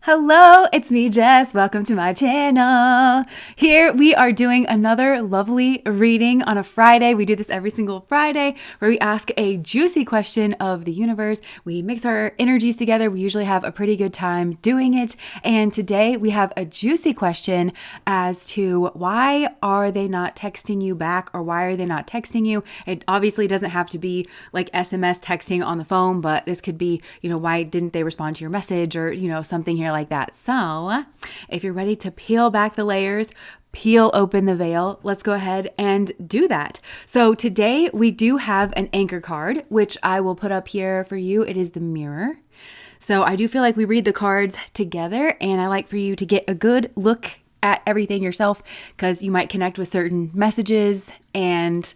Hello, it's me, Jess. Welcome to my channel. Here we are doing another lovely reading on a Friday. We do this every single Friday where we ask a juicy question of the universe. We mix our energies together. We usually have a pretty good time doing it. And today we have a juicy question as to why are they not texting you back, or why are they not texting you? It obviously doesn't have to be like SMS texting on the phone, but this could be, why didn't they respond to your message, or, something here like that. So if you're ready to peel back the layers, peel open the veil, let's go ahead and do that. So today we do have an anchor card, which I will put up here for you. It is the mirror. So I do feel like we read the cards together, and I like for you to get a good look at everything yourself, because you might connect with certain messages, and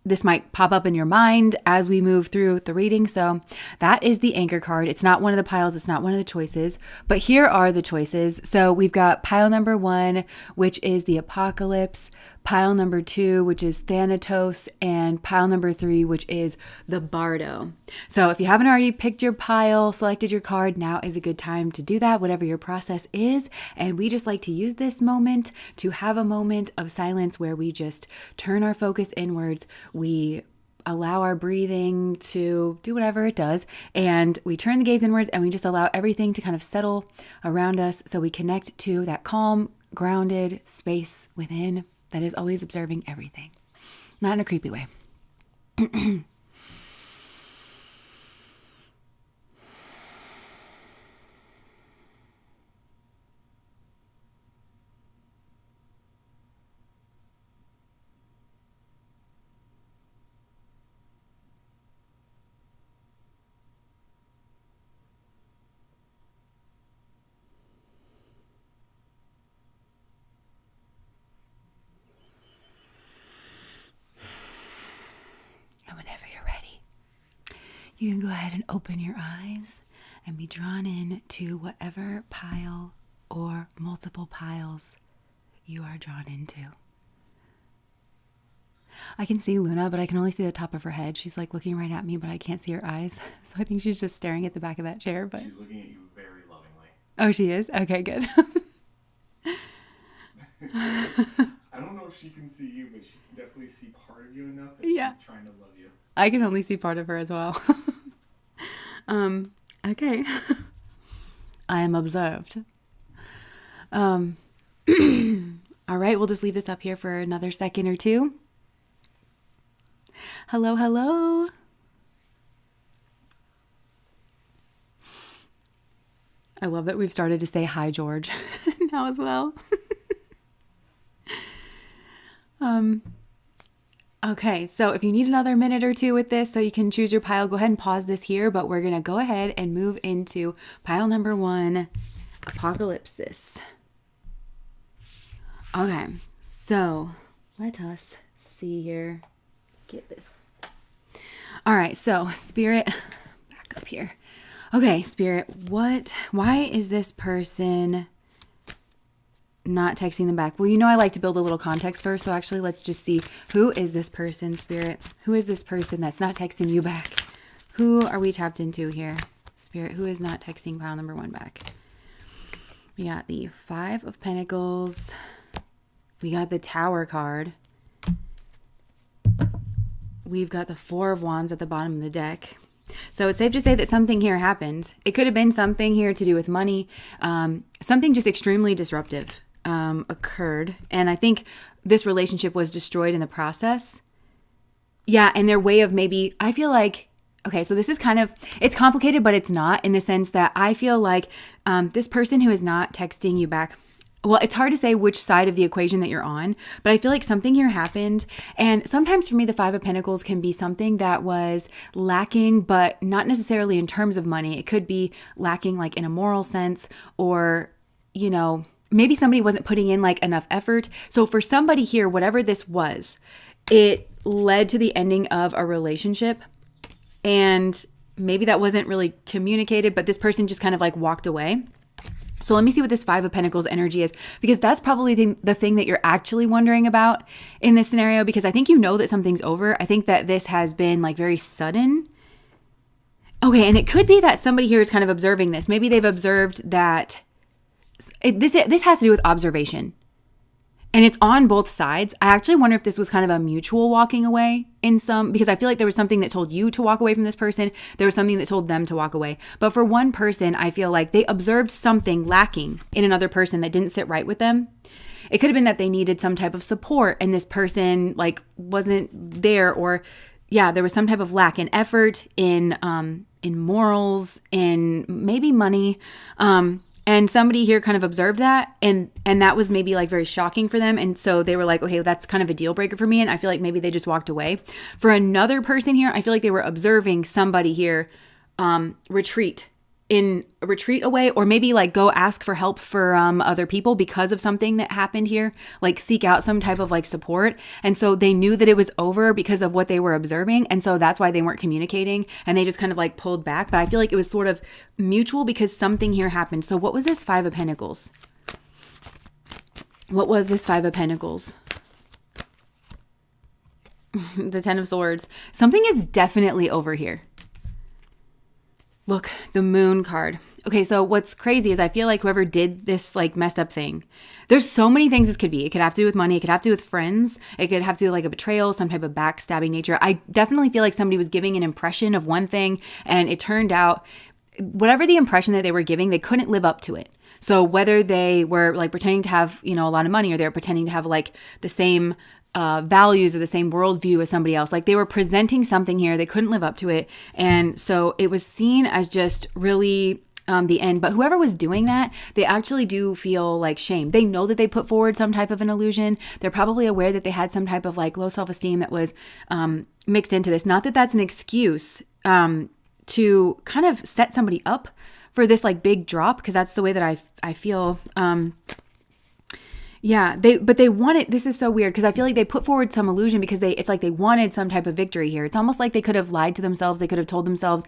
this might pop up in your mind as we move through the reading. So that is the anchor card. It's not one of the piles. It's not one of the choices, but here are the choices. So we've got pile number 1, which is the Apocolypse, pile number 2, which is Thanatos, and pile number 3, which is the Bardo. So if you haven't already picked your pile, selected your card, now is a good time to do that, whatever your process is. And we just like to use this moment to have a moment of silence where we just turn our focus inwards. We allow our breathing to do whatever it does, and we turn the gaze inwards, and we just allow everything to kind of settle around us, so we connect to that calm, grounded space within that is always observing everything, not in a creepy way. Whenever you're ready, you can go ahead and open your eyes and be drawn in to whatever pile or multiple piles you are drawn into. I can see Luna, but I can only see the top of her head. She's like looking right at me, but I can't see her eyes. So I think she's just staring at the back of that chair. But she's looking at you very lovingly. Oh, she is? Okay, good. I don't know if she can see you, but she can definitely see part of you enough that she's trying to love you. I can only see part of her as well. Okay. I am observed. All right, we'll just leave this up here for another second or two. Hello, hello. I love that we've started to say hi, George, now as well. Okay, so if you need another minute or two with this so you can choose your pile, go ahead and pause this here, but we're going to go ahead and move into pile number 1, Apocolypsis. Okay, so let us see here. Get this. All right, so Spirit, back up here. Okay, Spirit, why is this person not texting them back? Well, I like to build a little context first. So actually, let's just see, who is this person, Spirit? Who is this person that's not texting you back? Who are we tapped into here, Spirit? Who is not texting pile number 1 back? We got the 5 of Pentacles. We got the Tower card. We've got the 4 of Wands at the bottom of the deck. So it's safe to say that something here happened. It could have been something here to do with money. Something just extremely disruptive occurred. And I think this relationship was destroyed in the process. Yeah, and their way of maybe, I feel like, okay, so this is it's complicated, but it's not, in the sense that I feel like this person who is not texting you back, well, it's hard to say which side of the equation that you're on, but I feel like something here happened. And sometimes for me, the 5 of Pentacles can be something that was lacking, but not necessarily in terms of money. It could be lacking like in a moral sense, or, maybe somebody wasn't putting in like enough effort. So for somebody here, whatever this was, it led to the ending of a relationship. And maybe that wasn't really communicated, but this person just kind of like walked away. So let me see what this 5 of Pentacles energy is, because that's probably the thing that you're actually wondering about in this scenario, because I think that something's over. I think that this has been like very sudden. Okay, and it could be that somebody here is kind of observing this. Maybe they've observed that this has to do with observation. And it's on both sides. I actually wonder if this was kind of a mutual walking away because I feel like there was something that told you to walk away from this person. There was something that told them to walk away. But for one person, I feel like they observed something lacking in another person that didn't sit right with them. It could have been that they needed some type of support and this person like wasn't there, or there was some type of lack in effort, in morals, in maybe money. And somebody here kind of observed that, and that was maybe like very shocking for them. And so they were like, okay, that's kind of a deal breaker for me. And I feel like maybe they just walked away. For another person here, I feel like they were observing somebody here retreat away, or maybe like go ask for help for other people because of something that happened here, like seek out some type of like support. And so they knew that it was over because of what they were observing. And so that's why they weren't communicating, and they just kind of like pulled back. But I feel like it was sort of mutual because something here happened. So what was this Five of Pentacles? What was this Five of Pentacles? The Ten of Swords. Something is definitely over here. Look, the Moon card. Okay, so what's crazy is I feel like whoever did this like messed up thing, there's so many things this could be. It could have to do with money. It could have to do with friends. It could have to do with like a betrayal, some type of backstabbing nature. I definitely feel like somebody was giving an impression of one thing, and it turned out whatever the impression that they were giving, they couldn't live up to it. So whether they were like pretending to have, a lot of money, or they're pretending to have like the same values or the same worldview as somebody else. Like they were presenting something here, they couldn't live up to it. And so it was seen as just really the end. But whoever was doing that, they actually do feel like shame. They know that they put forward some type of an illusion. They're probably aware that they had some type of like low self-esteem that was mixed into this. Not that that's an excuse to kind of set somebody up for this like big drop, because that's the way that I feel. They wanted, this is so weird because I feel like they put forward some illusion because it's like they wanted some type of victory here. It's almost like they could have lied to themselves. They could have told themselves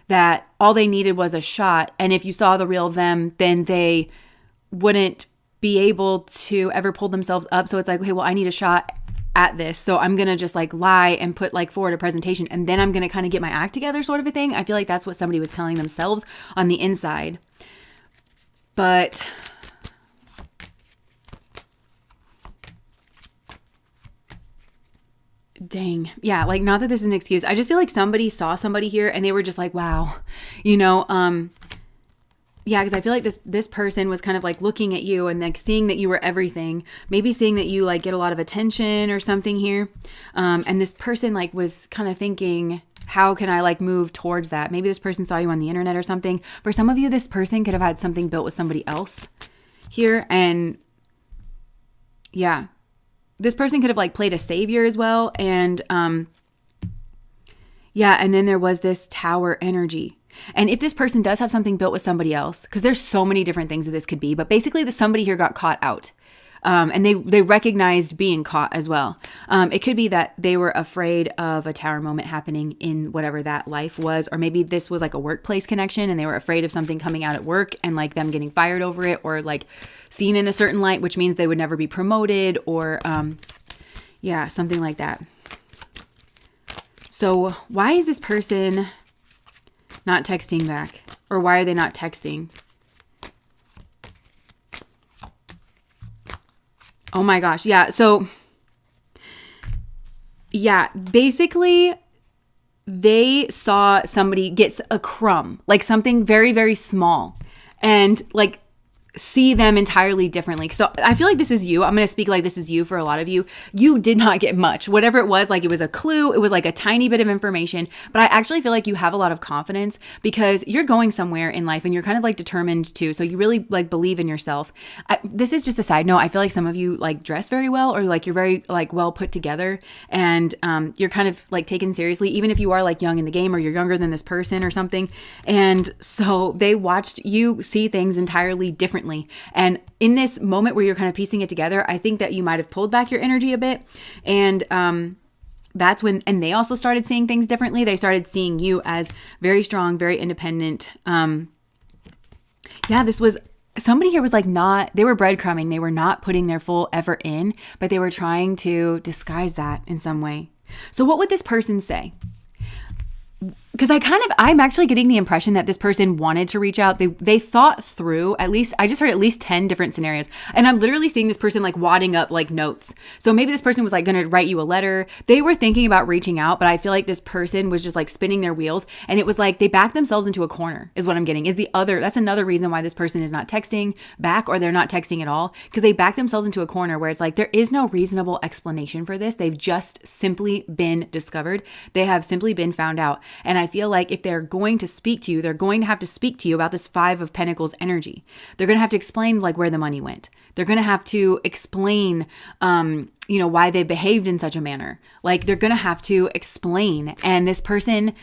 that all they needed was a shot. And if you saw the real them, then they wouldn't be able to ever pull themselves up. So it's like, okay, well, I need a shot at this. So I'm going to just like lie and put like forward a presentation, and then I'm going to kind of get my act together, sort of a thing. I feel like that's what somebody was telling themselves on the inside. But dang. Yeah. Like, not that this is an excuse. I just feel like somebody saw somebody here and they were just like, wow, yeah, because I feel like this person was kind of like looking at you and like seeing that you were everything, maybe seeing that you like get a lot of attention or something here. And this person like was kind of thinking, how can I like move towards that? Maybe this person saw you on the internet or something. For some of you, this person could have had something built with somebody else here. And yeah, this person could have like played a savior as well. And and then there was this Tower energy. And if this person does have something built with somebody else, because there's so many different things that this could be, but basically somebody here got caught out. And they recognized being caught as well. It could be that they were afraid of a Tower moment happening in whatever that life was, or maybe this was like a workplace connection and they were afraid of something coming out at work and like them getting fired over it, or like seen in a certain light, which means they would never be promoted, or something like that. So why is this person not texting back? Or why are they not texting? Oh my gosh. Yeah. So yeah, basically they saw somebody get a crumb, like something very, very small, and like see them entirely differently. So I feel like this is you. I'm going to speak like this is you for a lot of you. You did not get much. Whatever it was, like it was a clue. It was like a tiny bit of information. But I actually feel like you have a lot of confidence because you're going somewhere in life and you're kind of like determined to. So you really like believe in yourself. This is just a side note. I feel like some of you like dress very well, or like you're very like well put together, and you're kind of like taken seriously, even if you are like young in the game or you're younger than this person or something. And so they watched you see things entirely differently. And in this moment where you're kind of piecing it together, I think that you might have pulled back your energy a bit. And that's when, and they also started seeing things differently. They started seeing you as very strong, very independent. This was, somebody here was like they were breadcrumbing. They were not putting their full effort in, but they were trying to disguise that in some way. So what would this person say? because I'm actually getting the impression that this person wanted to reach out. They thought through, at least, I just heard at least 10 different scenarios. And I'm literally seeing this person like wadding up like notes. So maybe this person was like going to write you a letter. They were thinking about reaching out, but I feel like this person was just like spinning their wheels. And it was like they backed themselves into a corner is what I'm getting. That's another reason why this person is not texting back, or they're not texting at all, because they back themselves into a corner where it's like there is no reasonable explanation for this. They've just simply been discovered. They have simply been found out. And I feel like if they're going to speak to you, they're going to have to speak to you about this Five of Pentacles energy. They're going to have to explain like where the money went. They're going to have to explain, why they behaved in such a manner. Like they're going to have to explain. And this person,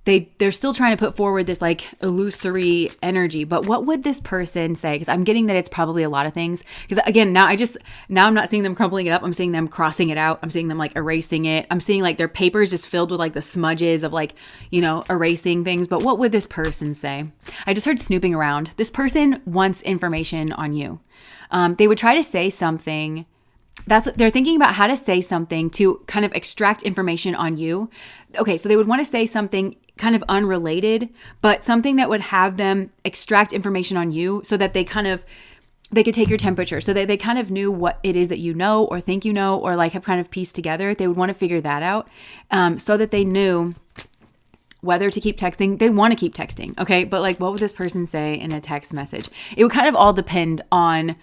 they're still trying to put forward this like illusory energy. But what would this person say? Because I'm getting that it's probably a lot of things. Because again, now I'm not seeing them crumpling it up. I'm seeing them crossing it out. I'm seeing them like erasing it. I'm seeing like their papers just filled with like the smudges of like, erasing things. But what would this person say? I just heard snooping around. This person wants information on you. They would try to say something. They're thinking about how to say something to kind of extract information on you. Okay, so they would want to say something kind of unrelated, but something that would have them extract information on you so that they could take your temperature, so that they kind of knew what it is that you know or think you know, or like have kind of pieced together. They would want to figure that out so that they knew whether to keep texting. They want to keep texting, okay? But like, what would this person say in a text message? It would kind of all depend on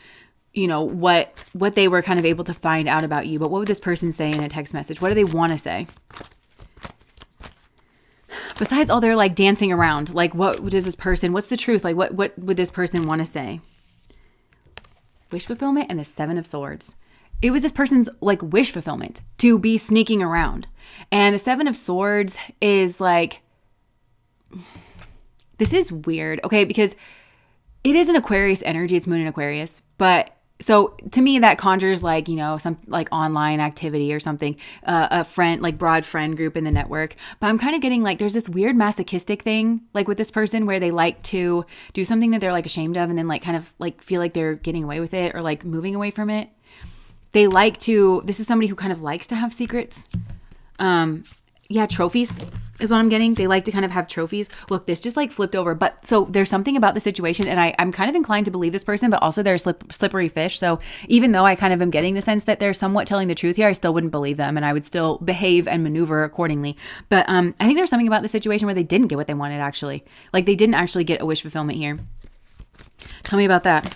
what they were kind of able to find out about you. But what would this person say in a text message? What do they want to say? Besides all their like dancing around, like what does this person, what's the truth? Like what would this person want to say? Wish fulfillment and the Seven of Swords. It was this person's like wish fulfillment to be sneaking around. And the Seven of Swords is like, this is weird, okay? Because it is an Aquarius energy. It's moon in Aquarius. But so to me, that conjures like, some like online activity or something, a friend, like broad friend group in the network. But I'm kind of getting like, there's this weird masochistic thing, like with this person where they like to do something that they're like ashamed of and then like kind of like feel like they're getting away with it or like moving away from it. This is somebody who kind of likes to have secrets. Trophies is what I'm getting. They like to kind of have trophies. Look, this just like flipped over. But so there's something about the situation, and I'm kind of inclined to believe this person, but also they're slippery fish. So even though I kind of am getting the sense that they're somewhat telling the truth here, I still wouldn't believe them, and I would still behave and maneuver accordingly. But I think there's something about the situation where they didn't get what they wanted, actually. Like they didn't actually get a wish fulfillment here. Tell me about that.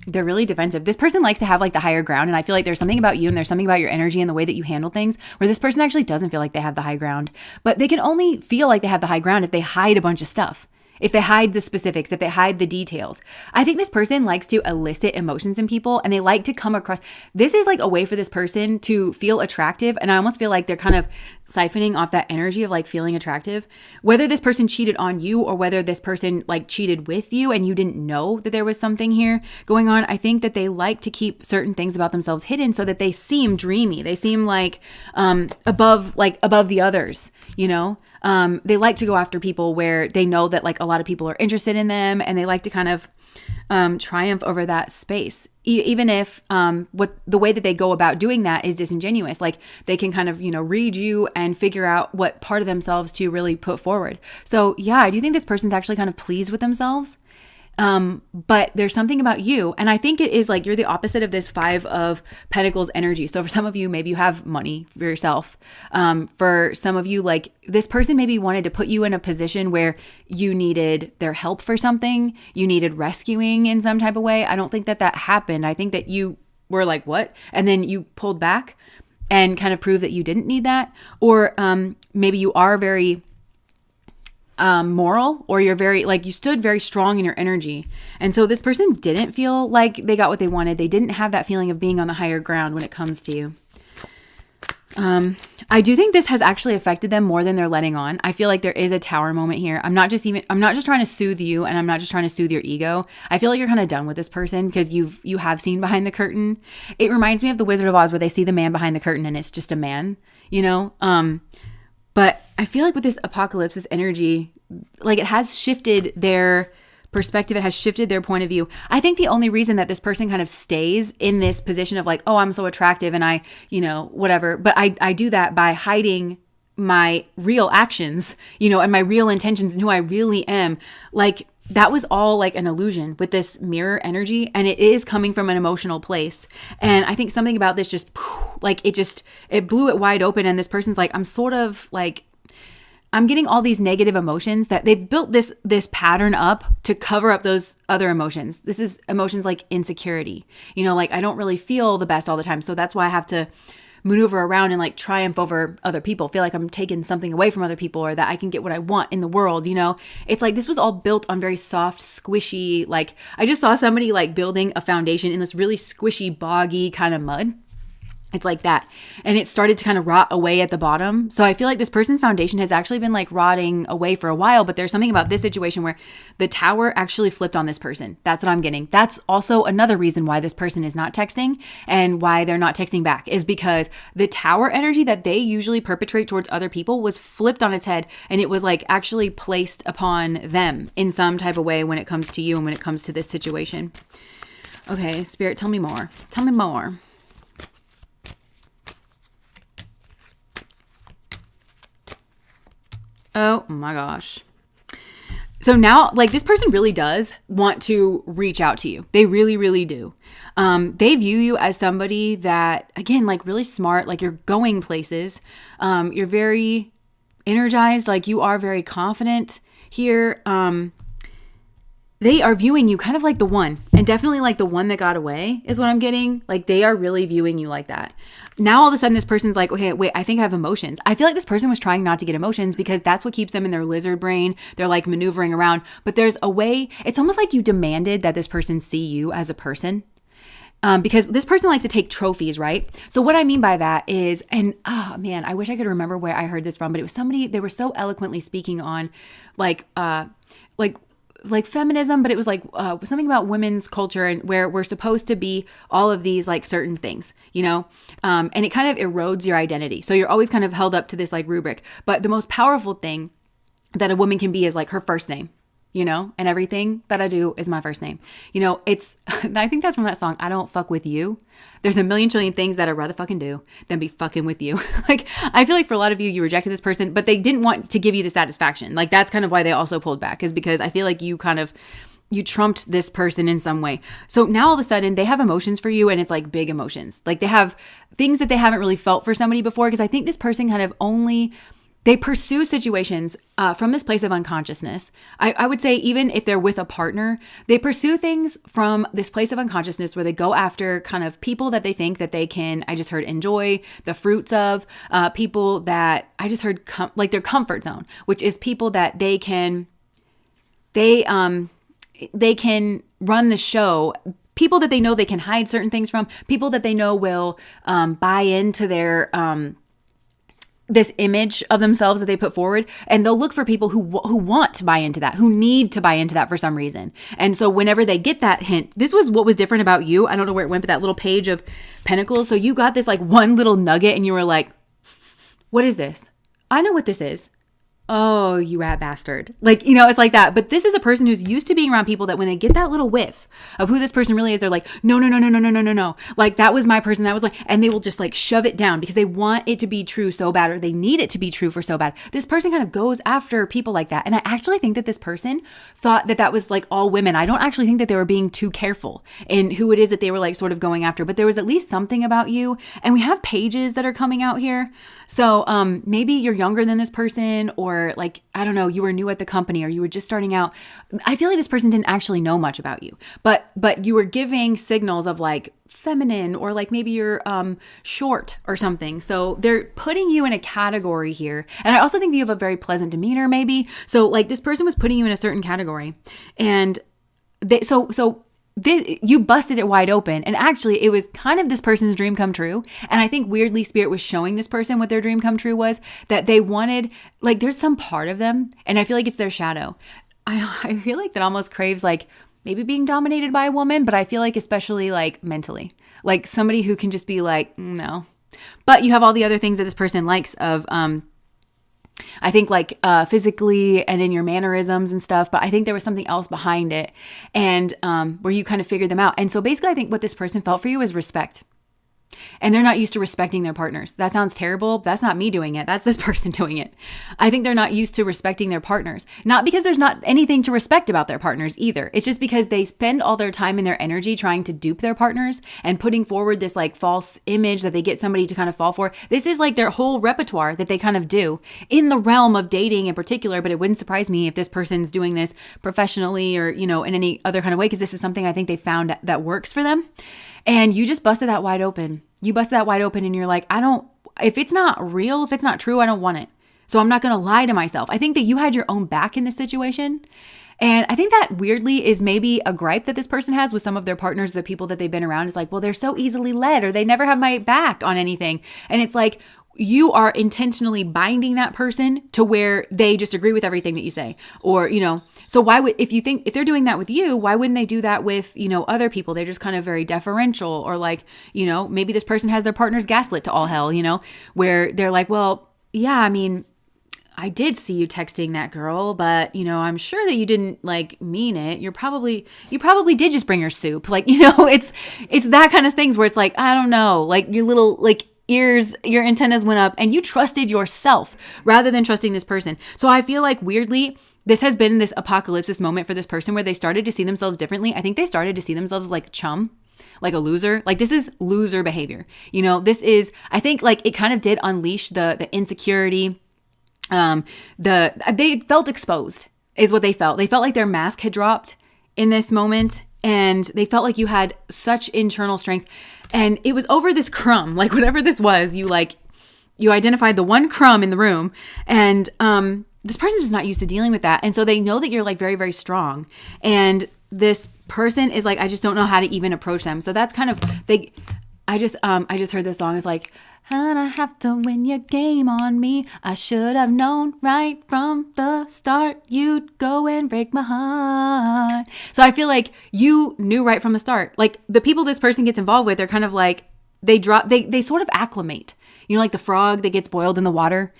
They're really defensive. This person likes to have like the higher ground. And I feel like there's something about you and there's something about your energy and the way that you handle things where this person actually doesn't feel like they have the high ground. But they can only feel like they have the high ground if they hide a bunch of stuff. If they hide the specifics, if they hide the details. I think this person likes to elicit emotions in people and they like to come across. This is like a way for this person to feel attractive. And I almost feel like they're kind of siphoning off that energy of like feeling attractive. Whether this person cheated on you or whether this person like cheated with you and you didn't know that there was something here going on. I think that they like to keep certain things about themselves hidden so that they seem dreamy. They seem like above the others, They like to go after people where they know that like a lot of people are interested in them, and they like to kind of triumph over that space, even if the way that they go about doing that is disingenuous. Like they can kind of read you and figure out what part of themselves to really put forward. So yeah, I do think this person's actually kind of pleased with themselves. But there's something about you, and I think it is like you're the opposite of this Five of Pentacles energy. So for some of you, maybe you have money for yourself. For some of you, like this person maybe wanted to put you in a position where you needed their help for something, you needed rescuing in some type of way. I don't think that happened. I think that you were like, what? And then you pulled back and kind of proved that you didn't need that. Or maybe you are very moral, or you're very like you stood very strong in your energy, and so this person didn't feel like they got what they wanted. They didn't have that feeling of being on the higher ground when it comes to you. I do think this has actually affected them more than they're letting on. I feel like there is a tower moment here. I'm not just trying to soothe you, and I'm not just trying to soothe your ego. I feel like you're kind of done with this person because you have seen behind the curtain. It reminds me of the Wizard of Oz where they see the man behind the curtain and it's just a man, But I feel like with this Apocolypsis energy, like it has shifted their perspective. It has shifted their point of view. I think the only reason that this person kind of stays in this position of like, oh, I'm so attractive and I, whatever, but I do that by hiding my real actions, and my real intentions and who I really am. Like, that was all like an illusion with this mirror energy, and it is coming from an emotional place. And I think something about this just like it blew it wide open. And this person's like, I'm sort of like, I'm getting all these negative emotions that they've built this pattern up to cover up those other emotions. This is emotions like insecurity, like I don't really feel the best all the time. So that's why I have to maneuver around and like triumph over other people, feel like I'm taking something away from other people, or that I can get what I want in the world. It's like this was all built on very soft, squishy, like I just saw somebody like building a foundation in this really squishy, boggy kind of mud. It's like that. And it started to kind of rot away at the bottom. So I feel like this person's foundation has actually been like rotting away for a while, but there's something about this situation where the tower actually flipped on this person. That's what I'm getting. That's also another reason why this person is not texting and why they're not texting back, is because the tower energy that they usually perpetrate towards other people was flipped on its head, and it was like actually placed upon them in some type of way when it comes to you and when it comes to this situation. Okay, Spirit, tell me more. Tell me more. Oh my gosh. So now, like, this person really does want to reach out to you. They really, really do. They view you as somebody that, again, like really smart, like you're going places. You're very energized, like you are very confident here. They are viewing you kind of like the one, and definitely like the one that got away is what I'm getting. Like they are really viewing you like that. Now all of a sudden this person's like, okay, wait, I think I have emotions. I feel like this person was trying not to get emotions because that's what keeps them in their lizard brain. They're like maneuvering around, but there's a way. It's almost like you demanded that this person see you as a person. Because this person likes to take trophies, right? So what I mean by that is, and oh man, I wish I could remember where I heard this from, but it was somebody, they were so eloquently speaking on like feminism, but it was like something about women's culture and where we're supposed to be all of these like certain things, and it kind of erodes your identity. So you're always kind of held up to this like rubric. But the most powerful thing that a woman can be is like her first name, and everything that I do is my first name. It's, I think that's from that song, I Don't Fuck With You. There's a million trillion things that I'd rather fucking do than be fucking with you. Like, I feel like for a lot of you rejected this person, but they didn't want to give you the satisfaction. Like, that's kind of why they also pulled back, is because I feel like you trumped this person in some way. So now all of a sudden they have emotions for you, and it's like big emotions. Like they have things that they haven't really felt for somebody before, because I think this person kind of they pursue situations from this place of unconsciousness. I would say even if they're with a partner, they pursue things from this place of unconsciousness where they go after kind of people that they think that they can, I just heard, enjoy the fruits of, people that I just heard like their comfort zone, which is people that they can run the show, people that they know they can hide certain things from, people that they know will buy into their this image of themselves that they put forward, and they'll look for people who want to buy into that, who need to buy into that for some reason. And so whenever they get that hint, this was what was different about you. I don't know where it went, but that little page of Pentacles. So you got this like one little nugget, and you were like, what is this? I know what this is. Oh, you rat bastard. Like, it's like that. But this is a person who's used to being around people that when they get that little whiff of who this person really is, they're like, no. Like, that was my person. That was like, and they will just like shove it down because they want it to be true so bad, or they need it to be true for so bad. This person kind of goes after people like that. And I actually think that this person thought that was like all women. I don't actually think that they were being too careful in who it is that they were like sort of going after, but there was at least something about you. And we have pages that are coming out here. So maybe you're younger than this person, or like, I don't know, you were new at the company, or you were just starting out. I feel like this person didn't actually know much about you, but you were giving signals of like feminine, or like maybe you're short or something. So they're putting you in a category here. And I also think that you have a very pleasant demeanor maybe. So like this person was putting you in a certain category, and you busted it wide open. And actually it was kind of this person's dream come true. And I think weirdly Spirit was showing this person what their dream come true was, that they wanted, like, there's some part of them, and I feel like it's their shadow. I feel like that almost craves like maybe being dominated by a woman, but I feel like especially like mentally, like somebody who can just be like, no. But you have all the other things that this person likes of, I think like physically and in your mannerisms and stuff, but I think there was something else behind it, and where you kind of figured them out. And so basically I think what this person felt for you is respect. And they're not used to respecting their partners. That sounds terrible. That's not me doing it. That's this person doing it. I think they're not used to respecting their partners. Not because there's not anything to respect about their partners either. It's just because they spend all their time and their energy trying to dupe their partners and putting forward this like false image that they get somebody to kind of fall for. This is like their whole repertoire that they kind of do in the realm of dating in particular. But it wouldn't surprise me if this person's doing this professionally or, you know, in any other kind of way, because this is something I think they found that works for them. And you just busted that wide open. You busted that wide open and you're like, if it's not real, if it's not true, I don't want it. So I'm not going to lie to myself. I think that you had your own back in this situation. And I think that weirdly is maybe a gripe that this person has with some of their partners, the people that they've been around, is like, well, they're so easily led, or they never have my back on anything. And it's like, you are intentionally binding that person to where they just agree with everything that you say. Or, you know, so why would, if they're doing that with you, why wouldn't they do that with, you know, other people? They're just kind of very deferential, or like, you know, maybe this person has their partners gaslit to all hell, you know, where they're like, well, yeah, I mean, I did see you texting that girl, but, you know, I'm sure that you didn't like mean it. You probably did just bring her soup. Like, you know, it's that kind of things where it's like, I don't know, like your little like ears, your antennas went up and you trusted yourself rather than trusting this person. So I feel like weirdly, this has been this apocalypsis moment for this person where they started to see themselves differently. I think they started to see themselves as like chum, like a loser. Like this is loser behavior. You know, this is, I think like it kind of did unleash the insecurity. They felt exposed is what they felt. They felt like their mask had dropped in this moment, and they felt like you had such internal strength, and it was over this crumb, like whatever this was, you identified the one crumb in the room, and, this person's just not used to dealing with that. And so they know that you're like very, very strong. And this person is like, I just don't know how to even approach them. So that's kind of, I just heard this song. It's like, and I have to win your game on me. I should have known right from the start you'd go and break my heart. So I feel like you knew right from the start. Like the people this person gets involved with, they're kind of like, they sort of acclimate. You know, like the frog that gets boiled in the water.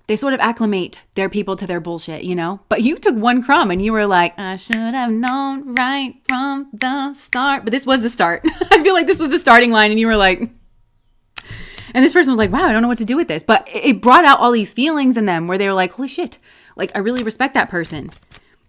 They sort of acclimate their people to their bullshit, you know? But you took one crumb and you were like, I should have known right from the start. But this was the start. I feel like this was the starting line, and you were like, and this person was like, wow, I don't know what to do with this. But it brought out all these feelings in them where they were like, holy shit, like I really respect that person,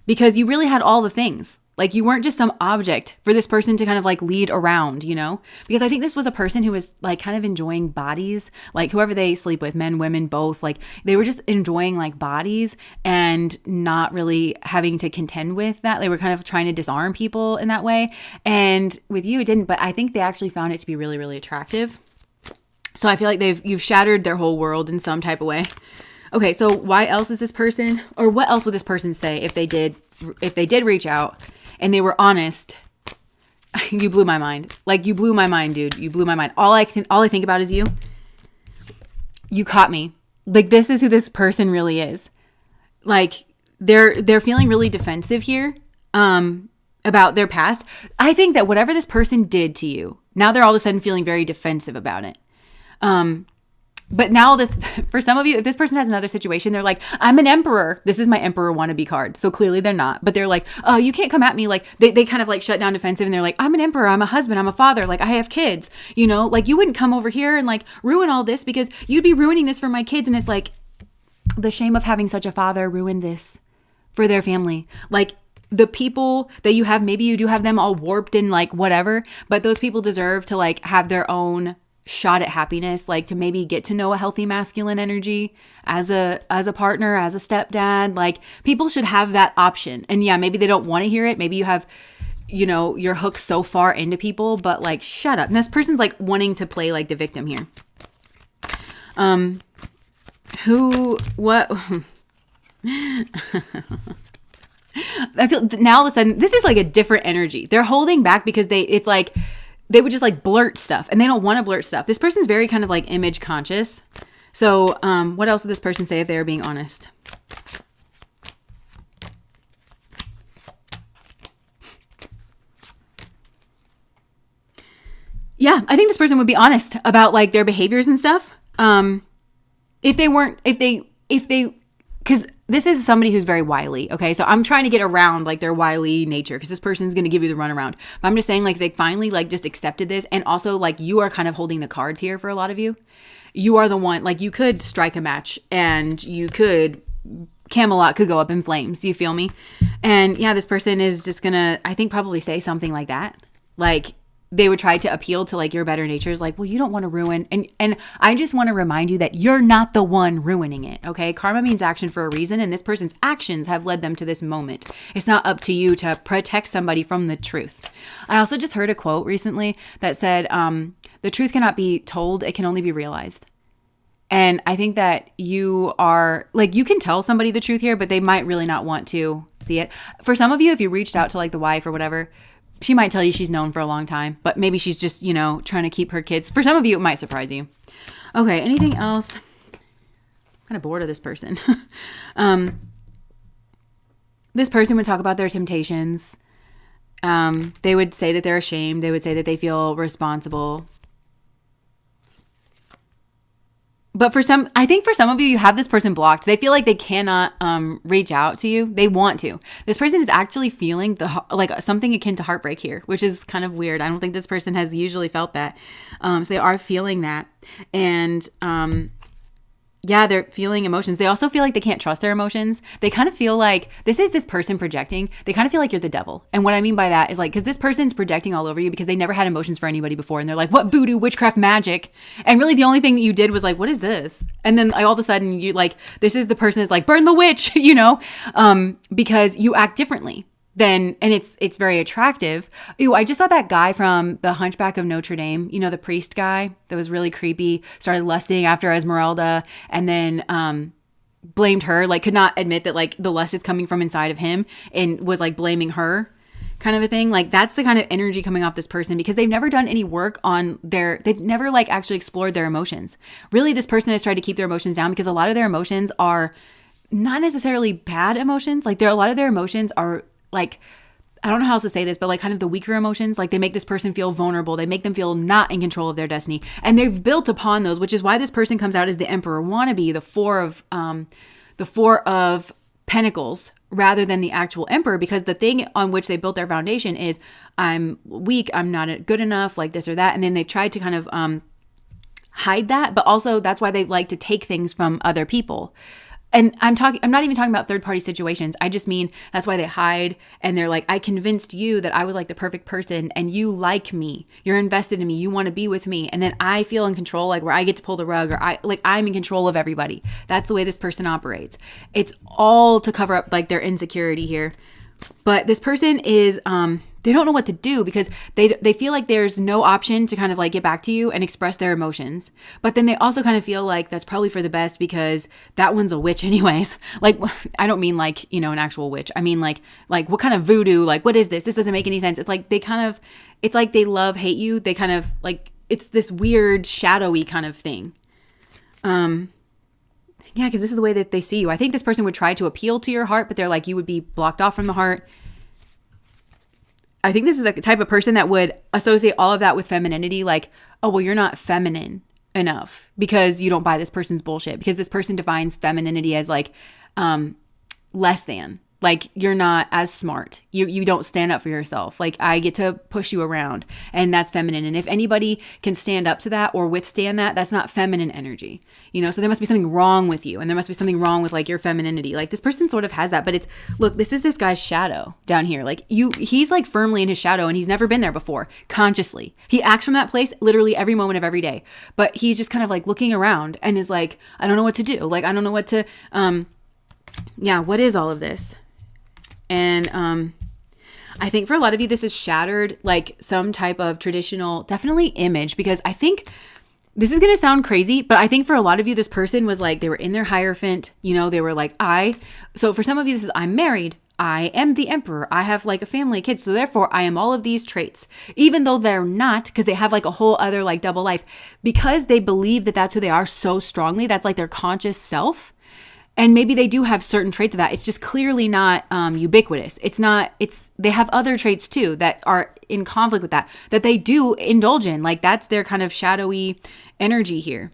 because you really had all the things. Like you weren't just some object for this person to kind of like lead around, you know? Because I think this was a person who was like kind of enjoying bodies, like whoever they sleep with, men, women, both, like they were just enjoying like bodies and not really having to contend with that. They were kind of trying to disarm people in that way. And with you, it didn't, but I think they actually found it to be really, really attractive. So I feel like you've shattered their whole world in some type of way. Okay, so why else is this person, or what else would this person say if they did reach out and they were honest? You blew my mind. Like you blew my mind, dude. You blew my mind. All I think about is you. You caught me. Like this is who this person really is. Like they're feeling really defensive here about their past. I think that whatever this person did to you, now they're all of a sudden feeling very defensive about it. But now this, for some of you, if this person has another situation, they're like, I'm an emperor. This is my emperor wannabe card. So clearly they're not, but they're like, oh, you can't come at me. Like they kind of like shut down defensive, and they're like, I'm an emperor. I'm a husband. I'm a father. Like I have kids, you know, like you wouldn't come over here and like ruin all this, because you'd be ruining this for my kids. And it's like the shame of having such a father ruin this for their family. Like the people that you have, maybe you do have them all warped and like whatever, but those people deserve to like have their own shot at happiness, like to maybe get to know a healthy masculine energy as a partner, as a stepdad. Like people should have that option. And yeah, maybe they don't want to hear it. Maybe you have, you know, you're hooked so far into people, but like shut up. And this person's like wanting to play like the victim here. What I feel now all of a sudden this is like a different energy. They're holding back because it's like they would just like blurt stuff, and they don't want to blurt stuff. This person's very kind of like image conscious. So what else would this person say if they were being honest? Yeah, I think this person would be honest about like their behaviors and stuff. If they because this is somebody who's very wily, okay? So I'm trying to get around like their wily nature because this person's going to give you the runaround. But I'm just saying like they finally like just accepted this. And also like you are kind of holding the cards here for a lot of you. You are the one, like you could strike a match and you could, Camelot could go up in flames. You feel me? And yeah, this person is just going to, I think probably say something like that. Like they would try to appeal to like your better natures, like, well, you don't want to ruin. And I just want to remind you that you're not the one ruining it. Okay. Karma means action for a reason. And this person's actions have led them to this moment. It's not up to you to protect somebody from the truth. I also just heard a quote recently that said, the truth cannot be told. It can only be realized. And I think that you are like, you can tell somebody the truth here, but they might really not want to see it. For some of you, if you reached out to like the wife or whatever, she might tell you she's known for a long time, but maybe she's just, you know, trying to keep her kids. For some of you, it might surprise you. Okay, anything else? I'm kind of bored of this person. This person would talk about their temptations. They would say that they're ashamed. They would say that they feel responsible. But I think for some of you, you have this person blocked. They feel like they cannot reach out to you. They want to. This person is actually feeling like something akin to heartbreak here, which is kind of weird. I don't think this person has usually felt that. So they are feeling that. And yeah, they're feeling emotions. They also feel like they can't trust their emotions. They kind of feel like this person projecting. They kind of feel like you're the devil. And what I mean by that is like, because this person's projecting all over you because they never had emotions for anybody before. And they're like, what voodoo, witchcraft, magic? And really the only thing that you did was like, what is this? And then like, all of a sudden you like, this is the person that's like, burn the witch, you know, because you act differently. And it's very attractive. Ooh, I just saw that guy from The Hunchback of Notre Dame, you know, the priest guy that was really creepy, started lusting after Esmeralda and then blamed her, like could not admit that like the lust is coming from inside of him and was like blaming her kind of a thing. Like that's the kind of energy coming off this person because they've never done any work on they've never like actually explored their emotions. Really, this person has tried to keep their emotions down because a lot of their emotions are not necessarily bad emotions. Like a lot of their emotions are like, I don't know how else to say this, but like kind of the weaker emotions, like they make this person feel vulnerable. They make them feel not in control of their destiny. And they've built upon those, which is why this person comes out as the emperor wannabe, the four of pentacles rather than the actual emperor, because the thing on which they built their foundation is I'm weak. I'm not good enough, like this or that. And then they've tried to kind of hide that, but also that's why they like to take things from other people. And I'm not even talking about third party situations. I just mean that's why they hide and they're like, I convinced you that I was like the perfect person and you like me. You're invested in me. You want to be with me. And then I feel in control, like where I get to pull the rug or I'm in control of everybody. That's the way this person operates. It's all to cover up like their insecurity here. But this person is, they don't know what to do because they feel like there's no option to kind of like get back to you and express their emotions. But then they also kind of feel like that's probably for the best because that one's a witch anyways. Like, I don't mean like, you know, an actual witch. I mean like what kind of voodoo, like what is this? This doesn't make any sense. It's like it's like they love, hate you. They kind of like, it's this weird shadowy kind of thing. Yeah, because this is the way that they see you. I think this person would try to appeal to your heart, but they're like, you would be blocked off from the heart. I think this is a type of person that would associate all of that with femininity. Like, oh, well, you're not feminine enough because you don't buy this person's bullshit. Because this person defines femininity as like less than. Like you're not as smart. You don't stand up for yourself. Like I get to push you around and that's feminine. And if anybody can stand up to that or withstand that, that's not feminine energy. You know, so there must be something wrong with you and there must be something wrong with like your femininity. Like this person sort of has that, but look, this is this guy's shadow down here. Like he's like firmly in his shadow and he's never been there before consciously. He acts from that place literally every moment of every day, but he's just kind of like looking around and is like, I don't know what to do. Like, I don't know what to, what is all of this? And I think for a lot of you, this is shattered like some type of traditional, definitely image, because I think this is going to sound crazy, but I think for a lot of you, this person was like, they were in their Hierophant, you know, they were like, so for some of you, this is, I'm married. I am the emperor. I have like a family of kids. So therefore I am all of these traits, even though they're not, because they have like a whole other like double life, because they believe that that's who they are so strongly. That's like their conscious self. And maybe they do have certain traits of that. It's just clearly not ubiquitous. They have other traits too that are in conflict with that they do indulge in. Like that's their kind of shadowy energy here.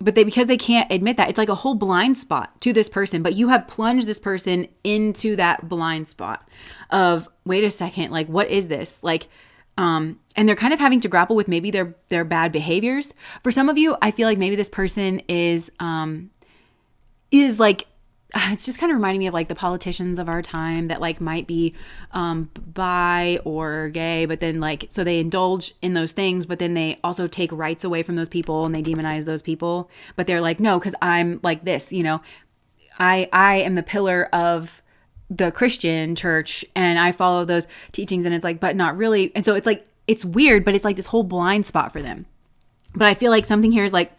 but because they can't admit that, it's like a whole blind spot to this person, but you have plunged this person into that blind spot of, wait a second, like, what is this? Like, and they're kind of having to grapple with maybe their bad behaviors. For some of you, I feel like maybe this person is like, it's just kind of reminding me of like the politicians of our time that like might be bi or gay, but then like, so they indulge in those things, but then they also take rights away from those people and they demonize those people. But they're like, no, because I'm like this, you know, I am the pillar of the Christian church and I follow those teachings, and it's like, but not really. And so it's like, it's weird, but it's like this whole blind spot for them. But I feel like something here is like,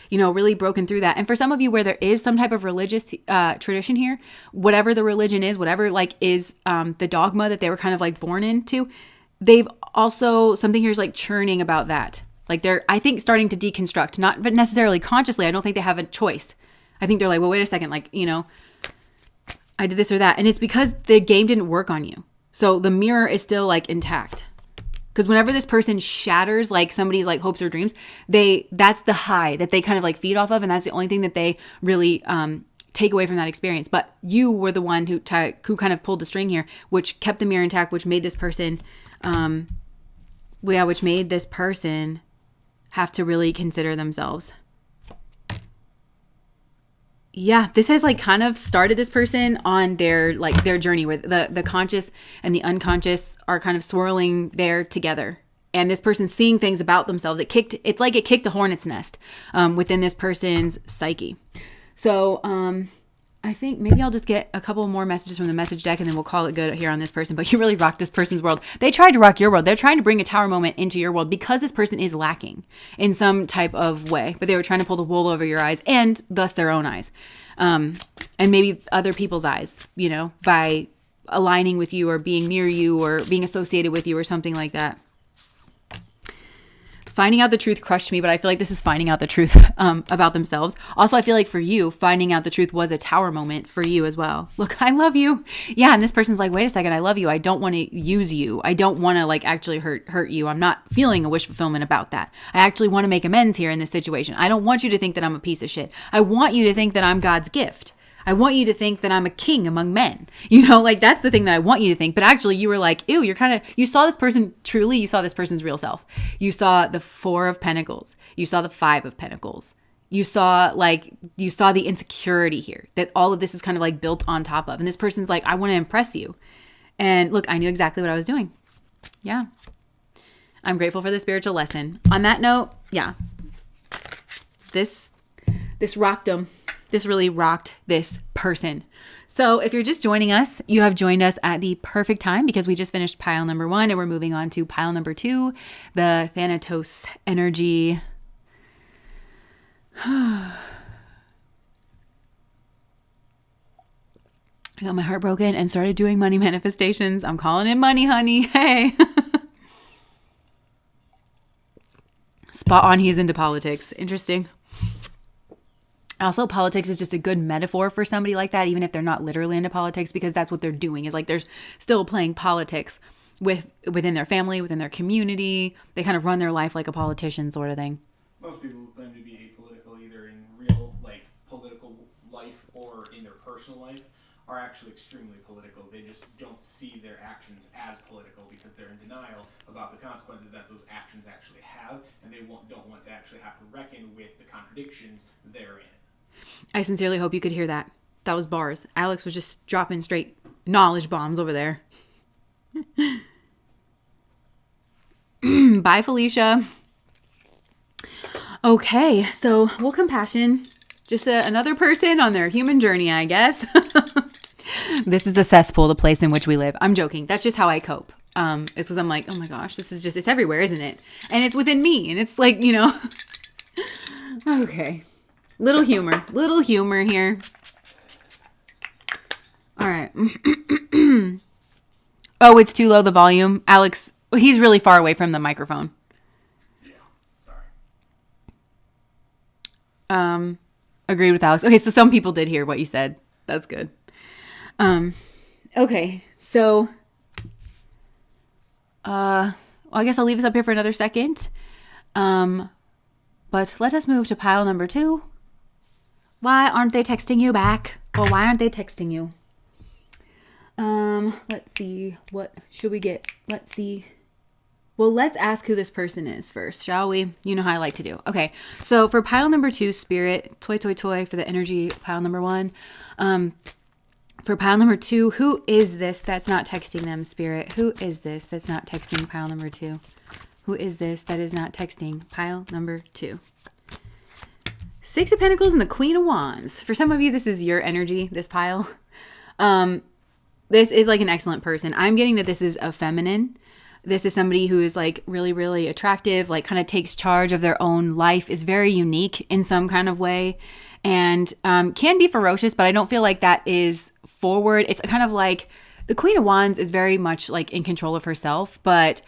you know, really broken through that. And for some of you where there is some type of religious tradition here, whatever the religion is, whatever like is the dogma that they were kind of like born into, they've also, something here is like churning about that. Like they're, I think, starting to deconstruct, not but necessarily consciously. I don't think they have a choice. I think they're like, well, wait a second, like, you know, I did this or that. And it's because the game didn't work on you. So the mirror is still like intact. Because whenever this person shatters like somebody's like hopes or dreams, that's the high that they kind of like feed off of. And that's the only thing that they really take away from that experience. But you were the one who kind of pulled the string here, which kept the mirror intact, which made this person, which made this person have to really consider themselves. Yeah, this has like kind of started this person on their journey where the conscious and the unconscious are kind of swirling there together. And this person's seeing things about themselves. It's like it kicked a hornet's nest within this person's psyche. So I think maybe I'll just get a couple more messages from the message deck and then we'll call it good here on this person. But you really rocked this person's world. They tried to rock your world. They're trying to bring a tower moment into your world because this person is lacking in some type of way. But they were trying to pull the wool over your eyes and thus their own eyes. And maybe other people's eyes, you know, by aligning with you or being near you or being associated with you or something like that. Finding out the truth crushed me, but I feel like this is finding out the truth about themselves. Also, I feel like for you, finding out the truth was a tower moment for you as well. Look, I love you. Yeah, and this person's like, wait a second, I love you. I don't want to use you. I don't want to like actually hurt you. I'm not feeling a wish fulfillment about that. I actually want to make amends here in this situation. I don't want you to think that I'm a piece of shit. I want you to think that I'm God's gift. I want you to think that I'm a king among men. You know, like that's the thing that I want you to think. But actually you were like, ew, you saw this person truly, you saw this person's real self. You saw the 4 of Pentacles. You saw the 5 of Pentacles. You saw the insecurity here that all of this is kind of like built on top of. And this person's like, I want to impress you. And look, I knew exactly what I was doing. Yeah. I'm grateful for the spiritual lesson. On that note, yeah. This rocked them. This really rocked this person. So if you're just joining us, you have joined us at the perfect time because we just finished pile number 1 and we're moving on to pile number 2, the Thanatos energy. I got my heart broken and started doing money manifestations. I'm calling in money, honey. Hey. Spot on. He is into politics. Interesting. Also, politics is just a good metaphor for somebody like that, even if they're not literally into politics, because that's what they're doing is like they're still playing politics within their family, within their community. They kind of run their life like a politician sort of thing. Most people who claim to be apolitical, either in real like political life or in their personal life, are actually extremely political. They just don't see their actions as political because they're in denial about the consequences that those actions actually have, and they don't want to actually have to reckon with the contradictions therein. I sincerely hope you could hear that. That was bars. Alex was just dropping straight knowledge bombs over there. Bye, Felicia. Okay, so will compassion. Just another person on their human journey, I guess. This is a cesspool, the place in which we live. I'm joking. That's just how I cope. It's because I'm like, oh my gosh, it's everywhere, isn't it? And it's within me. And it's like, you know. Okay. Little humor here. All right. Oh, it's too low, the volume. Alex, he's really far away from the microphone. Yeah, sorry. Agreed with Alex. Okay, so some people did hear what you said. That's good. Okay, so well, I guess I'll leave this up here for another second. But let us move to pile number 2. Why aren't they texting you back? Or why aren't they texting you? Let's see. What should we get? Let's see. Well, let's ask who this person is first, shall we? You know how I like to do. Okay, so for pile number 2, Spirit, toy for the energy, pile number 1. For pile number 2, who is this that's not texting them, Spirit? Who is this that's not texting pile number 2? Who is this that is not texting pile number 2? 6 of Pentacles and the Queen of Wands. For some of you, this is your energy, this pile. This is like an excellent person. I'm getting that this is a feminine. This is somebody who is like really, really attractive, like kind of takes charge of their own life, is very unique in some kind of way, and can be ferocious, but I don't feel like that is forward. It's kind of like the Queen of Wands is very much like in control of herself, but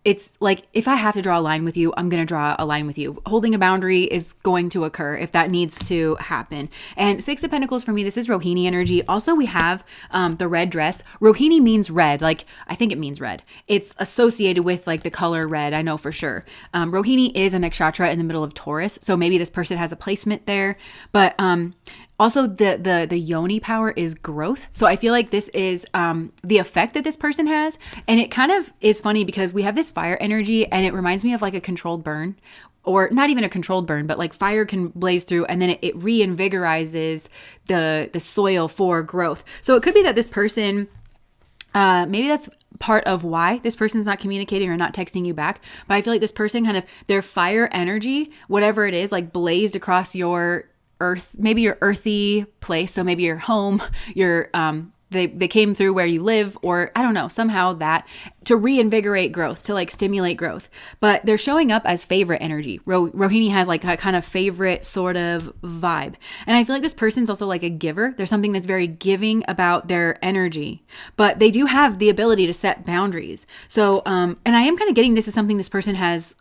it's like, if I have to draw a line with you, I'm going to draw a line with you. Holding a boundary is going to occur if that needs to happen. And 6 of Pentacles for me, this is Rohini energy. Also, we have the red dress. Rohini means red. Like, I think it means red. It's associated with like the color red. I know for sure. Rohini is a nakshatra in the middle of Taurus. So maybe this person has a placement there. But also, the yoni power is growth. So I feel like this is the effect that this person has. And it kind of is funny because we have this fire energy and it reminds me of like a controlled burn, or not even a controlled burn, but like fire can blaze through and then it reinvigorizes the soil for growth. So it could be that this person, maybe that's part of why this person's not communicating or not texting you back. But I feel like this person kind of, their fire energy, whatever it is, like blazed across your earth, maybe your earthy place. So maybe your home, your, they came through where you live, or I don't know, somehow that to reinvigorate growth, to like stimulate growth. But they're showing up as favorite energy. Rohini has like a kind of favorite sort of vibe. And I feel like this person's also like a giver. There's something that's very giving about their energy, but they do have the ability to set boundaries. So, and I am kind of getting this is something this person has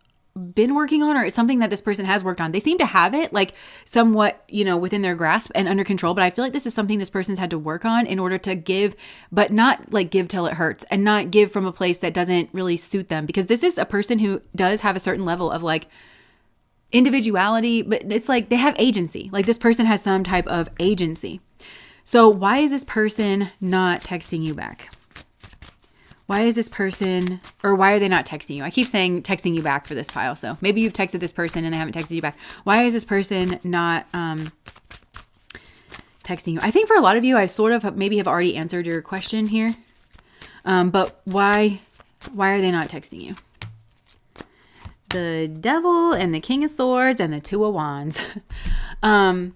been working on, or it's something that this person has worked on. They seem to have it like somewhat, within their grasp and under control, but I feel like this is something this person's had to work on in order to give, but not like give till it hurts, and not give from a place that doesn't really suit them, because this is a person who does have a certain level of like individuality, but it's like they have agency. Like this person has some type of agency. So why is this person not texting you back? Why is this person, or why are they not texting you? I keep saying texting you back for this pile. So maybe you've texted this person and they haven't texted you back. Why is this person not texting you? I think for a lot of you, I sort of maybe have already answered your question here. But why are they not texting you? The Devil and the King of Swords and the Two of Wands. Yeah,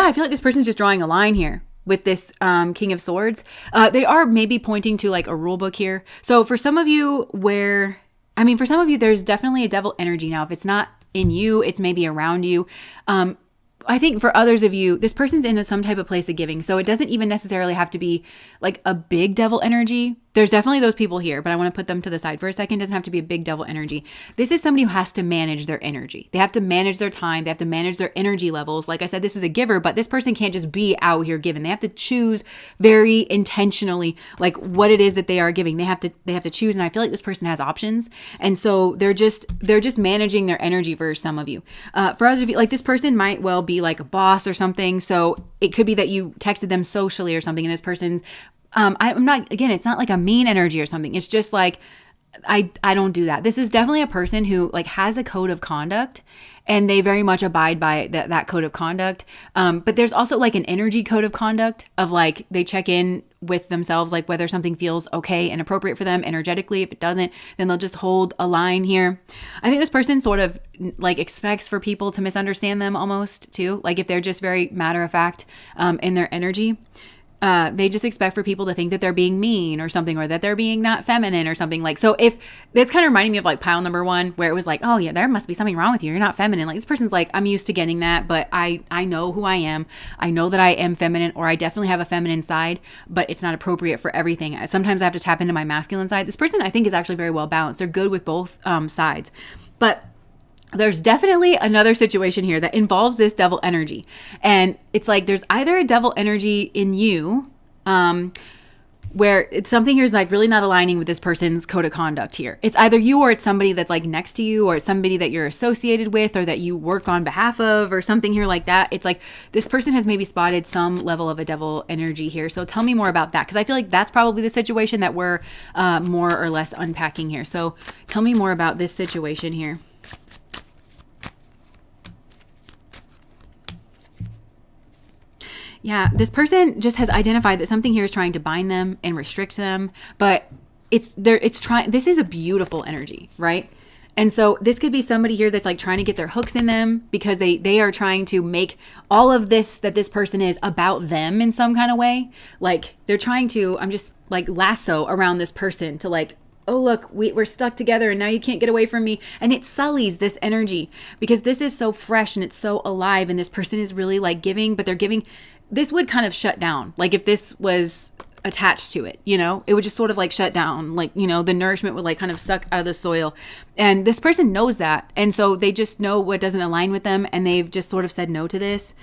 I feel like this person's just drawing a line here with this King of Swords. They are maybe pointing to like a rule book here. So for some of you there's definitely a devil energy. Now, if it's not in you, it's maybe around you. I think for others of you, this person's in some type of place of giving. So it doesn't even necessarily have to be like a big devil energy. There's definitely those people here, but I want to put them to the side for a second. It doesn't have to be a big devil energy. This is somebody who has to manage their energy. They have to manage their time. They have to manage their energy levels. Like I said, this is a giver, but this person can't just be out here giving. They have to choose very intentionally, like what it is that they are giving. They have to choose. And I feel like this person has options. And so they're just managing their energy for some of you. For others of you, like this person might well be like a boss or something. So it could be that you texted them socially or something, and this person's I'm not, again, it's not like a mean energy or something. It's just like, I don't do that. This is definitely a person who like has a code of conduct, and they very much abide by that code of conduct. But there's also like an energy code of conduct of like, they check in with themselves, like whether something feels okay and appropriate for them energetically. If it doesn't, then they'll just hold a line here. I think this person sort of like expects for people to misunderstand them almost too. Like if they're just very matter of fact in their energy. They just expect for people to think that they're being mean or something, or that they're being not feminine or something. Like, so if that's kind of reminding me of like pile number 1, where it was like, oh yeah, there must be something wrong with you. You're not feminine. Like this person's like, I'm used to getting that, but I know who I am. I know that I am feminine, or I definitely have a feminine side, but it's not appropriate for everything. Sometimes I have to tap into my masculine side. This person I think is actually very well balanced. They're good with both sides, but there's definitely another situation here that involves this devil energy. And it's like there's either a devil energy in you, where it's something here is like really not aligning with this person's code of conduct here. It's either you or it's somebody that's like next to you, or it's somebody that you're associated with or that you work on behalf of, or something here like that. It's like this person has maybe spotted some level of a devil energy here. So tell me more about that, because I feel like that's probably the situation that we're more or less unpacking here. So tell me more about this situation here. Yeah, this person just has identified that something here is trying to bind them and restrict them, but this is a beautiful energy, right? And so this could be somebody here that's like trying to get their hooks in them, because they are trying to make all of this that this person is about them in some kind of way. Like they're trying to, I'm just like lasso around this person to like, oh, look, we're stuck together and now you can't get away from me. And it sullies this energy because this is so fresh and it's so alive. And this person is really like giving, but they're giving. This would kind of shut down. Like if this was attached to it, it would just sort of like shut down. Like, the nourishment would like kind of suck out of the soil. And this person knows that. And so they just know what doesn't align with them. And they've just sort of said no to this.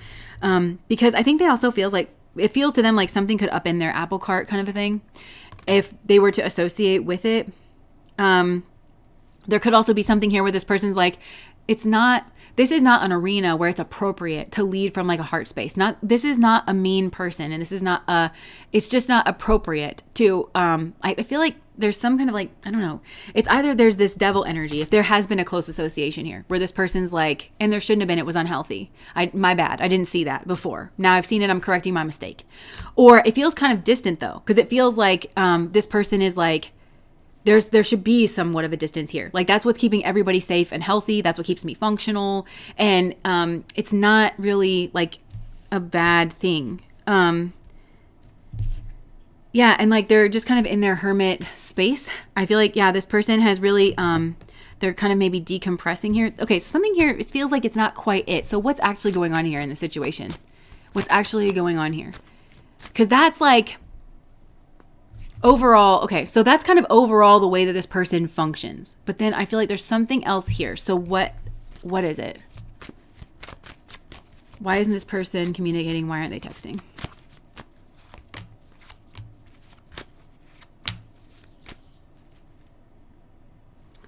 Because I think they also it feels to them like something could upend their apple cart kind of a thing. If they were to associate with it. There could also be something here where this person's like, this is not an arena where it's appropriate to lead from like a heart space. This is not a mean person. And this is it's just not appropriate to, I feel like there's some kind of like, I don't know. It's either there's this devil energy, if there has been a close association here where this person's like, and there shouldn't have been, it was unhealthy. My bad. I didn't see that before. Now I've seen it. I'm correcting my mistake. Or it feels kind of distant though. Cause it feels like, this person is like, there should be somewhat of a distance here. Like that's what's keeping everybody safe and healthy. That's what keeps me functional. And it's not really like a bad thing. Yeah, and like they're just kind of in their hermit space. I feel like, yeah, this person has really, they're kind of maybe decompressing here. Okay, so something here, it feels like it's not quite it. So what's actually going on here in the situation? What's actually going on here? Because that's like... overall, okay, so that's kind of overall the way that this person functions. But then I feel like there's something else here. So what is it? Why isn't this person communicating? Why aren't they texting?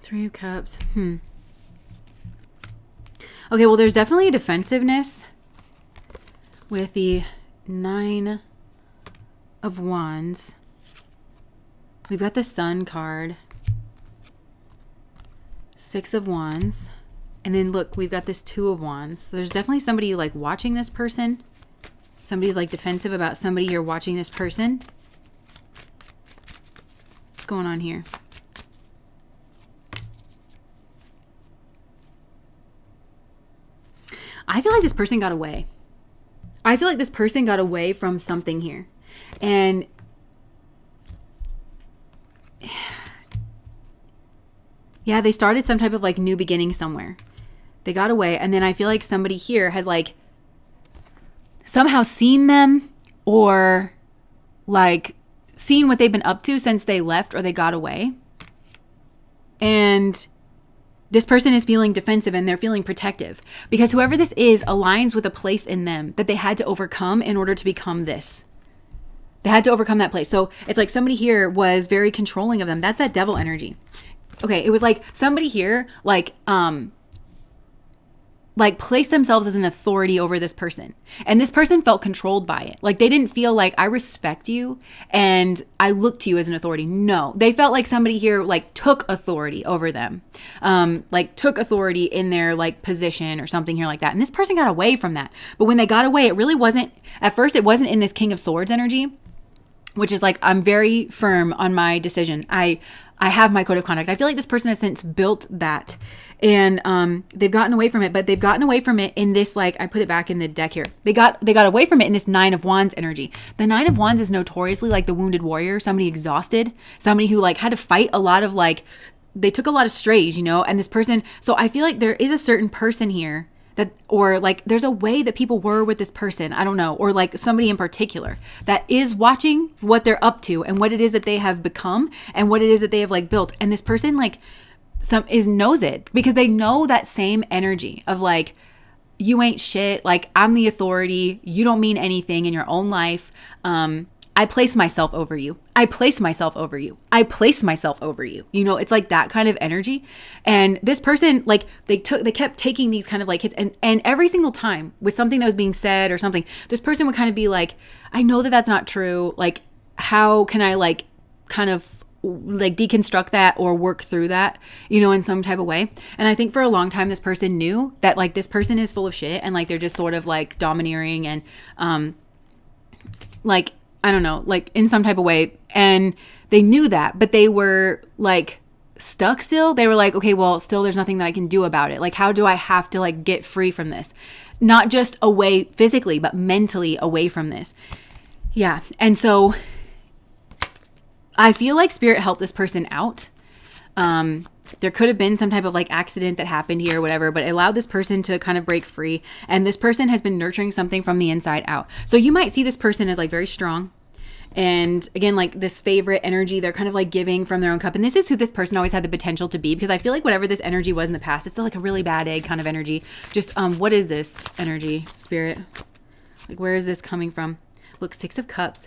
Three of Cups. Okay, well, there's definitely a defensiveness with the Nine of Wands. We've got the Sun card, Six of Wands, and then look, we've got this Two of Wands. So there's definitely somebody like watching this person. Somebody's like defensive about somebody here watching this person. What's going on here? I feel like this person got away. I feel like this person got away from something here. And yeah, they started some type of like new beginning somewhere. They got away. And then I feel like somebody here has like somehow seen them or like seen what they've been up to since they left or they got away. And this person is feeling defensive and they're feeling protective because whoever this is aligns with a place in them that they had to overcome in order to become this. They had to overcome that place. So it's like somebody here was very controlling of them. That's that devil energy. Okay, it was like somebody here like placed themselves as an authority over this person. And this person felt controlled by it. Like they didn't feel like I respect you and I look to you as an authority. No, they felt like somebody here like took authority over them. Like took authority in their like position or something here like that. And this person got away from that. But when they got away, it really wasn't, at first it wasn't in this King of Swords energy, which is like, I'm very firm on my decision. I have my code of conduct. I feel like this person has since built that and they've gotten away from it, but they've gotten away from it in this, like, I put it back in the deck here. They got away from it in this Nine of Wands energy. The Nine of Wands is notoriously like the wounded warrior, somebody exhausted, somebody who like had to fight a lot of like, they took a lot of strays, and this person, so I feel like there is a certain person here that, or like there's a way that people were with this person, I don't know, or like somebody in particular that is watching what they're up to and what it is that they have become and what it is that they have like built. And this person like knows it because they know that same energy of like, you ain't shit. Like I'm the authority. You don't mean anything in your own life. I I place myself over you. I place myself over you. I place myself over you. You know, it's like that kind of energy. And this person, like they kept taking these kind of like hits, and every single time with something that was being said or something, this person would kind of be like, I know that that's not true. Like, how can I like kind of like deconstruct that or work through that, you know, in some type of way. And I think for a long time, this person knew that like this person is full of shit and like they're just sort of like domineering and like, I don't know, like in some type of way. And they knew that, but they were like stuck still. They were like, okay, well, still there's nothing that I can do about it. Like, how do I have to like get free from this? Not just away physically, but mentally away from this. Yeah. And so I feel like spirit helped this person out. There could have been some type of like accident that happened here or whatever, but it allowed this person to kind of break free. And this person has been nurturing something from the inside out. So you might see this person as like very strong. And again, like this favorite energy, they're kind of like giving from their own cup. And this is who this person always had the potential to be, because I feel like whatever this energy was in the past, it's still like a really bad egg kind of energy. Just, what is this energy, spirit? Like, where is this coming from? Look, 6 of Cups.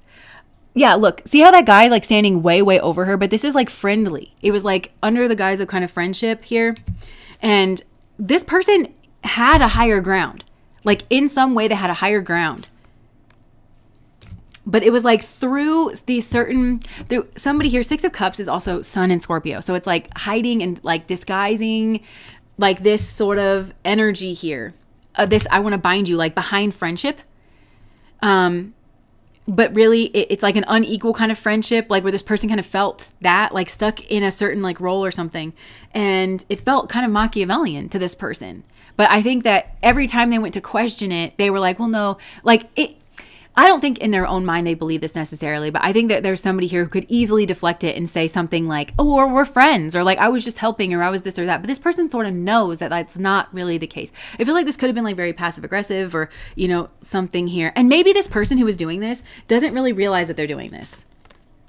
Yeah, look, see how that guy like standing way, way over her, but this is like friendly. It was like under the guise of kind of friendship here. And this person had a higher ground. Like in some way they had a higher ground. But it was like through these certain, somebody here, 6 of Cups is also Sun in Scorpio. So it's like hiding and like disguising like this sort of energy here. This, I want to bind you, like behind friendship. But really it's like an unequal kind of friendship, like where this person kind of felt that like stuck in a certain like role or something. And it felt kind of Machiavellian to this person. But I think that every time they went to question it, they were like, well, no, like it, I don't think in their own mind they believe this necessarily, but I think that there's somebody here who could easily deflect it and say something like, oh, or we're friends, or like I was just helping, or I was this or that. But this person sort of knows that that's not really the case. I feel like this could have been like very passive aggressive or, you know, something here. And maybe this person who was doing this doesn't really realize that they're doing this.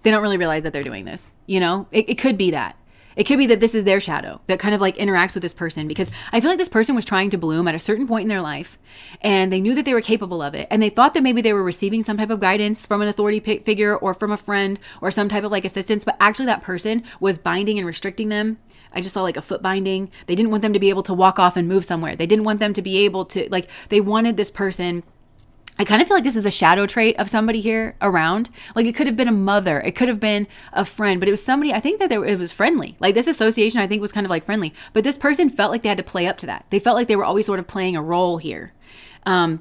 They don't really realize that they're doing this. You know, it could be that. It could be that this is their shadow that kind of like interacts with this person, because I feel like this person was trying to bloom at a certain point in their life and they knew that they were capable of it. And they thought that maybe they were receiving some type of guidance from an authority figure or from a friend or some type of like assistance. But actually that person was binding and restricting them. I just saw like a foot binding. They didn't want them to be able to walk off and move somewhere. They didn't want them to be able to like, they wanted this person. I kind of feel like this is a shadow trait of somebody here around. Like it could have been a mother. It could have been a friend, but it was somebody, I think that it was friendly. Like this association, I think was kind of like friendly, but this person felt like they had to play up to that. They felt like they were always sort of playing a role here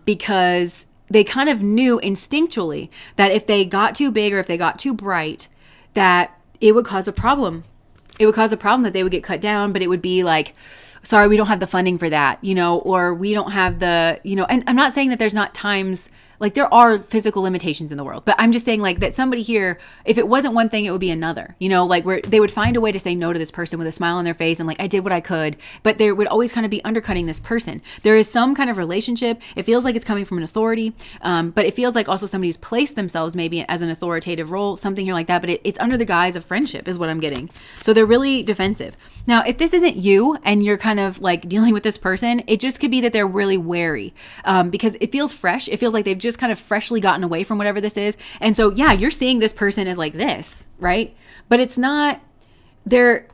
because they kind of knew instinctually that if they got too big or if they got too bright, that it would cause a problem. It would cause a problem that they would get cut down, but it would be like, sorry, we don't have the funding for that, you know, or we don't have the, you know, and I'm not saying that there's not times, like there are physical limitations in the world, but I'm just saying like that somebody here, if it wasn't one thing, it would be another, you know, like where they would find a way to say no to this person with a smile on their face and like, I did what I could, but there would always kind of be undercutting this person. There is some kind of relationship. It feels like it's coming from an authority, but it feels like also somebody who's placed themselves maybe as an authoritative role, something here like that, but it's under the guise of friendship is what I'm getting. So they're really defensive. Now, if this isn't you and you're kind of like dealing with this person, it just could be that they're really wary because it feels fresh. It feels like they've just kind of freshly gotten away from whatever this is. And so, yeah, you're seeing this person as like this, right? But it's not, they're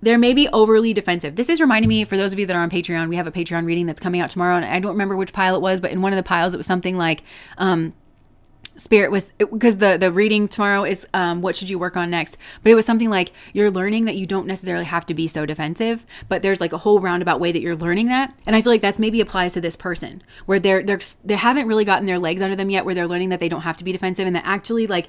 maybe overly defensive. This is reminding me, for those of you that are on Patreon, we have a Patreon reading that's coming out tomorrow. And I don't remember which pile it was, but in one of the piles, it was something like, Spirit was, because the reading tomorrow is what should you work on next, but it was something like you're learning that you don't necessarily have to be so defensive, but there's like a whole roundabout way that you're learning that. And I feel like that's maybe applies to this person where they haven't really gotten their legs under them yet, where they're learning that they don't have to be defensive and that actually like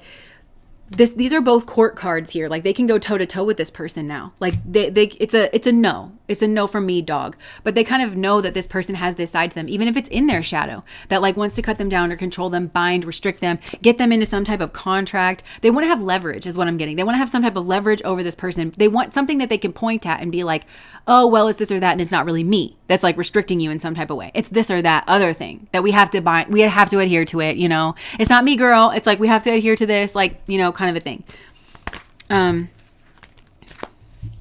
these are both court cards here. Like they can go toe to toe with this person now. Like it's a no. It's a no from me, dog. But they kind of know that this person has this side to them, even if it's in their shadow, that like wants to cut them down or control them, bind, restrict them, get them into some type of contract. They want to have leverage is what I'm getting. They want to have some type of leverage over this person. They want something that they can point at and be like, oh, well, it's this or that. And it's not really me. That's like restricting you in some type of way. It's this or that other thing that we have to bind. We have to adhere to it. You know, it's not me, girl. It's like, we have to adhere to this, like, you know, kind of a thing.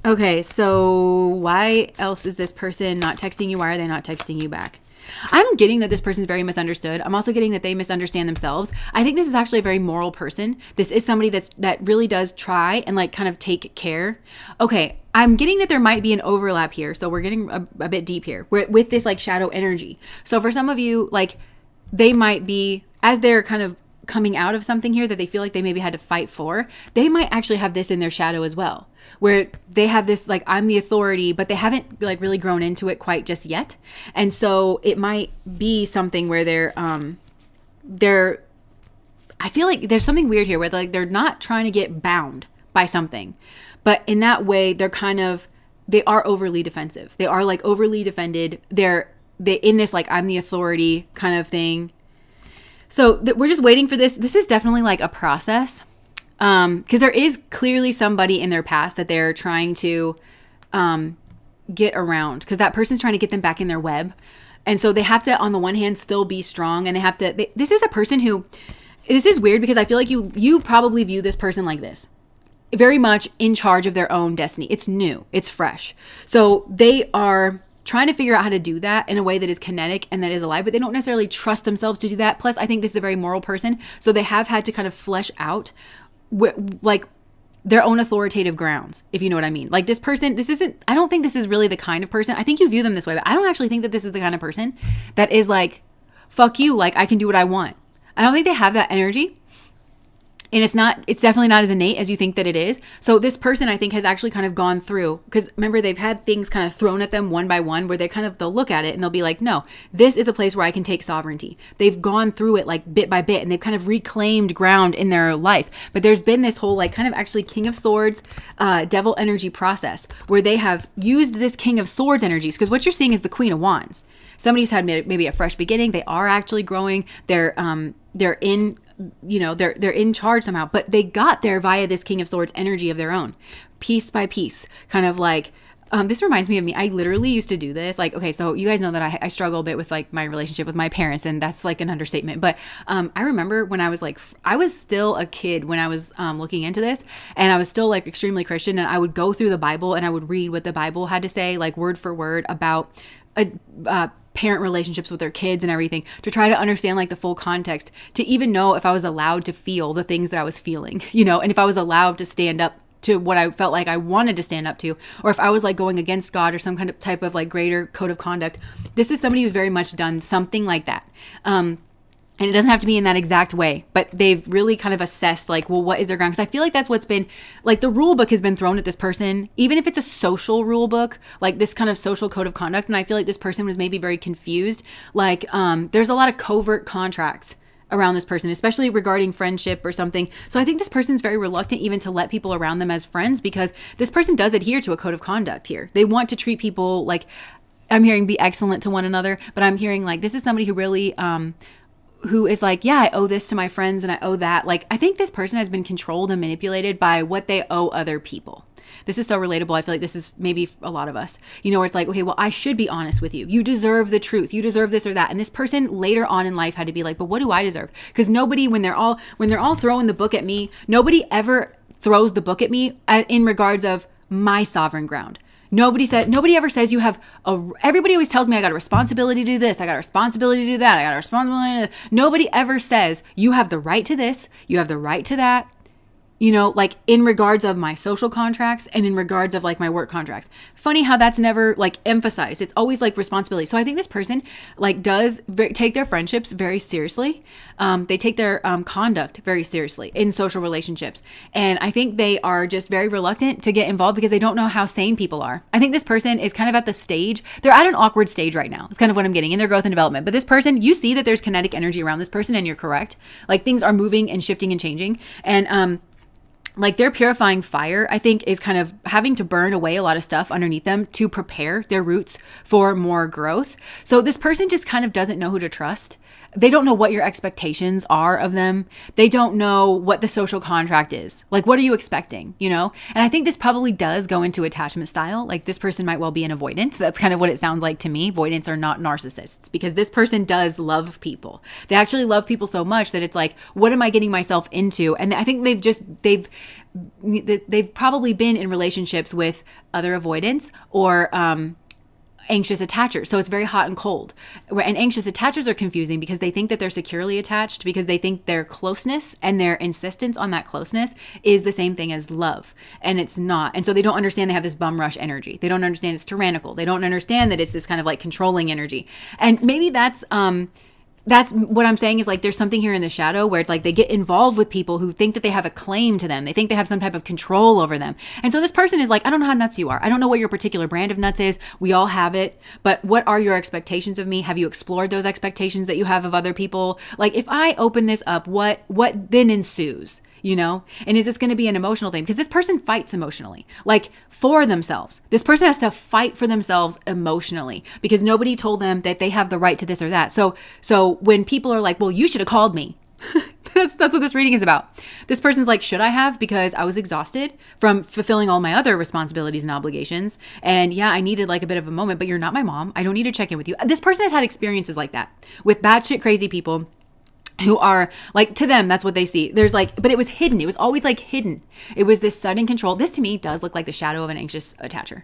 Okay, so why else is this person not texting you? Why are they not texting you back? I'm getting that this person's very misunderstood. I'm also getting that they misunderstand themselves. I think this is actually a very moral person. This is somebody that really does try and like kind of take care. Okay, I'm getting that there might be an overlap here. So we're getting a bit deep here with this like shadow energy. So for some of you, like they might be, as they're kind of coming out of something here that they feel like they maybe had to fight for, they might actually have this in their shadow as well, where they have this like, I'm the authority, but they haven't like really grown into it quite just yet. And so it might be something where they're I feel like there's something weird here where they're not trying to get bound by something, but in that way they are overly defensive. They are like overly defended. They in this like, I'm the authority kind of thing. So we're just waiting for this. This is definitely like a process, because there is clearly somebody in their past that they're trying to get around, because that person's trying to get them back in their web. And so they have to, on the one hand, still be strong, and this is a person who, this is weird because I feel like you probably view this person like this, very much in charge of their own destiny. It's new, it's fresh. So they are trying to figure out how to do that in a way that is kinetic and that is alive, but they don't necessarily trust themselves to do that. Plus, I think this is a very moral person. So they have had to kind of flesh out like their own authoritative grounds, if you know what I mean. Like this person, I don't think this is really the kind of person, I think you view them this way, but I don't actually think that this is the kind of person that is like, fuck you, like I can do what I want. I don't think they have that energy. And it's definitely not as innate as you think that it is. So this person, I think, has actually kind of gone through, because remember, they've had things kind of thrown at them one by one where they'll look at it and they'll be like, no, this is a place where I can take sovereignty. They've gone through it like bit by bit, and they've kind of reclaimed ground in their life. But there's been this whole like kind of actually King of Swords, devil energy process where they have used this King of Swords energies, because what you're seeing is the Queen of Wands. Somebody who's had maybe a fresh beginning. They are actually growing. They're in, they're in charge somehow, but they got there via this King of Swords energy of their own, piece by piece, kind of like, this reminds me of me. I literally used to do this. Like, okay, so you guys know that I struggle a bit with like my relationship with my parents, and that's like an understatement. But I remember when I was like, I was still a kid when I was looking into this, and I was still like extremely Christian, and I would go through the Bible and I would read what the Bible had to say, like word for word about parent relationships with their kids and everything, to try to understand like the full context, to even know if I was allowed to feel the things that I was feeling, and if I was allowed to stand up to what I felt like I wanted to stand up to, or if I was like going against God or some kind of type of like greater code of conduct. This is somebody who's very much done something like that. And it doesn't have to be in that exact way, but they've really kind of assessed like, well, what is their ground? Because I feel like that's what's been like, the rule book has been thrown at this person, even if it's a social rule book, like this kind of social code of conduct. And I feel like this person was maybe very confused. Like there's a lot of covert contracts around this person, especially regarding friendship or something. So I think this person's very reluctant even to let people around them as friends, because this person does adhere to a code of conduct here. They want to treat people like, I'm hearing be excellent to one another, but I'm hearing like, this is somebody who really, who is like, yeah, I owe this to my friends and I owe that. Like, I think this person has been controlled and manipulated by what they owe other people. This is so relatable. I feel like this is maybe a lot of us, where it's like, okay, well, I should be honest with you. You deserve the truth. You deserve this or that. And this person later on in life had to be like, but what do I deserve? Because nobody, when they're all throwing the book at me, nobody ever throws the book at me in regards of my sovereign ground. Nobody ever says you have everybody always tells me I got a responsibility to do this, I got a responsibility to do that, I got a responsibility to this. Nobody ever says you have the right to this, you have the right to that. Like in regards of my social contracts and in regards of like my work contracts. Funny how that's never like emphasized. It's always like responsibility. So I think this person like does take their friendships very seriously. They take their conduct very seriously in social relationships. And I think they are just very reluctant to get involved because they don't know how sane people are. I think this person is kind of at the stage, they're at an awkward stage right now. It's kind of what I'm getting in their growth and development. But this person, you see that there's kinetic energy around this person, and you're correct. Like things are moving and shifting and changing. And, like their purifying fire, I think, is kind of having to burn away a lot of stuff underneath them to prepare their roots for more growth. So this person just kind of doesn't know who to trust. They don't know what your expectations are of them. They don't know what the social contract is. Like, what are you expecting, And I think this probably does go into attachment style. Like this person might well be an avoidance. That's kind of what it sounds like to me. Avoidants are not narcissists, because this person does love people. They actually love people so much that it's like, what am I getting myself into? And I think they've probably been in relationships with other avoidants, or anxious attachers. So it's very hot and cold. And anxious attachers are confusing because they think that they're securely attached because they think their closeness and their insistence on that closeness is the same thing as love. And it's not. And so they don't understand they have this bum rush energy. They don't understand it's tyrannical. They don't understand that it's this kind of like controlling energy. And maybe that's what I'm saying is like there's something here in the shadow where it's like they get involved with people who think that they have a claim to them. They think they have some type of control over them. And so this person is like, I don't know how nuts you are. I don't know what your particular brand of nuts is. We all have it. But what are your expectations of me? Have you explored those expectations that you have of other people? Like if I open this up, what then ensues? You know? And is this going to be an emotional thing? Because this person fights emotionally, like for themselves. This person has to fight for themselves emotionally because nobody told them that they have the right to this or that. So when people are like, well, you should have called me. That's what this reading is about. This person's like, should I have? Because I was exhausted from fulfilling all my other responsibilities and obligations. And yeah, I needed like a bit of a moment, but you're not my mom. I don't need to check in with you. This person has had experiences like that with batshit crazy people who are like, to them, that's what they see. There's like, but it was hidden. It was always like hidden. It was this sudden control. This to me does look like the shadow of an anxious attacher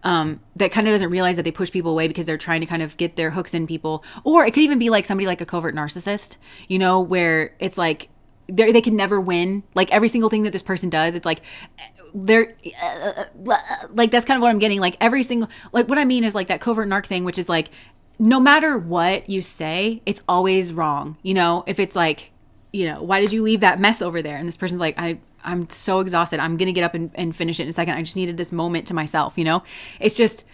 that kind of doesn't realize that they push people away because they're trying to kind of get their hooks in people. Or it could even be like somebody like a covert narcissist, you know, where it's like they can never win. Like every single thing that this person does, it's like they're like, that's kind of what I'm getting. Like every single, like what I mean is like that covert narc thing, which is like, no matter what you say, it's always wrong. You know, if it's like, you know, why did you leave that mess over there? And this person's like, I'm so exhausted. I'm going to get up and finish it in a second. I just needed this moment to myself, you know? It's just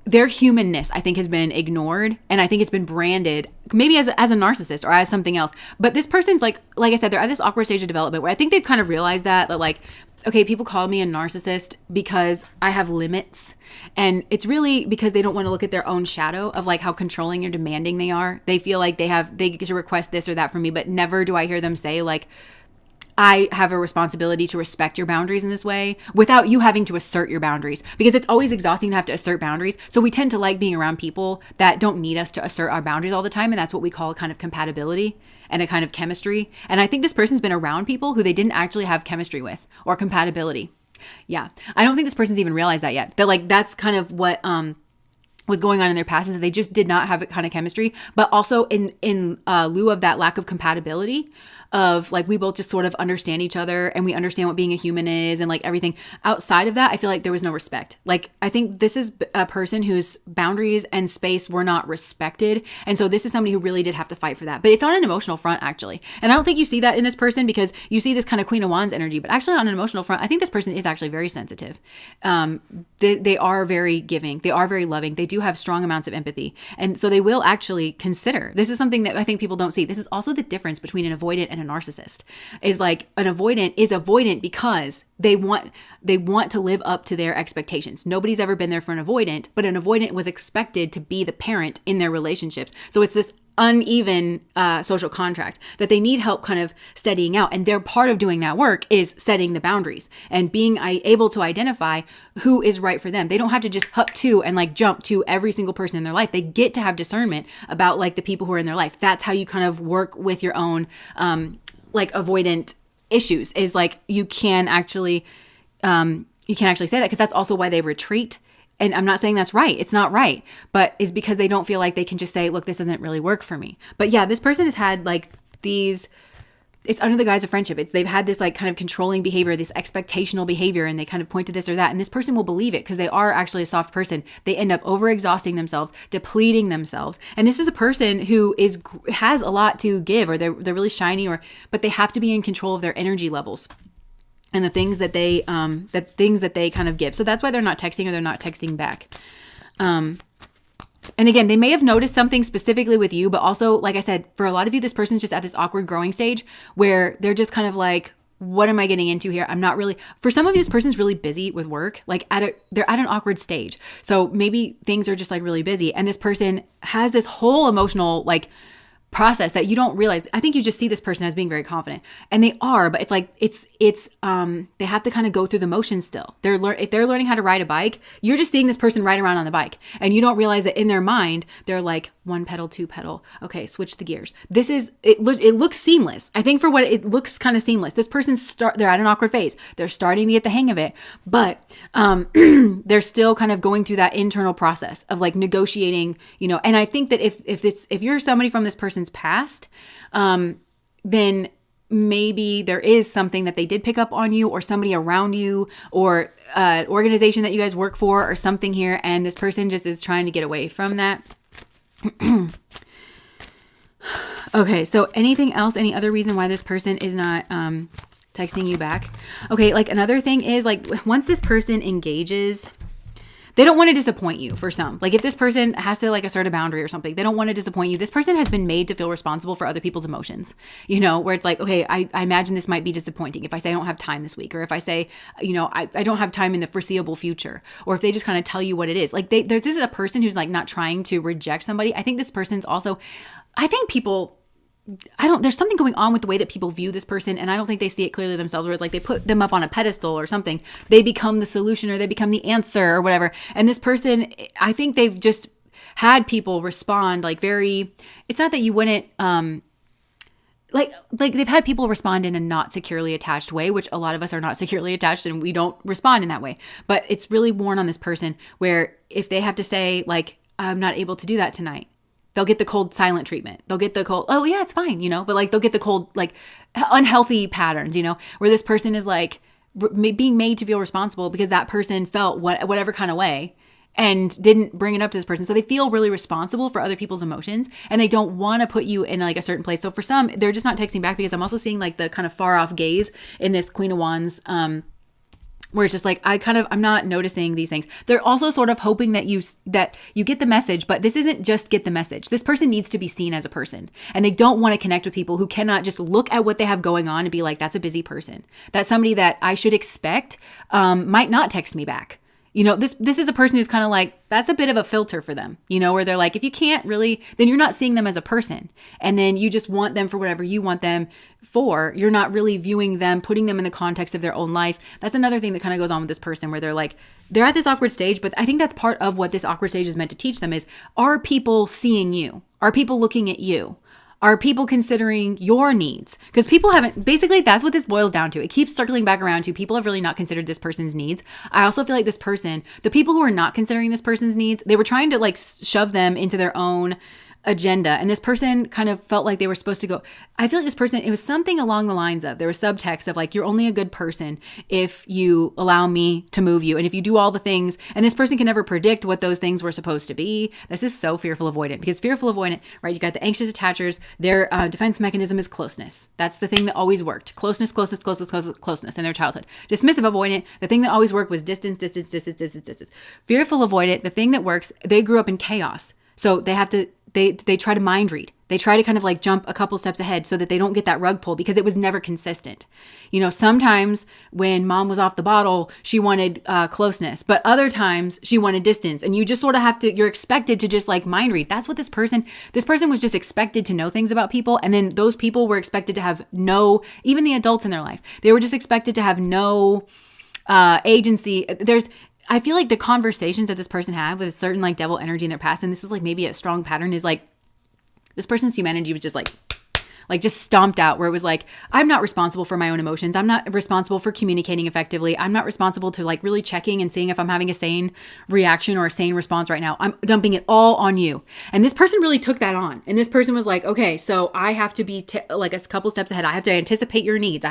their humanness, I think, has been ignored. And I think it's been branded maybe as a narcissist or as something else. But this person's like I said, they're at this awkward stage of development where I think they've kind of realized that like, okay, people call me a narcissist because I have limits. And it's really because they don't want to look at their own shadow of like how controlling or demanding they are. They feel like they get to request this or that from me, but never do I hear them say like, I have a responsibility to respect your boundaries in this way without you having to assert your boundaries, because it's always exhausting to have to assert boundaries. So we tend to like being around people that don't need us to assert our boundaries all the time. And that's what we call a kind of compatibility and a kind of chemistry. And I think this person's been around people who they didn't actually have chemistry with or compatibility. Yeah. I don't think this person's even realized that yet. That like, that's kind of what, was going on in their past, is that they just did not have a kind of chemistry, but also in lieu of that lack of compatibility of like, we both just sort of understand each other and we understand what being a human is and like everything outside of that, I feel like there was no respect. Like, I think this is a person whose boundaries and space were not respected. And so this is somebody who really did have to fight for that, but it's on an emotional front actually. And I don't think you see that in this person because you see this kind of Queen of Wands energy, but actually on an emotional front, I think this person is actually very sensitive. They are very giving. They are very loving. They do have strong amounts of empathy. And so they will actually consider, this is something that I think people don't see. This is also the difference between an avoidant and a narcissist, is like an avoidant is avoidant because they want to live up to their expectations. Nobody's ever been there for an avoidant, but an avoidant was expected to be the parent in their relationships. So it's this uneven social contract that they need help kind of steadying out. And their part of doing that work is setting the boundaries and being able to identify who is right for them. They don't have to just hop to and like jump to every single person in their life. They get to have discernment about like the people who are in their life. That's how you kind of work with your own like avoidant issues, is like you can actually say that, because that's also why they retreat. And I'm not saying that's right. It's not right, but it's because they don't feel like they can just say, look, this doesn't really work for me. But yeah, this person has had like these, it's under the guise of friendship. They've had this like kind of controlling behavior, this expectational behavior, and they kind of point to this or that. And this person will believe it because they are actually a soft person. They end up overexhausting themselves, depleting themselves. And this is a person who has a lot to give, or they're really shiny, but they have to be in control of their energy levels and the things that they kind of give. So that's why they're not texting, or they're not texting back. And again, they may have noticed something specifically with you, but also, like I said, for a lot of you, this person's just at this awkward growing stage where they're just kind of like, what am I getting into here? I'm not really, for some of you, this person's really busy with work, like they're at an awkward stage. So maybe things are just like really busy. And this person has this whole emotional like process that you don't realize. I think you just see this person as being very confident, and they are, but it's like, they have to kind of go through the motions still. If they're learning how to ride a bike, you're just seeing this person ride around on the bike, and you don't realize that in their mind, they're like, one petal, two petal. Okay, switch the gears. It looks seamless. I think for what it looks kind of seamless. This person's they're at an awkward phase. They're starting to get the hang of it, but they're still kind of going through that internal process of like negotiating, and I think that if you're somebody from this person's past, then maybe there is something that they did pick up on you or somebody around you or an organization that you guys work for or something here. And this person just is trying to get away from that. Okay. So anything else, any other reason why this person is not, texting you back? Okay. Like another thing is like once this person engages, they don't want to disappoint you for some. Like if this person has to like assert a boundary or something, they don't want to disappoint you. This person has been made to feel responsible for other people's emotions, where it's like, okay, I imagine this might be disappointing if I say I don't have time this week, or if I say, I don't have time in the foreseeable future, or if they just kind of tell you what it is. Like this is a person who's like not trying to reject somebody. I think this person's also, there's something going on with the way that people view this person, and I don't think they see it clearly themselves, where it's like they put them up on a pedestal or something. They become the solution or they become the answer or whatever. And this person, I think they've just had people respond like it's not that you wouldn't, like they've had people respond in a not securely attached way, which a lot of us are not securely attached and we don't respond in that way. But it's really worn on this person where if they have to say like, I'm not able to do that tonight, they'll get the cold silent treatment. They'll get the cold, oh yeah, it's fine, but like they'll get the cold, like unhealthy patterns, where this person is like being made to feel responsible because that person felt whatever kind of way and didn't bring it up to this person. So they feel really responsible for other people's emotions and they don't want to put you in like a certain place. So for some, they're just not texting back because I'm also seeing like the kind of far off gaze in this Queen of Wands, where it's just like, I'm not noticing these things. They're also sort of hoping that you get the message, but this isn't just get the message. This person needs to be seen as a person, and they don't want to connect with people who cannot just look at what they have going on and be like, that's a busy person. That's somebody that I should expect might not text me back. This is a person who's kind of like, that's a bit of a filter for them, where they're like, if you can't really, then you're not seeing them as a person. And then you just want them for whatever you want them for. You're not really viewing them, putting them in the context of their own life. That's another thing that kind of goes on with this person where they're like, they're at this awkward stage, but I think that's part of what this awkward stage is meant to teach them is, are people seeing you? Are people looking at you? Are people considering your needs? Because people haven't, basically that's what this boils down to. It keeps circling back around to people have really not considered this person's needs. I also feel like this person, the people who are not considering this person's needs, they were trying to like shove them into their own agenda. And this person kind of felt like they were supposed to go. I feel like this person, it was something along the lines of, there was subtext of like, you're only a good person if you allow me to move you. And if you do all the things, and this person can never predict what those things were supposed to be. This is so fearful avoidant, because fearful avoidant, right? You got the anxious attachers, their defense mechanism is closeness. That's the thing that always worked. Closeness in their childhood. Dismissive avoidant, the thing that always worked was distance. Fearful avoidant, the thing that works, they grew up in chaos. So they have to, they try to mind read. They try to kind of like jump a couple steps ahead so that they don't get that rug pull, because it was never consistent. Sometimes when mom was off the bottle, she wanted closeness, but other times she wanted distance. And you just sort of you're expected to just like mind read. That's what this person was just expected to know things about people. And then those people were expected to have even the adults in their life, they were just expected to have no agency. I feel like the conversations that this person had with a certain like devil energy in their past, and this is like maybe a strong pattern, is like this person's humanity was just like just stomped out, where it was like, I'm not responsible for my own emotions. I'm not responsible for communicating effectively. I'm not responsible to like really checking and seeing if I'm having a sane reaction or a sane response right now. I'm dumping it all on you. And this person really took that on. And this person was like, okay, so I have to be like a couple steps ahead. I have to anticipate your needs.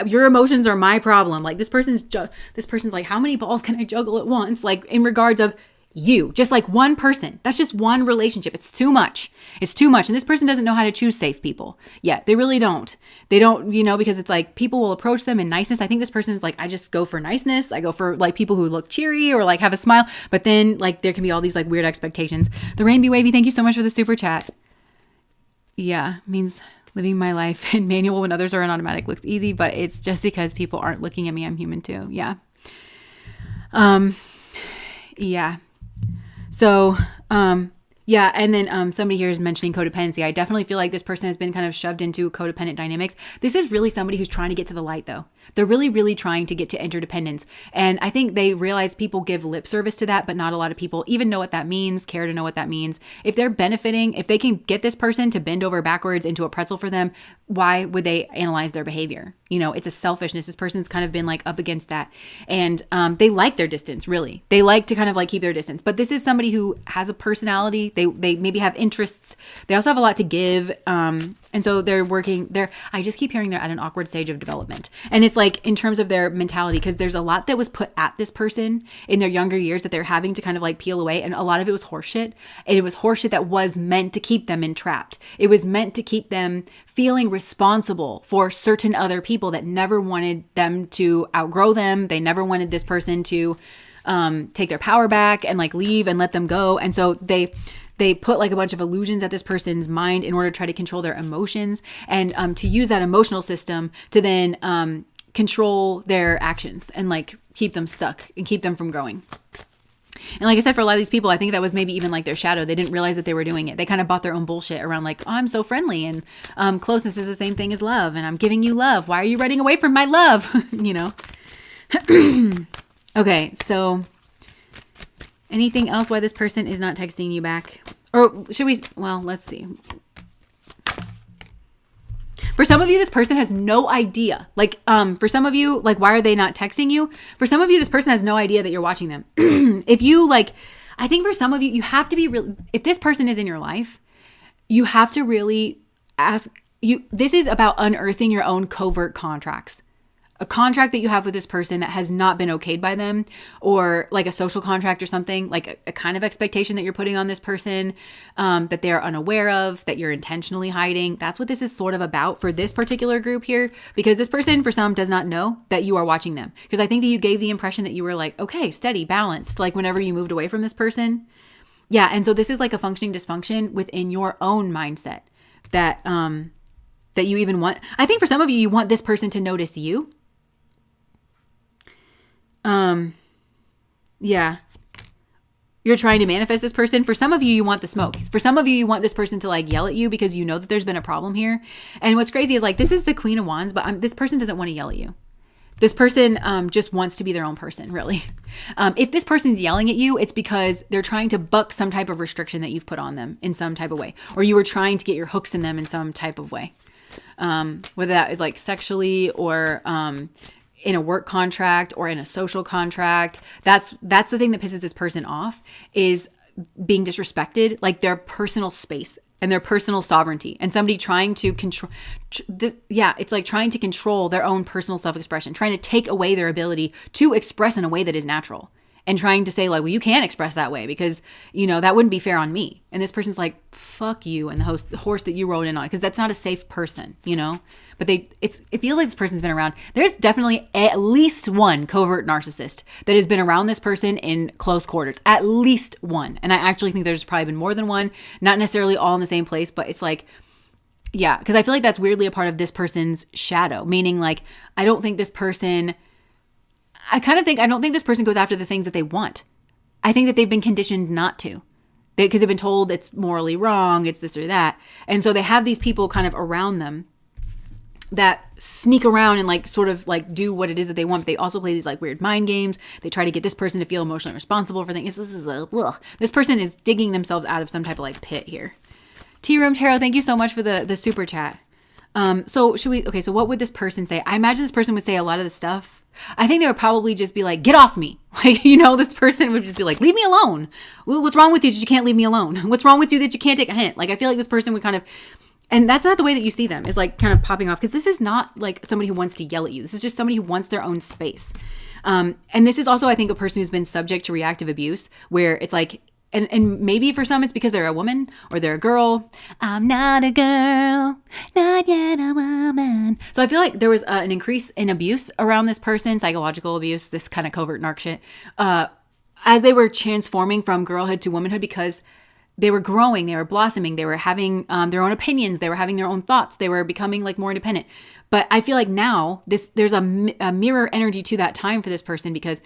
Your emotions are my problem. Like this person's like, how many balls can I juggle at once? Like in regards of you, just like one person. That's just one relationship. It's too much. And this person doesn't know how to choose safe people. Yeah, they really don't. They don't, because it's like people will approach them in niceness. I think this person is like, I just go for niceness. I go for like people who look cheery or like have a smile. But then like there can be all these like weird expectations. The Rainbow Wavy, thank you so much for the super chat. Yeah, means living my life in manual when others are in automatic looks easy, but it's just because people aren't looking at me. I'm human too. Yeah. Yeah. So, Yeah, and then somebody here is mentioning codependency. I definitely feel like this person has been kind of shoved into codependent dynamics. This is really somebody who's trying to get to the light, though. They're really, really trying to get to interdependence. And I think they realize people give lip service to that, but not a lot of people even know what that means, care to know what that means. If they're benefiting, if they can get this person to bend over backwards into a pretzel for them, why would they analyze their behavior? You know, it's a selfishness. This person's kind of been like up against that. And they like their distance, really. They like to kind of like keep their distance. But this is somebody who has a personality. They maybe have interests. They also have a lot to give. And so they're working I just keep hearing they're at an awkward stage of development. And it's like in terms of their mentality, because there's a lot that was put at this person in their younger years that they're having to kind of like peel away. And a lot of it was horseshit. And it was horseshit that was meant to keep them entrapped. It was meant to keep them feeling responsible for certain other people that never wanted them to outgrow them. They never wanted this person to take their power back and like leave and let them go. And so they put like a bunch of illusions at this person's mind in order to try to control their emotions and to use that emotional system to then control their actions and like keep them stuck and keep them from growing. And like I said, for a lot of these people, I think that was maybe even like their shadow. They didn't realize that they were doing it. They kind of bought their own bullshit around like, oh, I'm so friendly and closeness is the same thing as love. And I'm giving you love. Why are you running away from my love? You know? Okay, so anything else why this person is not texting you back? Or should we, well, let's see. For some of you, this person has no idea. Like, for some of you, like, why are they not texting you? For some of you, this person has no idea that you're watching them. If you, like, I think for some of you, you have to be real. If this person is in your life, you have to really ask, this is about unearthing your own covert contracts. A contract that you have with this person that has not been okayed by them, or like a social contract or something, like a kind of expectation that you're putting on this person that they're unaware of, that you're intentionally hiding. That's what this is sort of about for this particular group here, because this person for some does not know that you are watching them. Because I think that you gave the impression that you were like, okay, steady, balanced, like whenever you moved away from this person. Yeah, and so this is like a functioning dysfunction within your own mindset that that you even want. I think for some of you, you want this person to notice you. Yeah. You're trying to manifest this person. For some of you, you want the smoke. For some of you, you want this person to like yell at you because you know that there's been a problem here. And what's crazy is like, this is the Queen of Wands, but this person doesn't want to yell at you. This person just wants to be their own person, really. If this person's yelling at you, it's because they're trying to buck some type of restriction that you've put on them in some type of way, or you were trying to get your hooks in them in some type of way. Whether that is like sexually or in a work contract or in a social contract. That's the thing that pisses this person off, is being disrespected, like their personal space and their personal sovereignty, and somebody trying to control this. Yeah, it's like trying to control their own personal self-expression, trying to take away their ability to express in a way that is natural, and trying to say like, well, you can't express that way because, you know, that wouldn't be fair on me. And this person's like, fuck you and the horse that you rode in on, because that's not a safe person, you know. But it feels like this person's been around. There's definitely at least one covert narcissist that has been around this person in close quarters. At least one. And I actually think there's probably been more than one. Not necessarily all in the same place, but it's like, yeah, because I feel like that's weirdly a part of this person's shadow. Meaning like, I don't think this person goes after the things that they want. I think that they've been conditioned not to. Because they've been told it's morally wrong, it's this or that. And so they have these people kind of around them that sneak around and like sort of like do what it is that they want. But they also play these like weird mind games. They try to get this person to feel emotionally responsible for things. This person is digging themselves out of some type of like pit here. Tea Room Tarot, thank you so much for the super chat. So what would this person say? I imagine this person would say a lot of the stuff. I think they would probably just be like, get off me. Like, you know, this person would just be like, leave me alone. What's wrong with you that you can't leave me alone? What's wrong with you that you can't take a hint? Like, I feel like this person would kind of, and that's not the way that you see them, is like kind of popping off, because this is not like somebody who wants to yell at you. This is just somebody who wants their own space. And this is also, I think, a person who's been subject to reactive abuse, where it's like, and maybe for some it's because they're a woman or they're a girl. I'm not a girl, not yet a woman. So I feel like there was an increase in abuse around this person, psychological abuse, this kind of covert narc shit, as they were transforming from girlhood to womanhood, because they were growing, they were blossoming, they were having their own opinions, they were having their own thoughts, they were becoming like more independent. But I feel like now there's a mirror energy to that time for this person, because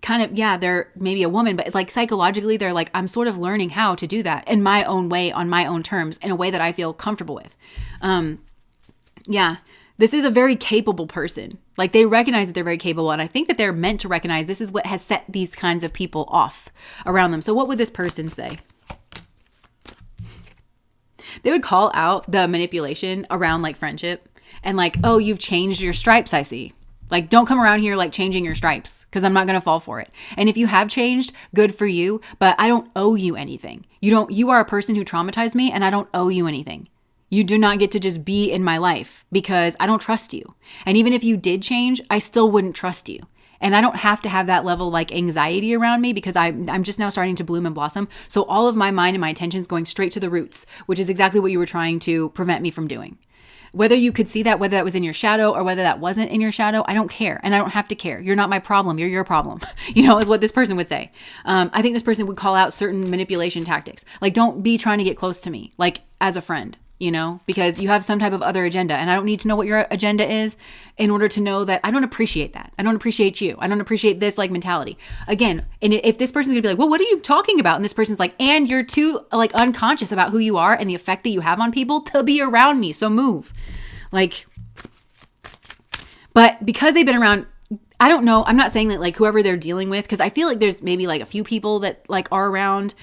kind of, yeah, they're maybe a woman, but like psychologically, they're like, I'm sort of learning how to do that in my own way, on my own terms, in a way that I feel comfortable with. Yeah, this is a very capable person. Like they recognize that they're very capable. And I think that they're meant to recognize this is what has set these kinds of people off around them. So what would this person say? They would call out the manipulation around like friendship and like, oh, you've changed your stripes, I see. Like, don't come around here like changing your stripes because I'm not going to fall for it. And if you have changed, good for you, but I don't owe you anything. You are a person who traumatized me and I don't owe you anything. You do not get to just be in my life because I don't trust you. And even if you did change, I still wouldn't trust you. And I don't have to have that level like anxiety around me because I'm just now starting to bloom and blossom. So all of my mind and my attention is going straight to the roots, which is exactly what you were trying to prevent me from doing. Whether you could see that, whether that was in your shadow or whether that wasn't in your shadow, I don't care. And I don't have to care. You're not my problem. You're your problem, is what this person would say. I think this person would call out certain manipulation tactics. Like, don't be trying to get close to me, like as a friend, because you have some type of other agenda. And I don't need to know what your agenda is in order to know that I don't appreciate that. I don't appreciate you. I don't appreciate this like mentality. Again, and if this person's gonna be like, well, what are you talking about? And this person's like, and you're too like unconscious about who you are and the effect that you have on people to be around me. So move. But because they've been around, I don't know. I'm not saying that like whoever they're dealing with, because I feel like there's maybe like a few people that like are around,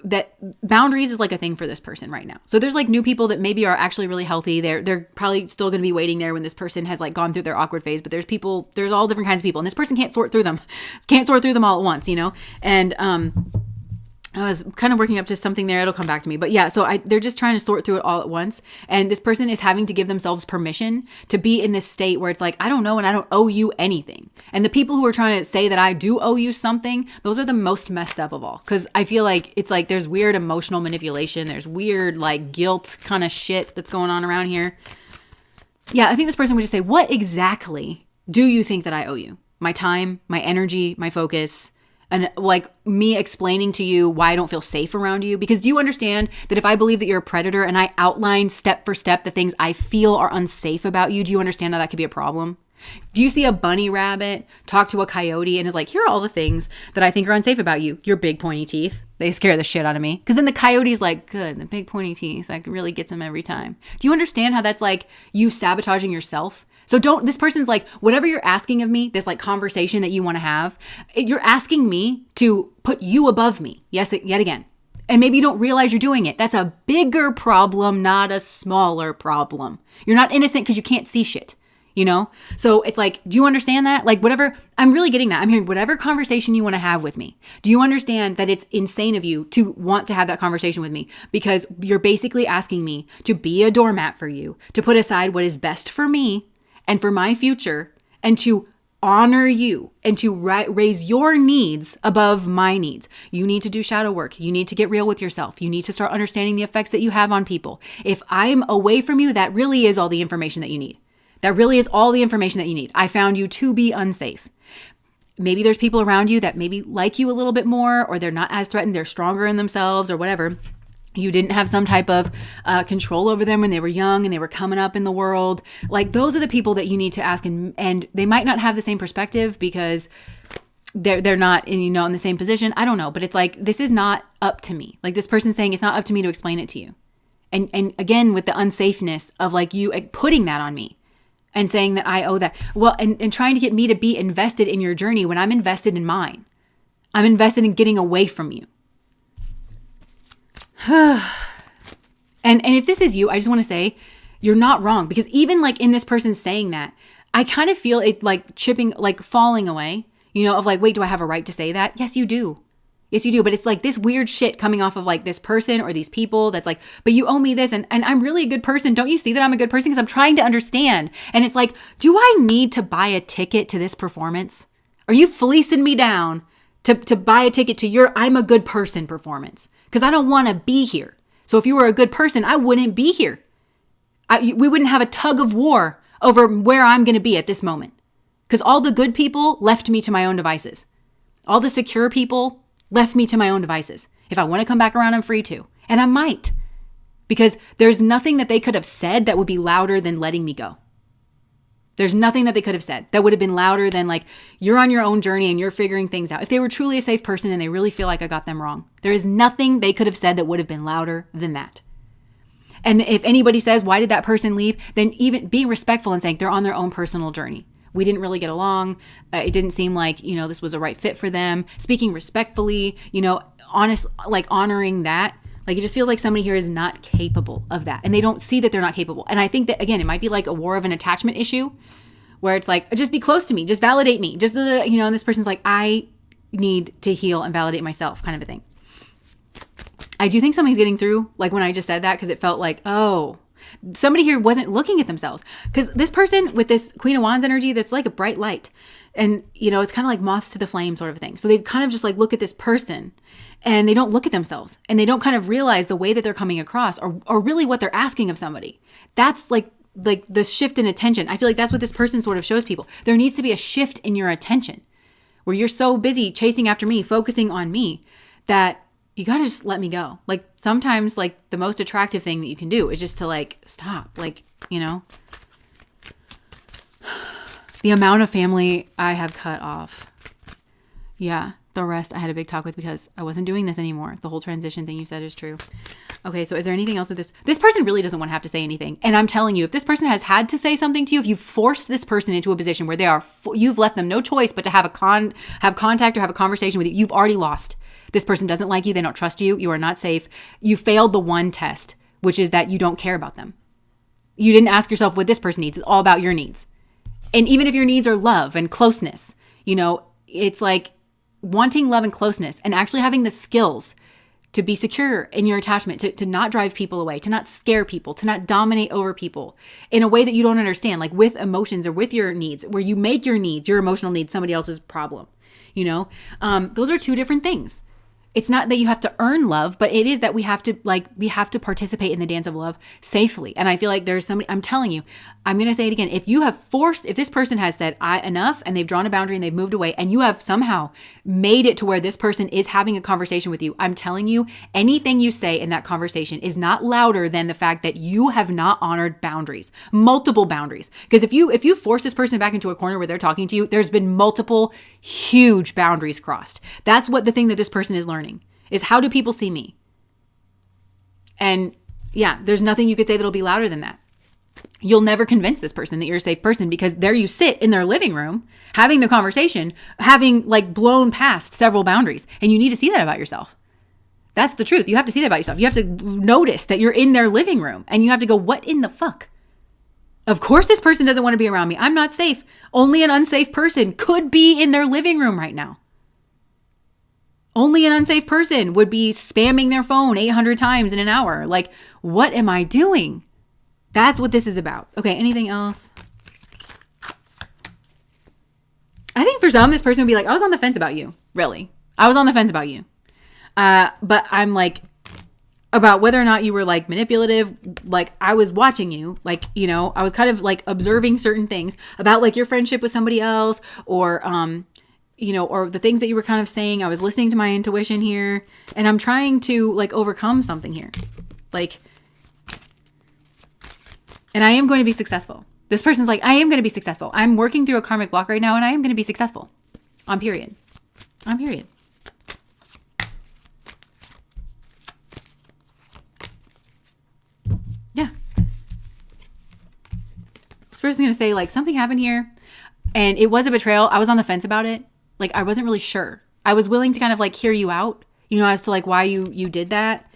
that boundaries is like a thing for this person right now. So there's like new people that maybe are actually really healthy. They're probably still going to be waiting there when this person has like gone through their awkward phase, but there's all different kinds of people and this person can't sort through them all at once, and, I was kind of working up to something there. It'll come back to me. But yeah, so they're just trying to sort through it all at once. And this person is having to give themselves permission to be in this state where it's like, I don't know and I don't owe you anything. And the people who are trying to say that I do owe you something, those are the most messed up of all. Because I feel like it's like there's weird emotional manipulation. There's weird like guilt kind of shit that's going on around here. Yeah, I think this person would just say, what exactly do you think that I owe you? My time, my energy, my focus, and like me explaining to you why I don't feel safe around you. Because do you understand that if I believe that you're a predator and I outline step for step the things I feel are unsafe about you, do you understand how that could be a problem? Do you see a bunny rabbit talk to a coyote and is like, here are all the things that I think are unsafe about you? Your big pointy teeth. They scare the shit out of me. Because then the coyote's like, good, the big pointy teeth. That really gets him every time. Do you understand how that's like you sabotaging yourself? So this person's like, whatever you're asking of me, this like conversation that you want to have, you're asking me to put you above me. Yes, yet again. And maybe you don't realize you're doing it. That's a bigger problem, not a smaller problem. You're not innocent because you can't see shit, So it's like, do you understand that? Like whatever, I'm really getting that. I'm hearing whatever conversation you want to have with me. Do you understand that it's insane of you to want to have that conversation with me? Because you're basically asking me to be a doormat for you, to put aside what is best for me and for my future, and to honor you and to raise your needs above my needs. You need to do shadow work. You need to get real with yourself. You need to start understanding the effects that you have on people. If I'm away from you, that really is all the information that you need. That really is all the information that you need. I found you to be unsafe. Maybe there's people around you that maybe like you a little bit more, or they're not as threatened. They're stronger in themselves or whatever. You didn't have some type of control over them when they were young and they were coming up in the world. Like those are the people that you need to ask, and they might not have the same perspective because they're not in the same position. I don't know, but it's like this is not up to me. Like this person's saying it's not up to me to explain it to you. And again with the unsafeness of like you putting that on me and saying that I owe that. Well, and trying to get me to be invested in your journey when I'm invested in mine. I'm invested in getting away from you. And if this is you, I just want to say you're not wrong, because even like in this person saying that, I kind of feel it like chipping, like falling away, of like, wait, do I have a right to say that? Yes, you do. Yes, you do. But it's like this weird shit coming off of like this person or these people that's like, but you owe me this. And I'm really a good person. Don't you see that I'm a good person? Because I'm trying to understand. And it's like, do I need to buy a ticket to this performance? Are you fleecing me down to buy a ticket to your I'm a good person performance? Because I don't want to be here. So if you were a good person, I wouldn't be here. We wouldn't have a tug of war over where I'm going to be at this moment. Because all the good people left me to my own devices. All the secure people left me to my own devices. If I want to come back around, I'm free to. And I might. Because there's nothing that they could have said that would be louder than letting me go. There's nothing that they could have said that would have been louder than like, you're on your own journey and you're figuring things out. If they were truly a safe person and they really feel like I got them wrong, there is nothing they could have said that would have been louder than that. And if anybody says, why did that person leave? Then even being respectful and saying they're on their own personal journey. We didn't really get along. It didn't seem like, this was a right fit for them. Speaking respectfully, honest, like honoring that. Like, it just feels like somebody here is not capable of that. And they don't see that they're not capable. And I think that, again, it might be like a war of an attachment issue where it's like, just be close to me. Just validate me. Just, and this person's like, I need to heal and validate myself, kind of a thing. I do think something's getting through, like when I just said that, because it felt like, oh, somebody here wasn't looking at themselves. Because this person with this Queen of Wands energy, that's like a bright light. And, it's kind of like moths to the flame sort of thing. So they kind of just like look at this person and they don't look at themselves and they don't kind of realize the way that they're coming across or really what they're asking of somebody. That's like the shift in attention. I feel like that's what this person sort of shows people. There needs to be a shift in your attention where you're so busy chasing after me, focusing on me, that you got to just let me go. Like sometimes like the most attractive thing that you can do is just to like stop, like, the amount of family I have cut off. Yeah. The rest I had a big talk with because I wasn't doing this anymore. The whole transition thing you said is true. Okay. So is there anything else that this person really doesn't want to have to say anything. And I'm telling you, if this person has had to say something to you, if you've forced this person into a position where you've left them no choice but to have contact or have a conversation with you, you've already lost. This person doesn't like you. They don't trust you. You are not safe. You failed the one test, which is that you don't care about them. You didn't ask yourself what this person needs. It's all about your needs. And even if your needs are love and closeness, it's like wanting love and closeness and actually having the skills to be secure in your attachment, to not drive people away, to not scare people, to not dominate over people in a way that you don't understand, like with emotions or with your needs, where you make your needs, your emotional needs, somebody else's problem. Those are two different things. It's not that you have to earn love, but it is that we have to participate in the dance of love safely. And I feel like there's somebody, I'm telling you, I'm going to say it again. If this person has said enough and they've drawn a boundary and they've moved away and you have somehow made it to where this person is having a conversation with you, I'm telling you, anything you say in that conversation is not louder than the fact that you have not honored boundaries, multiple boundaries. Because if you force this person back into a corner where they're talking to you, there's been multiple huge boundaries crossed. That's what the thing that this person is learning. Is how do people see me? And yeah, there's nothing you could say that'll be louder than that. You'll never convince this person that you're a safe person because there you sit in their living room having the conversation, having like blown past several boundaries. And you need to see that about yourself. That's the truth. You have to see that about yourself. You have to notice that you're in their living room and you have to go, what in the fuck? Of course this person doesn't want to be around me. I'm not safe. Only an unsafe person could be in their living room right now. Only an unsafe person would be spamming their phone 800 times in an hour. Like, what am I doing? That's what this is about. Okay, anything else? I think for some, this person would be like, I was on the fence about you. Really. I was on the fence about you. But I'm like, about whether or not you were like manipulative. Like, I was watching you. Like, I was kind of like observing certain things about like your friendship with somebody else or the things that you were kind of saying. I was listening to my intuition here and I'm trying to like overcome something here. Like, and I am going to be successful. This person's like, I am going to be successful. I'm working through a karmic block right now and I am going to be successful. On period. Yeah. This person's going to say like something happened here and it was a betrayal. I was on the fence about it. Like, I wasn't really sure. I was willing to kind of like hear you out, as to like why you did that.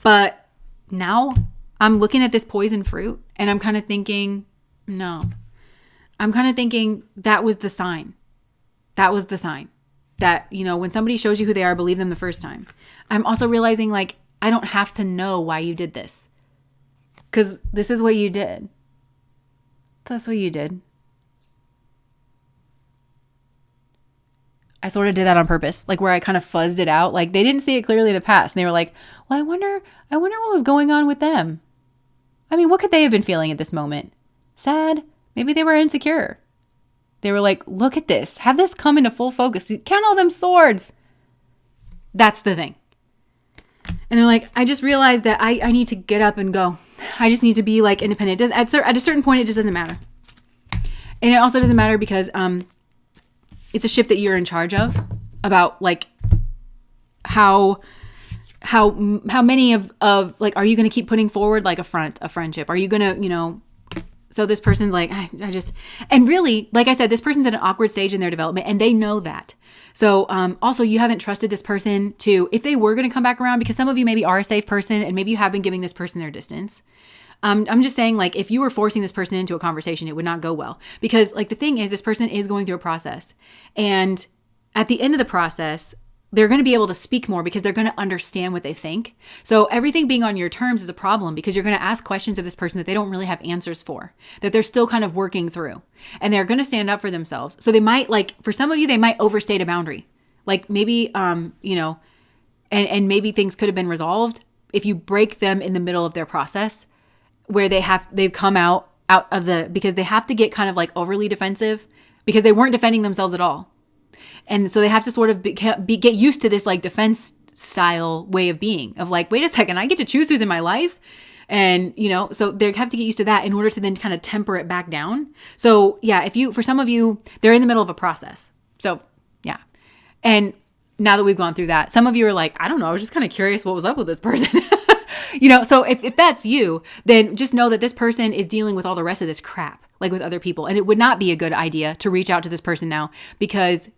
But now I'm looking at this poison fruit and I'm kind of thinking, no. I'm kind of thinking that was the sign. That was the sign that, when somebody shows you who they are, believe them the first time. I'm also realizing like, I don't have to know why you did this. Because this is what you did. That's what you did. I sort of did that on purpose, like where I kind of fuzzed it out. Like they didn't see it clearly in the past. And they were like, well, I wonder what was going on with them. I mean, what could they have been feeling at this moment? Sad? Maybe they were insecure. They were like, look at this. Have this come into full focus. Count all them swords. That's the thing. And they're like, I just realized that I need to get up and go. I just need to be like independent. At a certain point, it just doesn't matter. And it also doesn't matter because it's a ship that you're in charge of, about like how many of like, are you going to keep putting forward like a friendship? Are you going to, so this person's like, and really, like I said, this person's at an awkward stage in their development and they know that. So also you haven't trusted this person to, if they were going to come back around, because some of you maybe are a safe person and maybe you have been giving this person their distance. I'm just saying, like, if you were forcing this person into a conversation, it would not go well, because like the thing is, this person is going through a process, and at the end of the process, they're going to be able to speak more because they're going to understand what they think. So everything being on your terms is a problem, because you're going to ask questions of this person that they don't really have answers for, that they're still kind of working through, and they're going to stand up for themselves. So they might, like, for some of you, they might overstate a boundary. Like maybe, and maybe things could have been resolved if you break them in the middle of their process, where they've come out of because they have to get kind of like overly defensive because they weren't defending themselves at all. And so they have to sort of get used to this like defense style way of being, of like, wait a second, I get to choose who's in my life. And, so they have to get used to that in order to then kind of temper it back down. So yeah, for some of you, they're in the middle of a process. So yeah. And now that we've gone through that, some of you are like, I don't know, I was just kind of curious what was up with this person. So if that's you, then just know that this person is dealing with all the rest of this crap, like with other people. And it would not be a good idea to reach out to this person now, because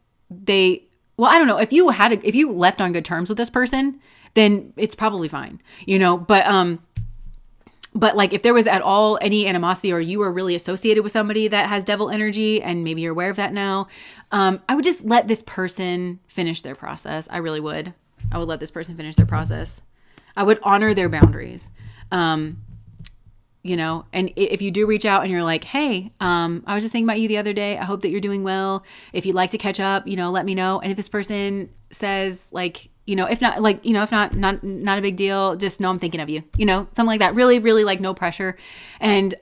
I don't know, if you left on good terms with this person, then it's probably fine, but like if there was at all any animosity, or you were really associated with somebody that has devil energy, and maybe you're aware of that now, I would just let this person finish their process. I really would. I would let this person finish their process. I would honor their boundaries. And if you do reach out and you're like, hey, I was just thinking about you the other day. I hope that you're doing well. If you'd like to catch up, let me know. And if this person says like, if not, like, if not a big deal, just know I'm thinking of you, something like that. Really, really like no pressure. And,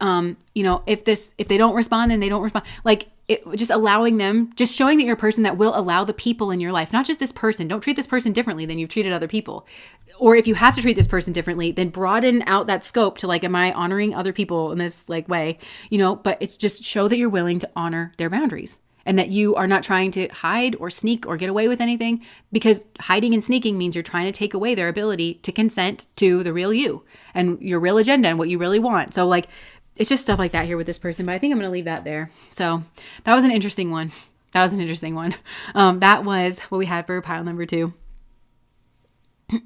if they don't respond, then they don't respond. Like just allowing them, just showing that you're a person that will allow the people in your life, not just this person. Don't treat this person differently than you've treated other people. Or if you have to treat this person differently, then broaden out that scope to like, am I honoring other people in this like way, but it's just show that you're willing to honor their boundaries, and that you are not trying to hide or sneak or get away with anything, because hiding and sneaking means you're trying to take away their ability to consent to the real you and your real agenda and what you really want. So like, it's just stuff like that here with this person, but I think I'm going to leave that there. So that was an interesting one. That was what we had for pile number 2.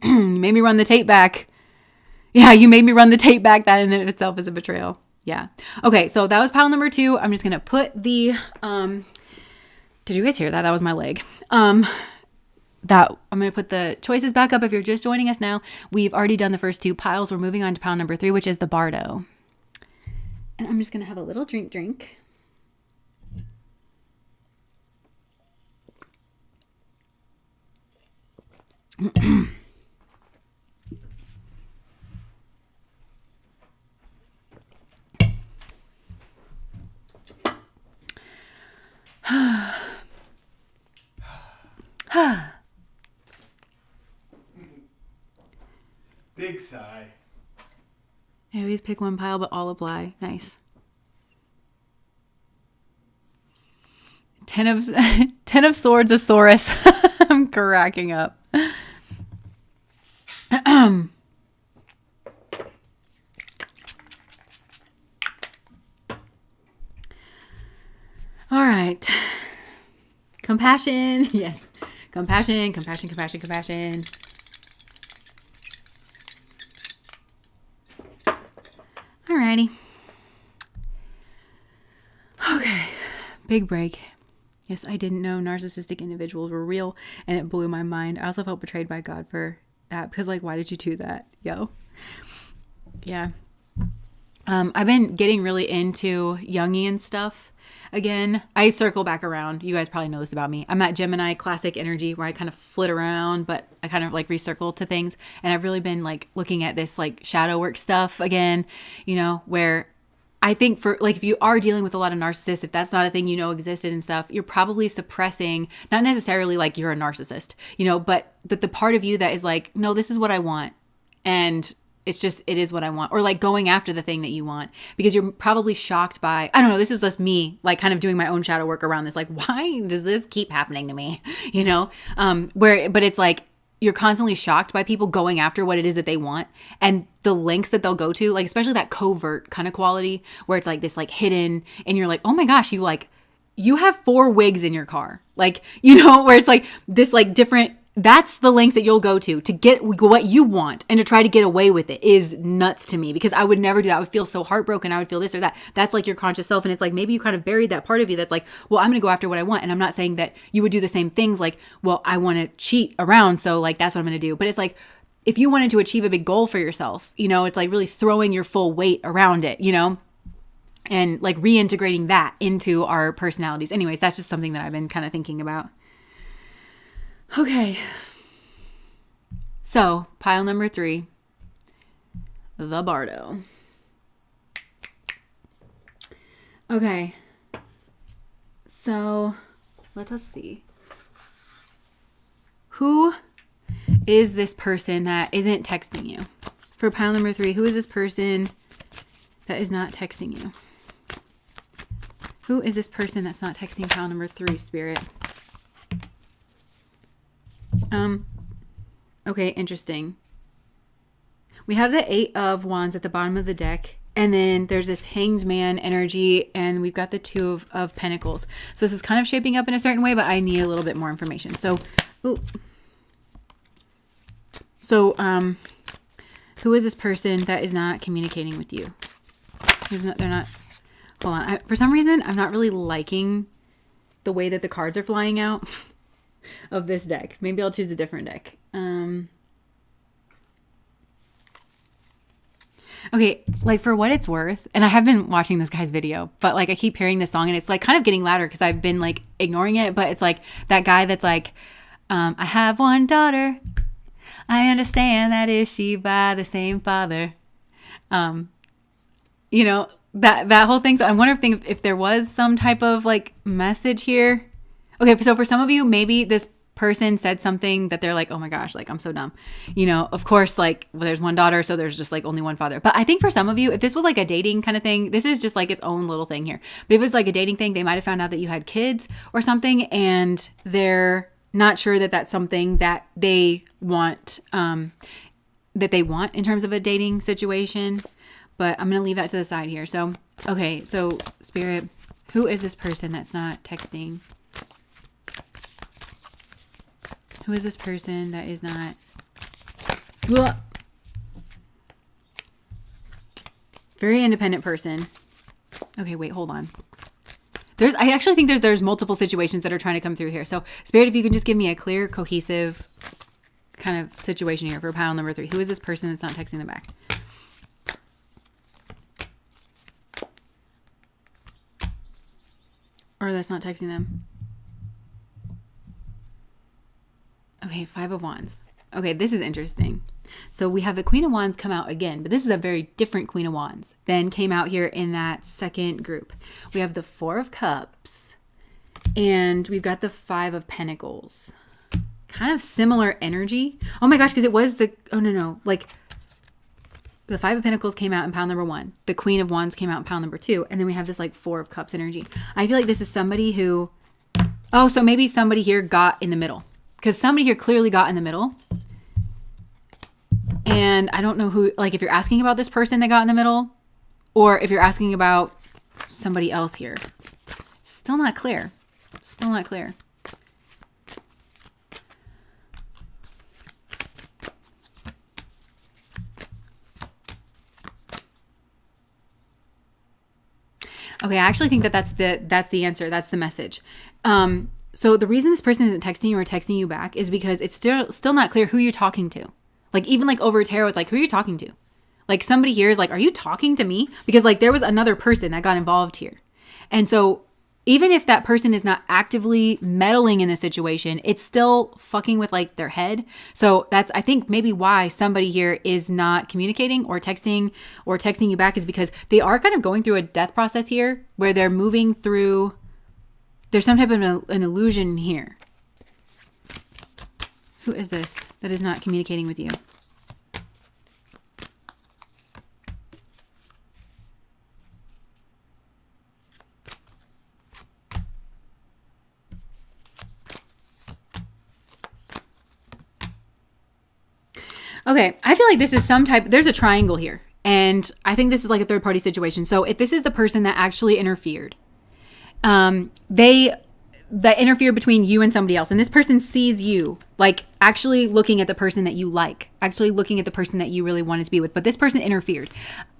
You made me run the tape back. Yeah, you made me run the tape back. That in and of itself is a betrayal. Yeah. Okay, so that was pile number 2. I'm just going to put the... did you guys hear that? That was my leg. I'm going to put the choices back up if you're just joining us now. We've already done the first 2 piles. We're moving on to pile number 3, which is the Bardo. And I'm just going to have a little drink. Big sigh. I always pick one pile, but all apply. Nice. 10 of Swords, Asaurus. I'm cracking up. All right. Compassion. Yes. Compassion. Alrighty. Okay. Big break. Yes, I didn't know narcissistic individuals were real, and it blew my mind. I also felt betrayed by God for that, because like, why did you do that? Yo. Yeah. I've been getting really into Jungian stuff again. I circle back around. You guys probably know this about me. I'm at Gemini classic energy, where I kind of flit around, but I kind of like recircle to things. And I've really been like looking at this like shadow work stuff again, where I think for like, if you are dealing with a lot of narcissists, if that's not a thing existed and stuff, you're probably suppressing, not necessarily like you're a narcissist, but the part of you that is like, no, this is what I want. And It's just, it is what I want. Or like going after the thing that you want, because you're probably shocked by, I don't know, this is just me, like kind of doing my own shadow work around this. Like, why does this keep happening to me? You know, but it's like, you're constantly shocked by people going after what it is that they want and the lengths that they'll go to, like, especially that covert kind of quality where it's like this, like hidden, and you're like, oh my gosh, you have 4 wigs in your car. Like, you know, where it's like this, like different, that's the lengths that you'll go to get what you want, and to try to get away with it is nuts to me, because I would never do that. I would feel so heartbroken. I would feel this or that. That's like your conscious self. And it's like, maybe you kind of buried that part of you that's like, well, I'm going to go after what I want. And I'm not saying that you would do the same things, like, well, I want to cheat around, so like, that's what I'm going to do. But it's like, if you wanted to achieve a big goal for yourself, you know, it's like really throwing your full weight around it, you know, and like reintegrating that into our personalities. Anyways, that's just something that I've been kind of thinking about. Okay. So, pile number 3, the Bardo. Okay. So, let us see. Who is this person that isn't texting you? For pile number 3, who is this person that is not texting you? Who is this person that's not texting pile number 3, Spirit? Okay, interesting. We have the 8 of Wands at the bottom of the deck, and then there's this Hanged Man energy, and we've got the 2 of Pentacles. So this is kind of shaping up in a certain way, but I need a little bit more information. So, who is this person that is not communicating with you? They're not. Hold on. For some reason, I'm not really liking the way that the cards are flying out of this deck. Maybe I'll choose a different deck. Okay, like for what it's worth, and I have been watching this guy's video, but like I keep hearing this song and it's like kind of getting louder because I've been like ignoring it, but it's like that guy that's like, I have one daughter. I understand that is she by the same father. You know, that whole thing. So I wonder if there was some type of like message here. Okay, so for some of you, maybe this person said something that they're like, oh my gosh, like I'm so dumb. You know, of course, like, well, there's one daughter, so there's just like only one father. But I think for some of you, if this was like a dating kind of thing, this is just like its own little thing here. But if it was like a dating thing, they might have found out that you had kids or something, and they're not sure that that's something that they want, in terms of a dating situation. But I'm going to leave that to the side here. So, okay, so Spirit, who is this person that's not texting? Who is this person that is not? Ugh. Very independent person. Okay, wait, hold on. I actually think there's multiple situations that are trying to come through here. So, Spirit, if you can just give me a clear, cohesive kind of situation here for pile number 3. Who is this person that's not texting them back? Or that's not texting them? Okay, 5 of Wands. Okay, this is interesting. So we have the Queen of Wands come out again, but this is a very different Queen of Wands than came out here in that second group. We have the 4 of Cups, and we've got the 5 of Pentacles. Kind of similar energy. Oh my gosh, because it was like the 5 of Pentacles came out in pile number 1. The Queen of Wands came out in pile number 2, and then we have this like 4 of Cups energy. I feel like this is somebody who, so maybe somebody here got in the middle. Because somebody here clearly got in the middle. And I don't know who, like if you're asking about this person that got in the middle, or if you're asking about somebody else here. Still not clear. Still not clear. Okay, I actually think that's the answer. That's the message. So the reason this person isn't texting you or texting you back is because it's still not clear who you're talking to. Like even like over tarot, it's like, who are you talking to? Like somebody here is like, are you talking to me? Because like there was another person that got involved here. And so even if that person is not actively meddling in the situation, it's still fucking with like their head. So that's, I think maybe why somebody here is not communicating or texting you back, is because they are kind of going through a death process here where they're moving through. There's some type of an illusion here. Who is this that is not communicating with you? Okay, I feel like this is some type, there's a triangle here. And I think this is like a third party situation. So if this is the person that actually interfered, that interfered between you and somebody else, and this person sees you like actually looking at the person that you like, actually looking at the person that you really wanted to be with, but this person interfered.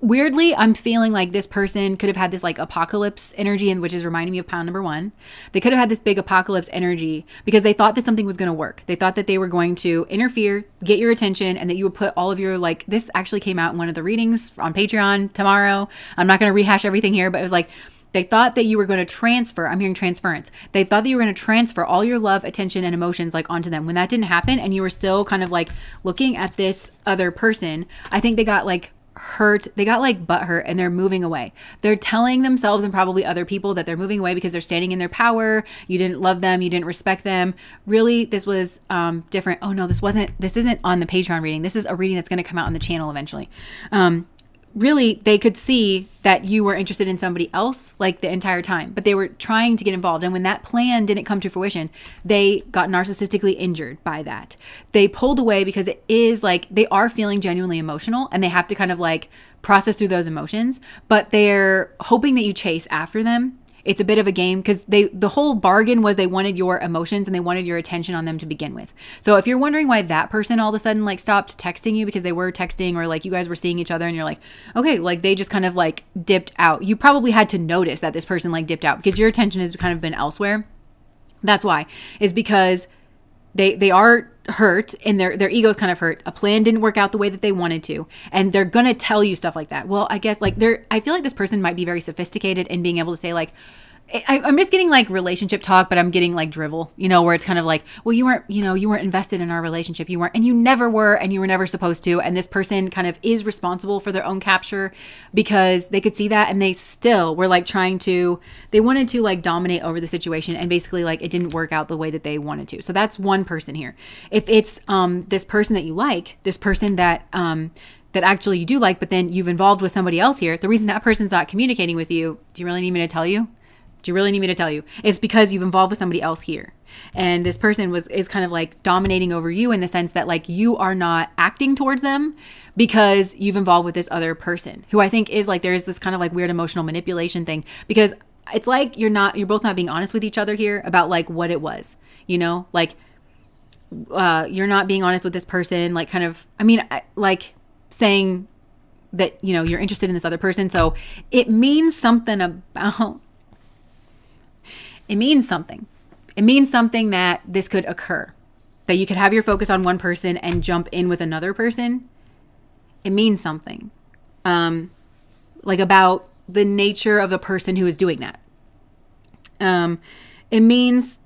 Weirdly, I'm feeling like this person could have had this like apocalypse energy, and which is reminding me of pound number 1. They could have had this big apocalypse energy because they thought that something was going to work. They thought that they were going to interfere, get your attention, and that you would put all of your like, this actually came out in one of the readings on Patreon tomorrow. I'm not going to rehash everything here, but it was like, they thought that you were going to transfer, I'm hearing transference. They thought that you were going to transfer all your love, attention, and emotions like onto them. When that didn't happen and you were still kind of like looking at this other person, I think they got like hurt. They got like butthurt and they're moving away. They're telling themselves and probably other people that they're moving away because they're standing in their power. You didn't love them. You didn't respect them. Really, this was different. Oh no, this isn't on the Patreon reading. This is a reading that's going to come out on the channel eventually. Really, they could see that you were interested in somebody else like the entire time, but they were trying to get involved. And when that plan didn't come to fruition, they got narcissistically injured by that. They pulled away because it is like they are feeling genuinely emotional and they have to kind of like process through those emotions, but they're hoping that you chase after them. It's a bit of a game because the whole bargain was they wanted your emotions and they wanted your attention on them to begin with. So if you're wondering why that person all of a sudden like stopped texting you because they were texting or like you guys were seeing each other and you're like, okay, like they just kind of like dipped out. You probably had to notice that this person like dipped out because your attention has kind of been elsewhere. That's why, is because they are hurt and their ego's kind of hurt. A plan didn't work out the way that they wanted to. And they're going to tell you stuff like that. Well, I guess like I feel like this person might be very sophisticated in being able to say like, I'm just getting like relationship talk, but I'm getting like drivel, where it's kind of like, well, you weren't invested in our relationship. You weren't, and you never were, and you were never supposed to. And this person kind of is responsible for their own capture because they could see that. And they still were like they wanted to like dominate over the situation. And basically like it didn't work out the way that they wanted to. So that's one person here. If it's this person that you like, this person that actually you do like, but then you've involved with somebody else here, the reason that person's not communicating with you, do you really need me to tell you? Do you really need me to tell you? It's because you've involved with somebody else here. And this person is kind of like dominating over you in the sense that like you are not acting towards them because you've involved with this other person who I think is like, there is this kind of like weird emotional manipulation thing because it's like you're both not being honest with each other here about like what it was, like you're not being honest with this person, like kind of, like saying that, you're interested in this other person. So it means something about, it means something. It means something that this could occur, that you could have your focus on one person and jump in with another person. It means something, like about the nature of the person who is doing that. It means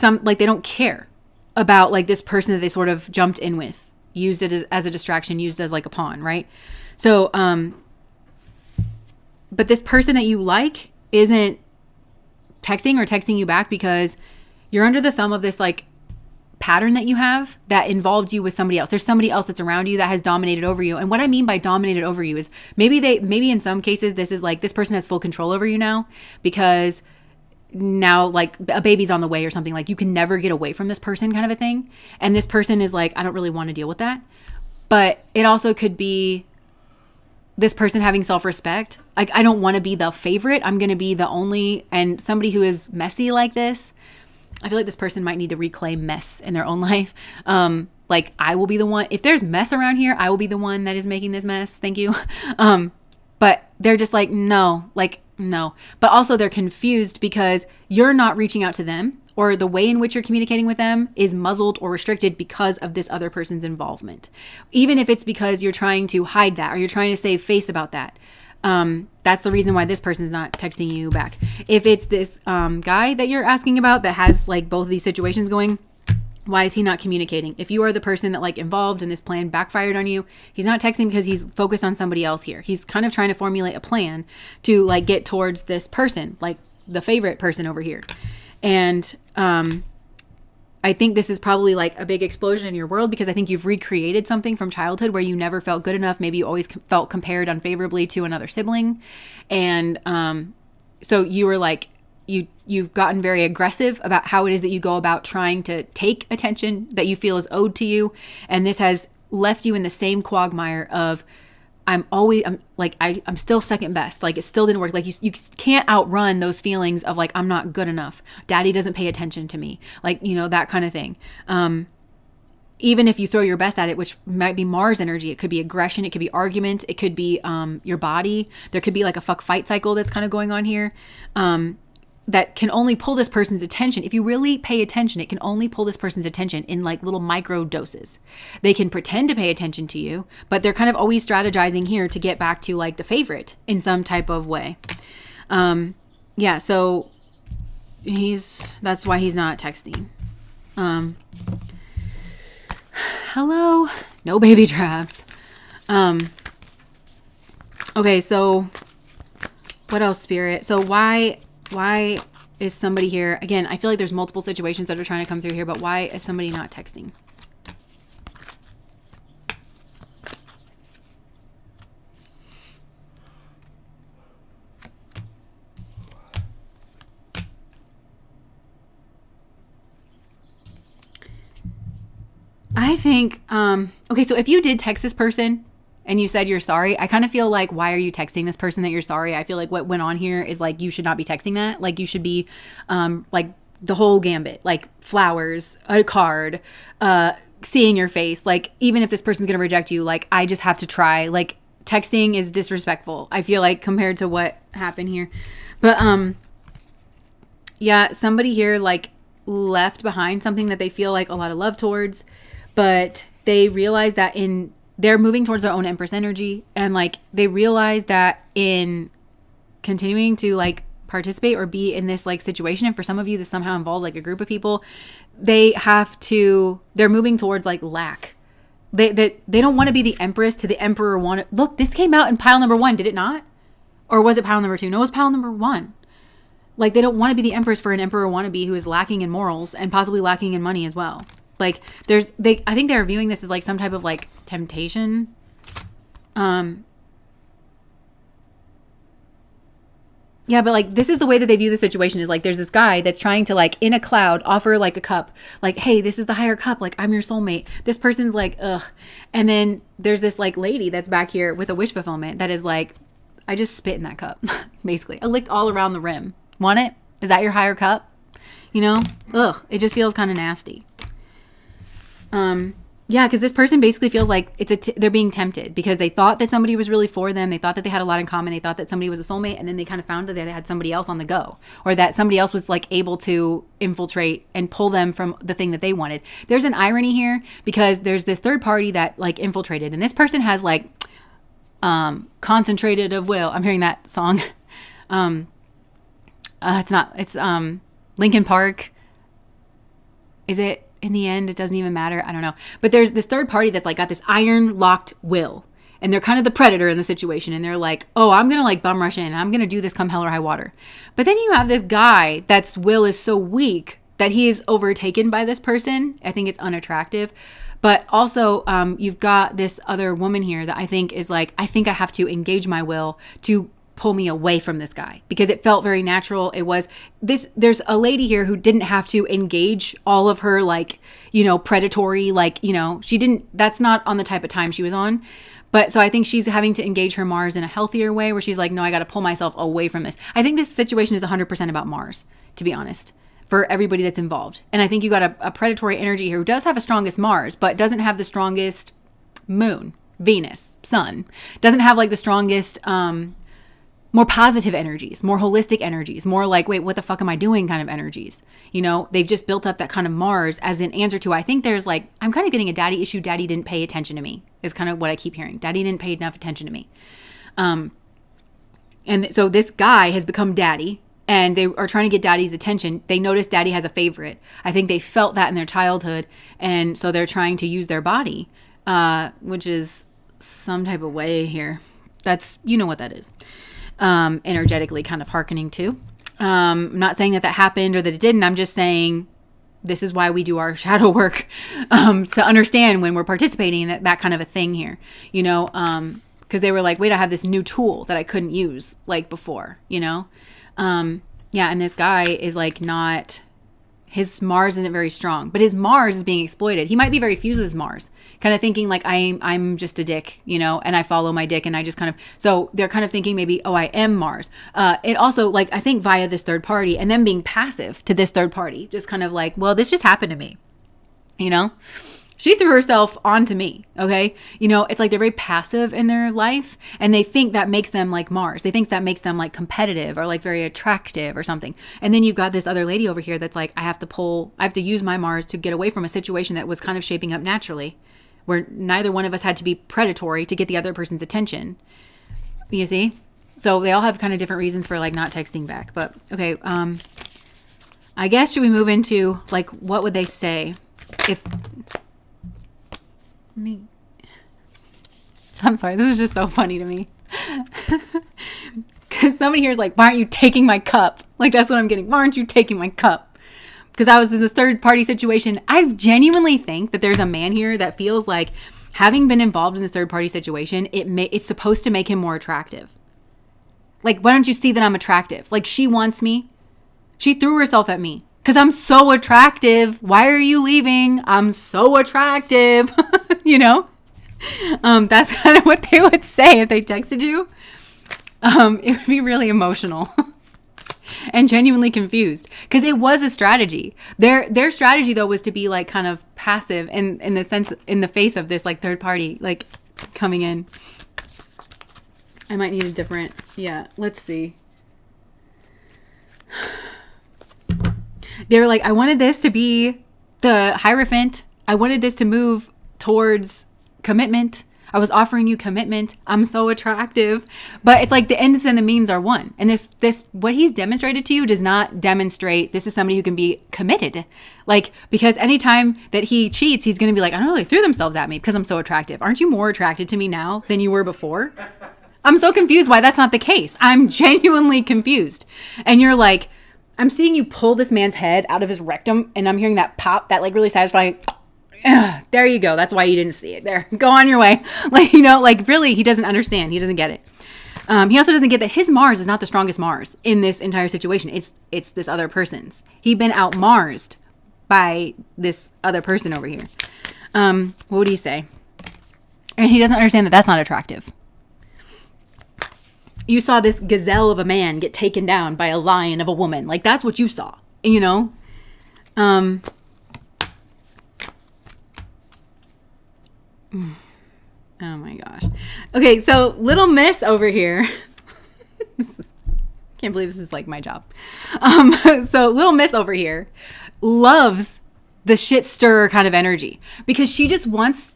like they don't care about like this person that they sort of jumped in with, used it as a distraction, used as like a pawn, right? So, but this person that you like isn't texting you back because you're under the thumb of this like pattern that you have that involved you with somebody else. There's somebody else that's around you that has dominated over you. And what I mean by dominated over you is maybe in some cases, this is like, this person has full control over you now because now like a baby's on the way or something, like you can never get away from this person kind of a thing. And this person is like, I don't really want to deal with that. But it also could be this person having self-respect. Like, I don't want to be the favorite. I'm going to be the only, and somebody who is messy like this, I feel like this person might need to reclaim mess in their own life. Like I will be the one, if there's mess around here, I will be the one that is making this mess. Thank you. But they're just like, no. But also they're confused because you're not reaching out to them, or the way in which you're communicating with them is muzzled or restricted because of this other person's involvement. Even if it's because you're trying to hide that or you're trying to save face about that. That's the reason why this person's not texting you back. If it's this guy that you're asking about that has like both of these situations going, why is he not communicating? If you are the person that like involved and this plan backfired on you, he's not texting because he's focused on somebody else here. He's kind of trying to formulate a plan to like get towards this person, like the favorite person over here. And I think this is probably like a big explosion in your world because I think you've recreated something from childhood where you never felt good enough. Maybe you always felt compared unfavorably to another sibling. And so you were like, you've gotten very aggressive about how it is that you go about trying to take attention that you feel is owed to you. And this has left you in the same quagmire of, I'm still second best. Like, it still didn't work. Like, you can't outrun those feelings of like, I'm not good enough. Daddy doesn't pay attention to me. Like, that kind of thing. Even if you throw your best at it, which might be Mars energy, it could be aggression, it could be argument, it could be your body. There could be like a fuck fight cycle that's kind of going on here. That can only pull this person's attention. If you really pay attention, it can only pull this person's attention in like little micro doses. They can pretend to pay attention to you, but they're kind of always strategizing here to get back to like the favorite in some type of way. So that's why he's not texting. Hello, no baby traps. Okay, so what else, Spirit? So why is somebody here? Again, I feel like there's multiple situations that are trying to come through here, but why is somebody not texting? I think, okay, so if you did text this person and you said you're sorry, I kind of feel like, why are you texting this person that you're sorry? I feel like what went on here is like, you should not be texting that. Like, you should be like the whole gambit, like flowers, a card, seeing your face. Like, even if this person's going to reject you, like, I just have to try. Like, texting is disrespectful, I feel like, compared to what happened here. But somebody here like left behind something that they feel like a lot of love towards, but they realize that they're moving towards their own Empress energy, and like they realize that in continuing to like participate or be in this like situation, and for some of you this somehow involves like a group of people, they're moving towards like lack. They don't want to be the Empress to the Emperor. Look, this came out in pile number 1, did it not? Or was it pile number 2? No, it was pile number 1. Like, they don't want to be the Empress for an Emperor wannabe who is lacking in morals and possibly lacking in money as well. Like, I think they're viewing this as like some type of like temptation. Yeah, but like, this is the way that they view the situation, is like, there's this guy that's trying to like in a cloud offer like a cup, like, hey, this is the higher cup, like, I'm your soulmate. This person's like, ugh. And then there's this like lady that's back here with a wish fulfillment that is like, I just spit in that cup. Basically, I licked all around the rim. Want it? Is that your higher cup? Ugh, it just feels kind of nasty. Because this person basically feels like they're being tempted because they thought that somebody was really for them. They thought that they had a lot in common. They thought that somebody was a soulmate, and then they kind of found that they had somebody else on the go, or that somebody else was like able to infiltrate and pull them from the thing that they wanted. There's an irony here because there's this third party that like infiltrated, and this person has like concentrated of will. I'm hearing that song. It's Linkin Park. Is it? In the end, it doesn't even matter. I don't know. But there's this third party that's like got this iron locked will, and they're kind of the predator in the situation. And they're like, oh, I'm going to like bum rush in, and I'm going to do this come hell or high water. But then you have this guy that's will is so weak that he is overtaken by this person. I think it's unattractive. But also, you've got this other woman here that I think is like, I think I have to engage my will to pull me away from this guy, because it felt very natural. It was this, there's a lady here who didn't have to engage all of her like, predatory, like, she didn't, that's not on the type of time she was on. But so I think she's having to engage her Mars in a healthier way, where she's like, no, I got to pull myself away from this. I think this situation is 100% about Mars, to be honest, for everybody that's involved. And I think you got a predatory energy here who does have a strongest Mars, but doesn't have the strongest moon, Venus, sun, doesn't have like the strongest, more positive energies, more holistic energies, more like, wait, what the fuck am I doing kind of energies. They've just built up that kind of Mars as an answer to, I think there's like, I'm kind of getting a daddy issue. Daddy didn't pay attention to me is kind of what I keep hearing. Daddy didn't pay enough attention to me. And so this guy has become daddy, and they are trying to get daddy's attention. They notice daddy has a favorite. I think they felt that in their childhood. And so they're trying to use their body, which is some type of way here. That's, what that is. Energetically kind of hearkening to. I'm not saying that happened or that it didn't. I'm just saying this is why we do our shadow work, to understand when we're participating in that kind of a thing here, because they were like, wait, I have this new tool that I couldn't use like before, and this guy is like not, his Mars isn't very strong, but his Mars is being exploited. He might be very fused with his Mars, kind of thinking like I'm just a dick, you know, and I follow my dick, and I just kind of, so they're kind of thinking maybe, oh, I am Mars. It also, like, I think via this third party and then being passive to this third party, just kind of like, well, this just happened to me, you know. She threw herself onto me, okay? You know, it's like they're very passive in their life, and they think that makes them like Mars. They think that makes them like competitive or like very attractive or something. And then you've got this other lady over here that's like, I have to use my Mars to get away from a situation that was kind of shaping up naturally, where neither one of us had to be predatory to get the other person's attention. You see? So they all have kind of different reasons for like not texting back. But okay, I guess should we move into like, what would they say if... me. I'm sorry, this is just so funny to me. Because somebody here is like, why aren't you taking my cup? Like, that's what I'm getting. Why aren't you taking my cup? Because I was in this third party situation. I genuinely think that there's a man here that feels like, having been involved in this third party situation, it's supposed to make him more attractive. Like, why don't you see that I'm attractive? Like, she wants me. She threw herself at me because I'm so attractive. Why are you leaving? I'm so attractive. You know, that's kind of what they would say if they texted you. It would be really emotional and genuinely confused, because it was a strategy. Their strategy though was to be like kind of passive in the sense, in the face of this like third party like coming in. I might need a different, yeah, let's see. They were like, I wanted this to be the Hierophant. I wanted this to move towards commitment. I was offering you commitment. I'm so attractive. But it's like the ends and the means are one. And this what he's demonstrated to you does not demonstrate this is somebody who can be committed. Like, because anytime that he cheats, he's going to be like, I don't know, they threw themselves at me because I'm so attractive. Aren't you more attracted to me now than you were before? I'm so confused why that's not the case. I'm genuinely confused. And you're like, I'm seeing you pull this man's head out of his rectum, and I'm hearing that pop, that like really satisfying, there you go. That's why you didn't see it. There, go on your way. Like, you know, like really, he doesn't understand. He doesn't get it. He also doesn't get that his Mars is not the strongest Mars in this entire situation. It's this other person's. He'd been out Marsed by this other person over here. What would he say? And he doesn't understand that that's not attractive. You saw this gazelle of a man get taken down by a lion of a woman. Like, that's what you saw, you know? Oh my gosh. Okay, so little miss over here. Can't believe this is like my job. So little miss over here loves the shit stirrer kind of energy, because she just wants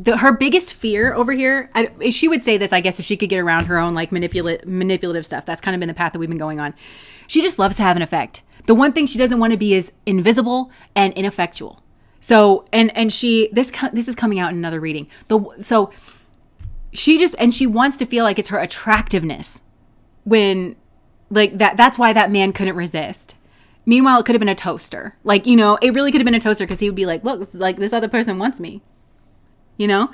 her biggest fear over here. She would say this, I guess, if she could get around her own like manipulative stuff. That's kind of been the path that we've been going on. She just loves to have an effect. The one thing she doesn't want to be is invisible and ineffectual. So, and she, this is coming out in another reading. So she wants to feel like it's her attractiveness when like that's why that man couldn't resist. Meanwhile, it could have been a toaster. Like, you know, it really could have been a toaster, because he would be like, look, like this other person wants me, you know?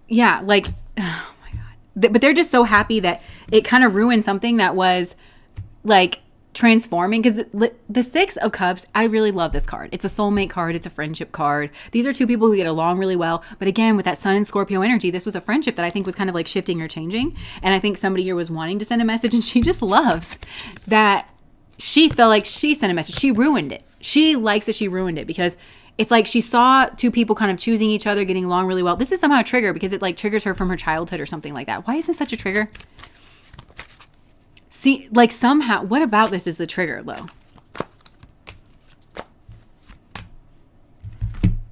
Yeah, like, oh my God. But they're just so happy that it kind of ruined something that was like transforming, because the Six of Cups, I really love this card. It's a soulmate card. It's a friendship card. These are two people who get along really well. But again, with that Sun and Scorpio energy, this was a friendship that I think was kind of like shifting or changing. And I think somebody here was wanting to send a message, and she just loves that she felt like she sent a message. She ruined it. She likes that she ruined it, because it's like she saw two people kind of choosing each other, getting along really well. This is somehow a trigger, because it like triggers her from her childhood or something like that. Why is this such a trigger? See, like somehow, what about this is the trigger, though?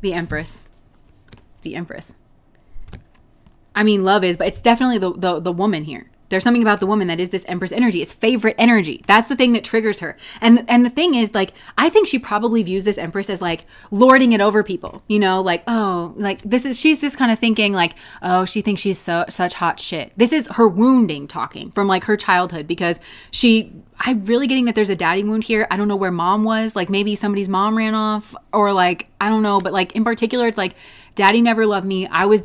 The Empress. The Empress. I mean, love is, but it's definitely the woman here. There's something about the woman that is this Empress energy. It's favorite energy. That's the thing that triggers her. And the thing is, like, I think she probably views this Empress as like lording it over people, you know, like, oh, like she's just kind of thinking like, oh, she thinks she's such hot shit. This is her wounding talking from like her childhood, because I'm really getting that there's a daddy wound here. I don't know where mom was. Like maybe somebody's mom ran off, or like, I don't know. But like in particular, it's like daddy never loved me. I was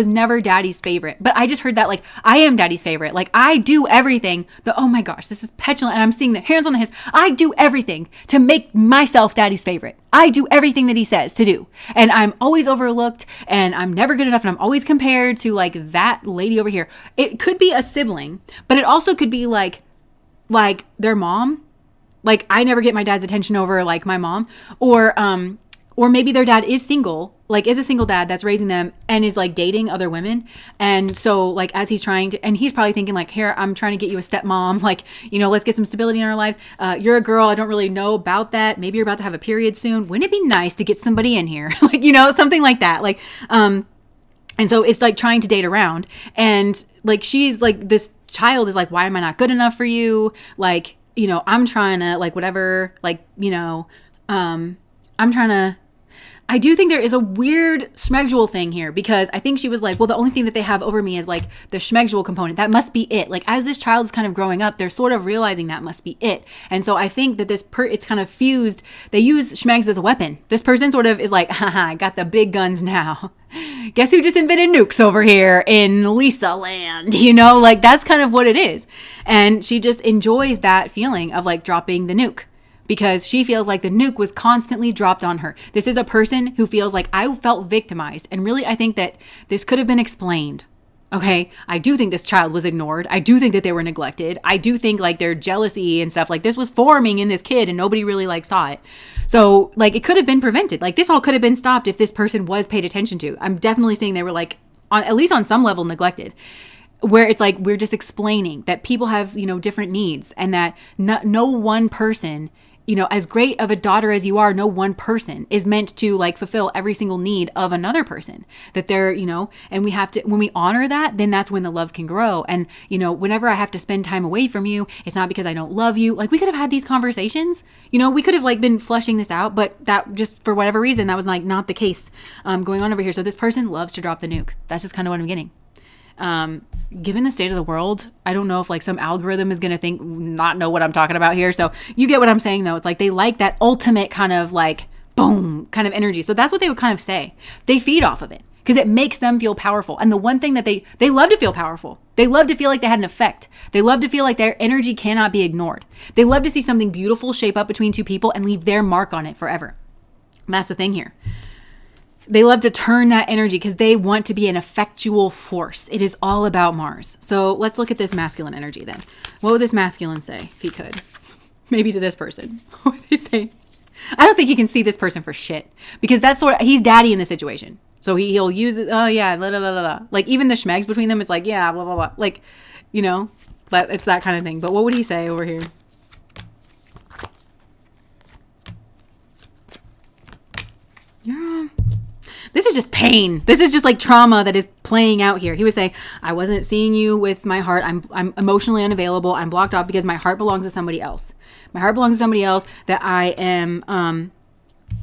never daddy's favorite. But I just heard that, like, I am daddy's favorite. Like, I do everything. Oh my gosh, this is petulant. And I'm seeing the hands on the heads. I do everything to make myself daddy's favorite. I do everything that he says to do. And I'm always overlooked, and I'm never good enough. And I'm always compared to like that lady over here. It could be a sibling, but it also could be like their mom. Like, I never get my dad's attention over like my mom, or maybe their dad is single, like is a single dad that's raising them and is like dating other women. And so like, as he's trying to, and he's probably thinking like, here, I'm trying to get you a stepmom. Like, you know, let's get some stability in our lives. You're a girl. I don't really know about that. Maybe you're about to have a period soon. Wouldn't it be nice to get somebody in here? Like, you know, something like that. Like, and so it's like trying to date around, and like, she's like, this child is like, why am I not good enough for you? Like, you know, I'm trying to like, whatever, like, you know, I do think there is a weird schmegdual thing here, because I think she was like, well, the only thing that they have over me is like the schmegdual component. That must be it. Like, as this child is kind of growing up, they're sort of realizing that must be it. And so I think that it's kind of fused. They use schmegs as a weapon. This person sort of is like, haha, I got the big guns now. Guess who just invented nukes over here in Lisa land? You know, like, that's kind of what it is. And she just enjoys that feeling of like dropping the nuke, because she feels like the nuke was constantly dropped on her. This is a person who feels like, I felt victimized. And really, I think that this could have been explained. Okay, I do think this child was ignored. I do think that they were neglected. I do think like their jealousy and stuff, like this was forming in this kid and nobody really like saw it. So like, it could have been prevented. Like, this all could have been stopped if this person was paid attention to. I'm definitely saying they were like, at least on some level, neglected. Where it's like, we're just explaining that people have, you know, different needs, and that no one person, you know, as great of a daughter as you are, no one person is meant to like fulfill every single need of another person. That they're, you know, and we have to, when we honor that, then that's when the love can grow. And, you know, whenever I have to spend time away from you, it's not because I don't love you. Like, we could have had these conversations, you know, we could have like been fleshing this out, but that just, for whatever reason, that was like not the case going on over here. So this person loves to drop the nuke. That's just kind of what I'm getting. Given the state of the world, I don't know if like some algorithm is going to not know what I'm talking about here. So you get what I'm saying though. It's like, they like that ultimate kind of like boom kind of energy. So that's what they would kind of say. They feed off of it because it makes them feel powerful. And the one thing that they love to feel powerful. They love to feel like they had an effect. They love to feel like their energy cannot be ignored. They love to see something beautiful shape up between two people and leave their mark on it forever. And that's the thing here. They love to turn that energy because they want to be an effectual force. It is all about Mars. So let's look at this masculine energy then. What would this masculine say if he could? Maybe to this person. What would they say? I don't think he can see this person for shit, because that's he's daddy in the situation. So he'll use it. Oh yeah, la la la la. Like, even the schmegs between them, it's like, yeah, blah blah blah. Like, you know, but it's that kind of thing. But what would he say over here? This is just pain. This is just like trauma that is playing out here. He would say, I wasn't seeing you with my heart. I'm emotionally unavailable. I'm blocked off because my heart belongs to somebody else. My heart belongs to somebody else that I'm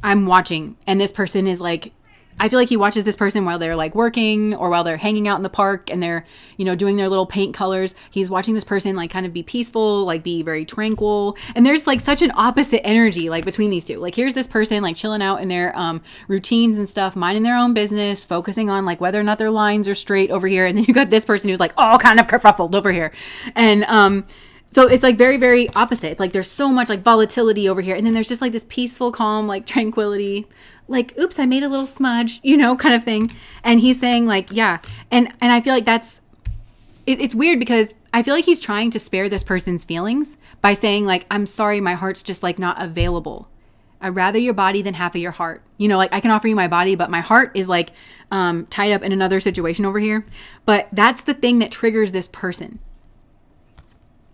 watching. And this person is like, I feel like he watches this person while they're like working or while they're hanging out in the park and they're, you know, doing their little paint colors. He's watching this person like kind of be peaceful, like be very tranquil. And there's like such an opposite energy like between these two. Like, here's this person like chilling out in their routines and stuff, minding their own business, focusing on like whether or not their lines are straight over here. And then you got this person who's like all kind of kerfuffled over here. And so it's like very, very opposite. It's like there's so much like volatility over here. And then there's just like this peaceful, calm, like tranquility. Like, oops, I made a little smudge, you know, kind of thing. And he's saying like, yeah. And I feel like it's weird because I feel like he's trying to spare this person's feelings by saying like, I'm sorry, my heart's just like not available. I'd rather your body than half of your heart. You know, like I can offer you my body, but my heart is like tied up in another situation over here. But that's the thing that triggers this person.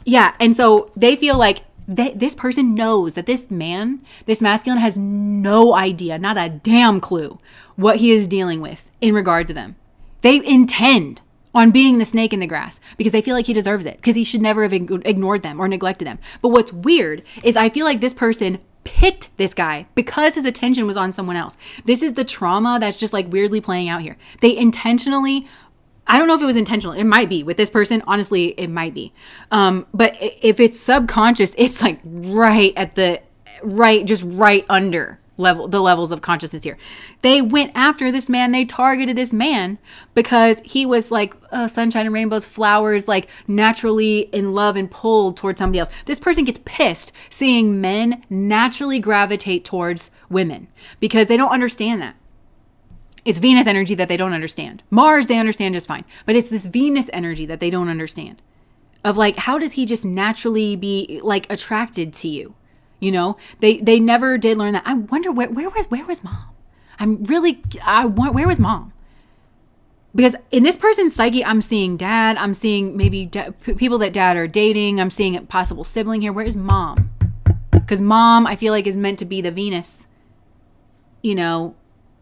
Yeah. And so they feel like this person knows that this masculine has no idea, not a damn clue what he is dealing with in regard to them. They intend on being the snake in the grass because they feel like he deserves it, because he should never have ignored them or neglected them. But what's weird is I feel like this person picked this guy because his attention was on someone else. This is the trauma that's just like weirdly playing out here. They intentionally, I don't know if it was intentional. It might be with this person. Honestly, it might be. But if it's subconscious, it's like right under the levels of consciousness here. They went after this man. They targeted this man because he was like sunshine and rainbows, flowers, like naturally in love and pulled towards somebody else. This person gets pissed seeing men naturally gravitate towards women because they don't understand that. It's Venus energy that they don't understand. Mars, they understand just fine. But it's this Venus energy that they don't understand. Of like, how does he just naturally be like attracted to you? You know, they never did learn that. I wonder where was mom? Where was mom? Because in this person's psyche, I'm seeing dad. I'm seeing maybe people that dad are dating. I'm seeing a possible sibling here. Where is mom? Because mom, I feel like, is meant to be the Venus, you know.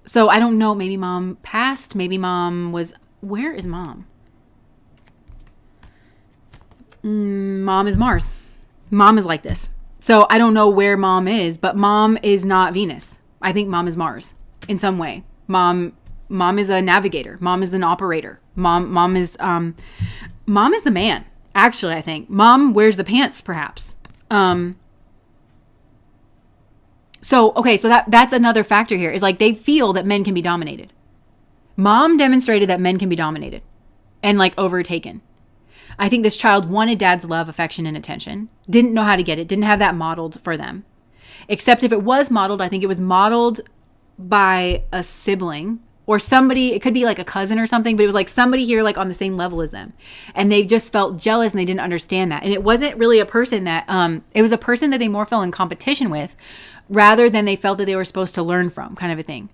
So I don't know. Maybe mom passed. Maybe mom was. Where is mom? Mom is Mars. Mom is like this. So I don't know where mom is, but mom is not Venus. I think mom is Mars in some way. Mom is a navigator. Mom is an operator. Mom is the man. Actually, I think mom wears the pants, perhaps. So that's another factor here is like they feel that men can be dominated. Mom demonstrated that men can be dominated and like overtaken. I think this child wanted dad's love, affection, and attention. Didn't know how to get it. Didn't have that modeled for them. Except if it was modeled, I think it was modeled by a sibling or somebody. It could be like a cousin or something, but it was like somebody here like on the same level as them. And they just felt jealous and they didn't understand that. And it wasn't really a person that, it was a person that they more fell in competition with rather than they felt that they were supposed to learn from, kind of a thing.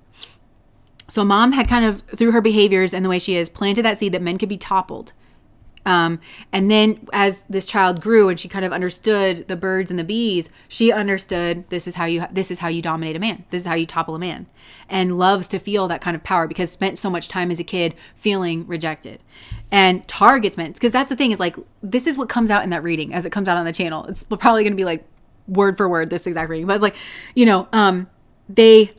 So mom had kind of, through her behaviors and the way she is, planted that seed that men could be toppled. And then as this child grew and she kind of understood the birds and the bees, she understood this is how you dominate a man. This is how you topple a man, and loves to feel that kind of power because spent so much time as a kid feeling rejected and targets men. Because that's the thing is like, this is what comes out in that reading as it comes out on the channel. It's probably going to be like word for word, this exact reading, but it's like, you know, they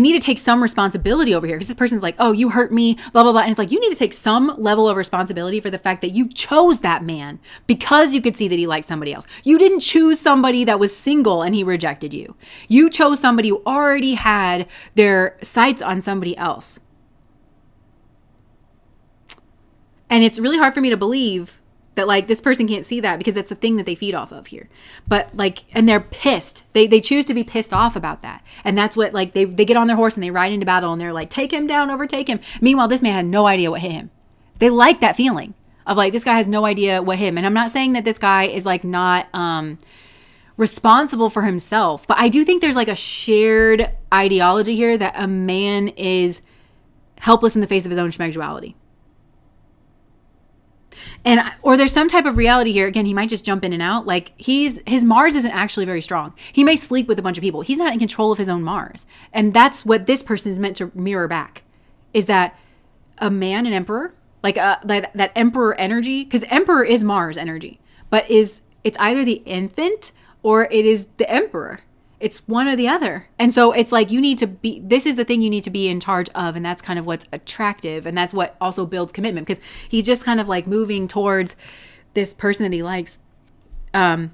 need to take some responsibility over here because this person's like, oh, you hurt me, blah, blah, blah. And it's like, you need to take some level of responsibility for the fact that you chose that man because you could see that he liked somebody else. You didn't choose somebody that was single and he rejected you. You chose somebody who already had their sights on somebody else. And it's really hard for me to believe that like this person can't see that because that's the thing that they feed off of here. But like, and they're pissed. They choose to be pissed off about that. And that's what like they get on their horse and they ride into battle and they're like, take him down, overtake him. Meanwhile, this man had no idea what hit him. They like that feeling of like, this guy has no idea what hit him. And I'm not saying that this guy is like not responsible for himself, but I do think there's like a shared ideology here that a man is helpless in the face of his own schmegduality. Or there's some type of reality here. Again, he might just jump in and out. Like his Mars isn't actually very strong. He may sleep with a bunch of people. He's not in control of his own Mars. And that's what this person is meant to mirror back, is that a man, an emperor, like that emperor energy, because emperor is Mars energy, but it's either the infant or it is the emperor. It's one or the other. And so it's like this is the thing you need to be in charge of. And that's kind of what's attractive. And that's what also builds commitment because he's just kind of like moving towards this person that he likes. I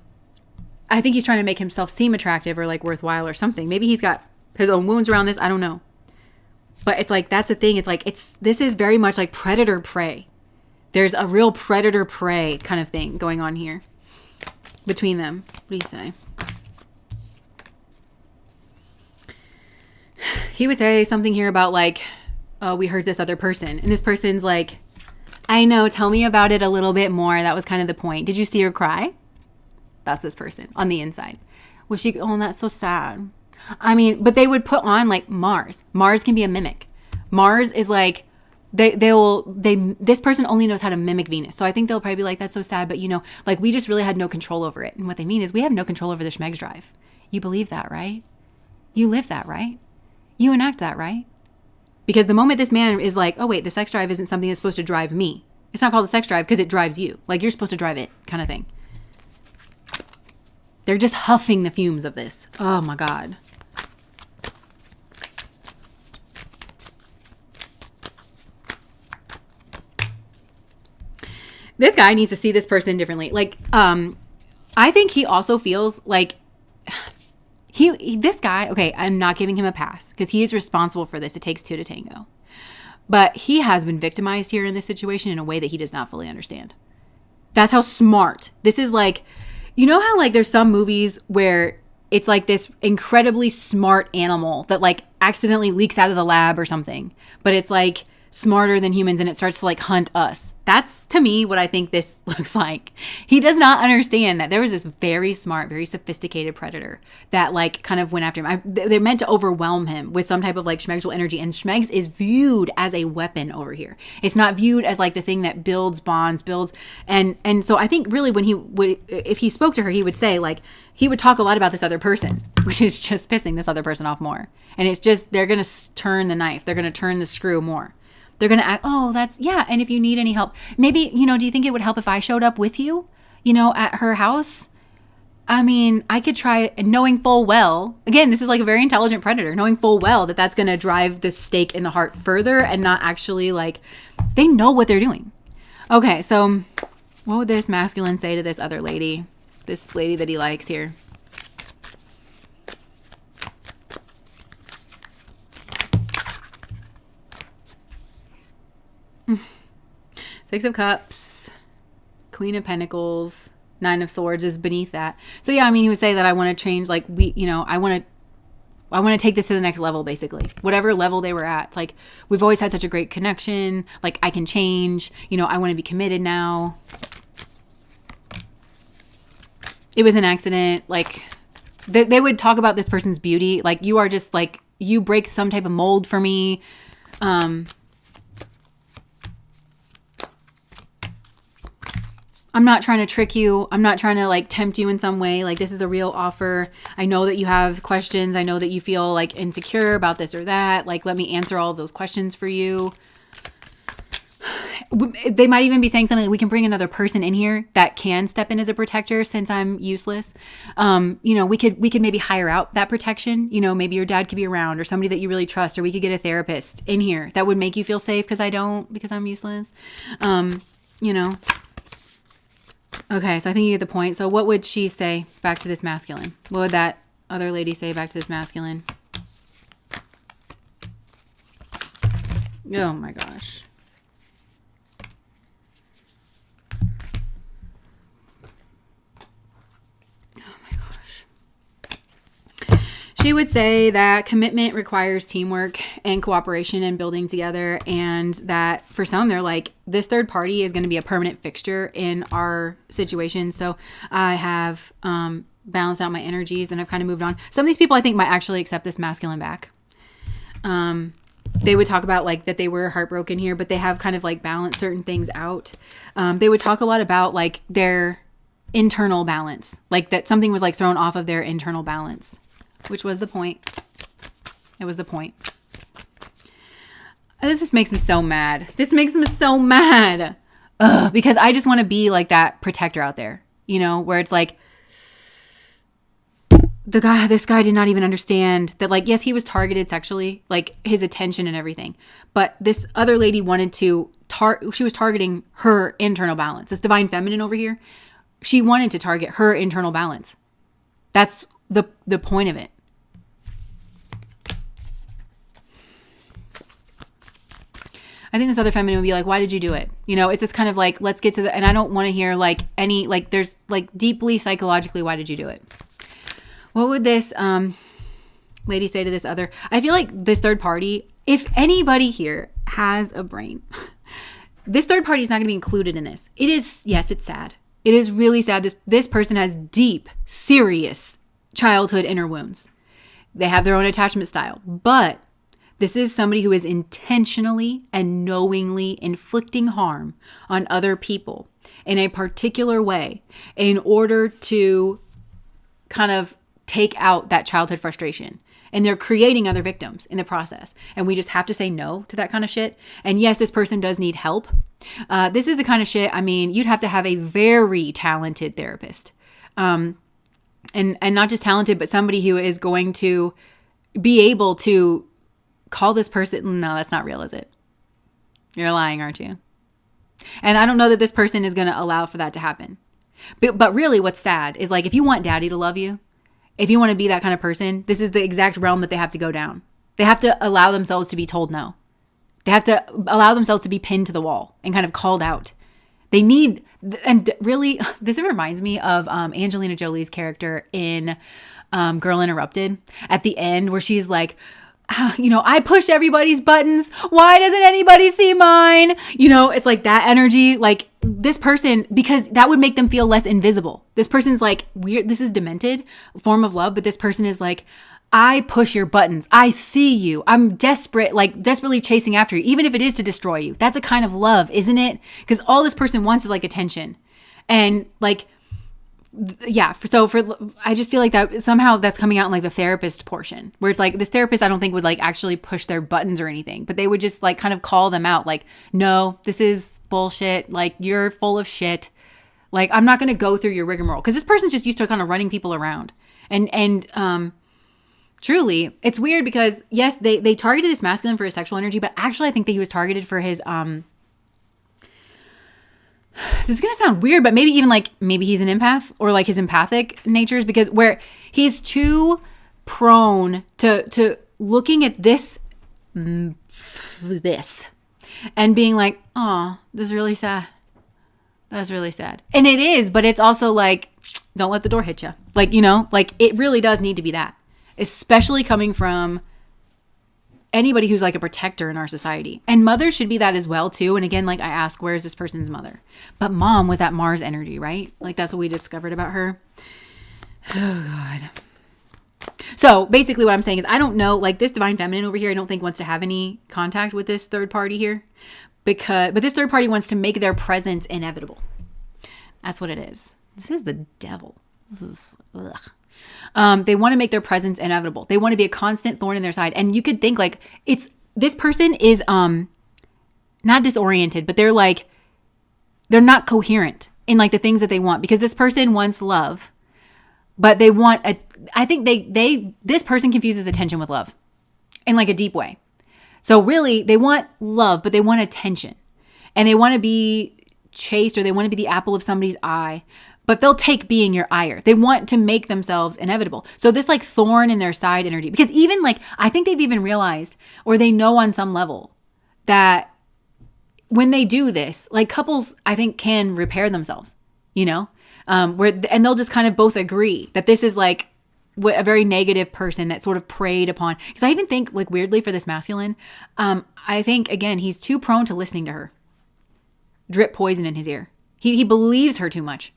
think he's trying to make himself seem attractive or like worthwhile or something. Maybe he's got his own wounds around this. I don't know. But it's like, that's the thing. It's like, this is very much like predator prey. There's a real predator prey kind of thing going on here between them. What do you say? He would say something here about like, oh, we hurt this other person. And this person's like, I know, tell me about it a little bit more. That was kind of the point. Did you see her cry? That's this person on the inside. Was she, oh, that's so sad. I mean, but they would put on like Mars. Mars can be a mimic. Mars is like, this person only knows how to mimic Venus. So I think they'll probably be like, that's so sad. But you know, like we just really had no control over it. And what they mean is we have no control over the Schmegs drive. You believe that, right? You live that, right? You enact that, right? Because the moment this man is like, oh wait, the sex drive isn't something that's supposed to drive me. It's not called a sex drive because it drives you. Like you're supposed to drive it kind of thing. They're just huffing the fumes of this. Oh my God. This guy needs to see this person differently. Like, I think he also feels like This guy, okay, I'm not giving him a pass because he is responsible for this. It takes two to tango. But he has been victimized here in this situation in a way that he does not fully understand. That's how smart. This is like, you know how like there's some movies where it's like this incredibly smart animal that like accidentally leaks out of the lab or something, but it's like smarter than humans and it starts to like hunt us. That's to me what I think this looks like. He does not understand that there was this very smart, very sophisticated predator that like kind of went after him. They're meant to overwhelm him with some type of like Schmeg's energy, and Schmeg's is viewed as a weapon over here. It's not viewed as like the thing that builds bonds, and so I think really when he would, if he spoke to her, he would say like, he would talk a lot about this other person, which is just pissing this other person off more. And it's just, they're going to turn the knife. They're going to turn the screw more. They're going to act, oh, that's, yeah. And if you need any help, maybe, do you think it would help if I showed up with you, at her house? I mean, I could try, knowing full well, again, this is like a very intelligent predator, knowing full well that that's going to drive the stake in the heart further and not actually like, they know what they're doing. Okay, so what would this masculine say to this other lady? This lady that he likes here. Six of Cups, Queen of Pentacles, Nine of Swords is beneath that. So yeah, I mean, he would say that I want to change, like I want to take this to the next level, basically. Whatever level they were at. It's like, we've always had such a great connection. Like, I can change. I want to be committed now. It was an accident. Like, they would talk about this person's beauty. Like, you are just, like, you break some type of mold for me. I'm not trying to trick you. I'm not trying to like tempt you in some way. Like, this is a real offer. I know that you have questions. I know that you feel like insecure about this or that. Like, let me answer all of those questions for you. They might even be saying something like, we can bring another person in here that can step in as a protector since I'm useless. We could maybe hire out that protection. Maybe your dad could be around, or somebody that you really trust, or we could get a therapist in here that would make you feel safe because I'm useless. Okay, so I think you get the point. So what would she say back to this masculine? What would that other lady say back to this masculine? Oh my gosh. She would say that commitment requires teamwork and cooperation and building together, and that for some, they're like, this third party is going to be a permanent fixture in our situation. So I have balanced out my energies and I've kind of moved on. Some of these people I think might actually accept this masculine back. They would talk about like that they were heartbroken here, but they have kind of like balanced certain things out. They would talk a lot about like their internal balance, like that something was like thrown off of their internal balance. Which was the point. It was the point. This just makes me so mad. This makes me so mad. Because I just want to be like that protector out there. Where it's like, this guy did not even understand that, like, yes, he was targeted sexually, like his attention and everything. But this other lady wanted to, she was targeting her internal balance. This divine feminine over here, she wanted to target her internal balance. That's the point of it. I think this other feminine would be like, why did you do it? It's this kind of like, let's get to and I don't want to hear like any, like there's like deeply psychologically, why did you do it? What would this lady say to this other? I feel like this third party, if anybody here has a brain, this third party is not going to be included in this. It is, yes, it's sad. It is really sad. This person has deep, serious childhood inner wounds. They have their own attachment style, but this is somebody who is intentionally and knowingly inflicting harm on other people in a particular way in order to kind of take out that childhood frustration. And they're creating other victims in the process. And we just have to say no to that kind of shit. And yes, this person does need help. This is the kind of shit, I mean, you'd have to have a very talented therapist. And not just talented, but somebody who is going to be able to call this person. No, that's not real, is it? You're lying, aren't you? And I don't know that this person is going to allow for that to happen. But really what's sad is like, if you want daddy to love you, if you want to be that kind of person, this is the exact realm that they have to go down. They have to allow themselves to be told no. They have to allow themselves to be pinned to the wall and kind of called out. They need, and really, this reminds me of Angelina Jolie's character in Girl Interrupted at the end, where she's like, I push everybody's buttons. Why doesn't anybody see mine? It's like that energy, like this person, because that would make them feel less invisible. This person's like, weird. This is demented form of love, but this person is like, I push your buttons. I see you. I'm desperately chasing after you, even if it is to destroy you. That's a kind of love, isn't it? Because all this person wants is like attention. And like, yeah. I just feel like that somehow that's coming out in like the therapist portion, where it's like this therapist, I don't think would like actually push their buttons or anything, but they would just like kind of call them out. Like, no, this is bullshit. Like, you're full of shit. Like, I'm not going to go through your rigmarole. Cause this person's just used to kind of running people around. And truly, it's weird because yes, they targeted this masculine for his sexual energy, but actually I think that he was targeted for his, this is going to sound weird, but maybe he's an empath, or like his empathic natures, because where he's too prone to looking at this and being like, oh, this is really sad. That's really sad. And it is, but it's also like, don't let the door hit you. Like, like it really does need to be that. Especially coming from anybody who's like a protector in our society. And mothers should be that as well too. And again, like I ask, where is this person's mother? But mom was that Mars energy, right? Like that's what we discovered about her. Oh God. So basically what I'm saying is I don't know, like this divine feminine over here, I don't think wants to have any contact with this third party here, but this third party wants to make their presence inevitable. That's what it is. This is the devil. This is, ugh. They want to make their presence inevitable. They want to be a constant thorn in their side. And you could think like this person is not disoriented, but they're not coherent in like the things that they want, because this person wants love, but they want I think this person confuses attention with love in like a deep way. So really they want love, but they want attention, and they want to be chased, or they want to be the apple of somebody's eye. But they'll take being your ire. They want to make themselves inevitable. So this like thorn in their side energy, because even like, I think they've even realized, or they know on some level, that when they do this, like couples, I think can repair themselves, and they'll just kind of both agree that this is like a very negative person that sort of preyed upon. Because I even think like weirdly for this masculine, I think again, he's too prone to listening to her. Drip poison in his ear. He believes her too much.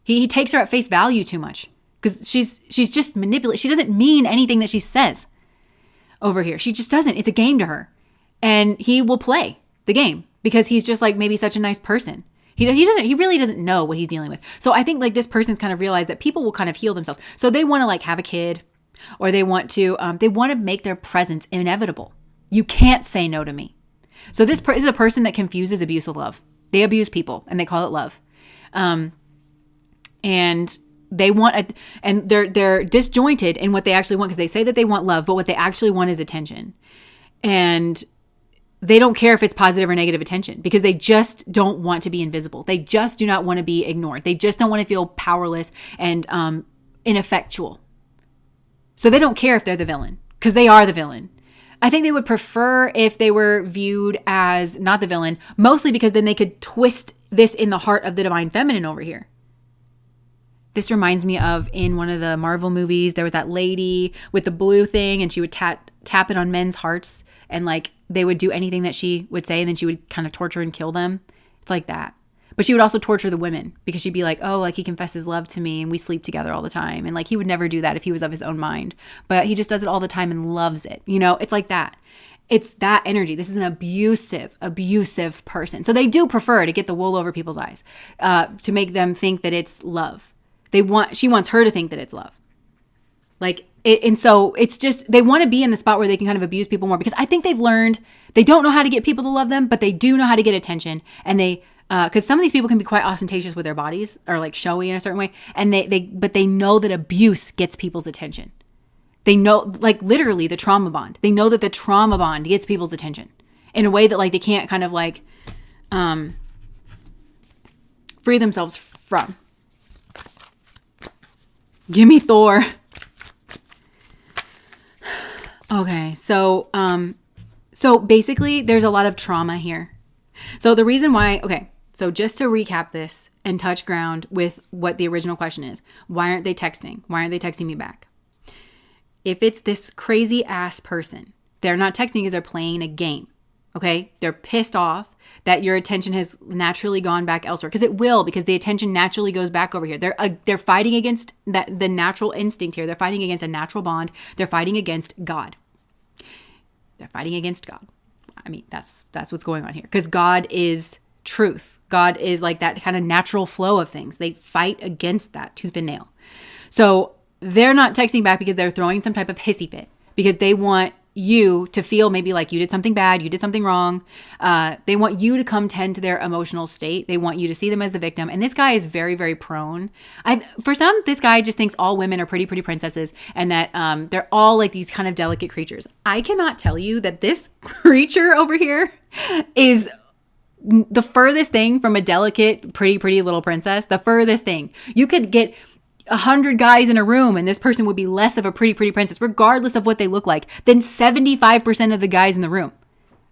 He takes her at face value too much, because she's just manipulating. She doesn't mean anything that she says over here. She just doesn't. It's a game to her. And he will play the game because he's just like maybe such a nice person. He really doesn't know what he's dealing with. So I think like this person's kind of realized that people will kind of heal themselves. So they want to like have a kid, or they want to make their presence inevitable. You can't say no to me. So this is a person that confuses abuse with love. They abuse people and they call it love. And they want and they're disjointed in what they actually want, because they say that they want love, but what they actually want is attention. And they don't care if it's positive or negative attention, because they just don't want to be invisible. They just do not want to be ignored. They just don't want to feel powerless and ineffectual. So they don't care if they're the villain, because they are the villain. I think they would prefer if they were viewed as not the villain, mostly because then they could twist this in the heart of the divine feminine over here. This reminds me of in one of the Marvel movies, there was that lady with the blue thing, and she would tap it on men's hearts, and like they would do anything that she would say, and then she would kind of torture and kill them. It's like that. But she would also torture the women, because she'd be like, oh, like he confesses love to me and we sleep together all the time. And like he would never do that if he was of his own mind, but he just does it all the time and loves it. It's like that. It's that energy. This is an abusive person. So they do prefer to get the wool over people's eyes, to make them think that it's love. She wants her to think that it's love. And so it's just, they want to be in the spot where they can kind of abuse people more, because I think they've learned they don't know how to get people to love them, but they do know how to get attention. And because some of these people can be quite ostentatious with their bodies, or like showy in a certain way. And but they know that abuse gets people's attention. They know, like literally the trauma bond. They know that the trauma bond gets people's attention in a way that like they can't kind of like free themselves from. Give me Thor. Okay. So basically there's a lot of trauma here. So the reason why, okay, so just to recap this and touch ground with what the original question is, why aren't they texting? Why aren't they texting me back? If it's this crazy ass person, they're not texting because they're playing a game. Okay. They're pissed off that your attention has naturally gone back elsewhere, because it will, because the attention naturally goes back over here. They're fighting against the natural instinct here. They're fighting against a natural bond. They're fighting against God. They're fighting against God. I mean, that's what's going on here, because God is truth. God is like that kind of natural flow of things. They fight against that tooth and nail. So they're not texting back because they're throwing some type of hissy fit, because they want you to feel maybe like you did something bad, you did something wrong. They want you to come tend to their emotional state. They want you to see them as the victim. And this guy is very, very prone. For some, this guy just thinks all women are pretty, pretty princesses, and that they're all like these kind of delicate creatures. I cannot tell you that this creature over here is the furthest thing from a delicate, pretty, pretty little princess. The furthest thing. You could get 100 guys in a room and this person would be less of a pretty, pretty princess, regardless of what they look like, than 75% of the guys in the room.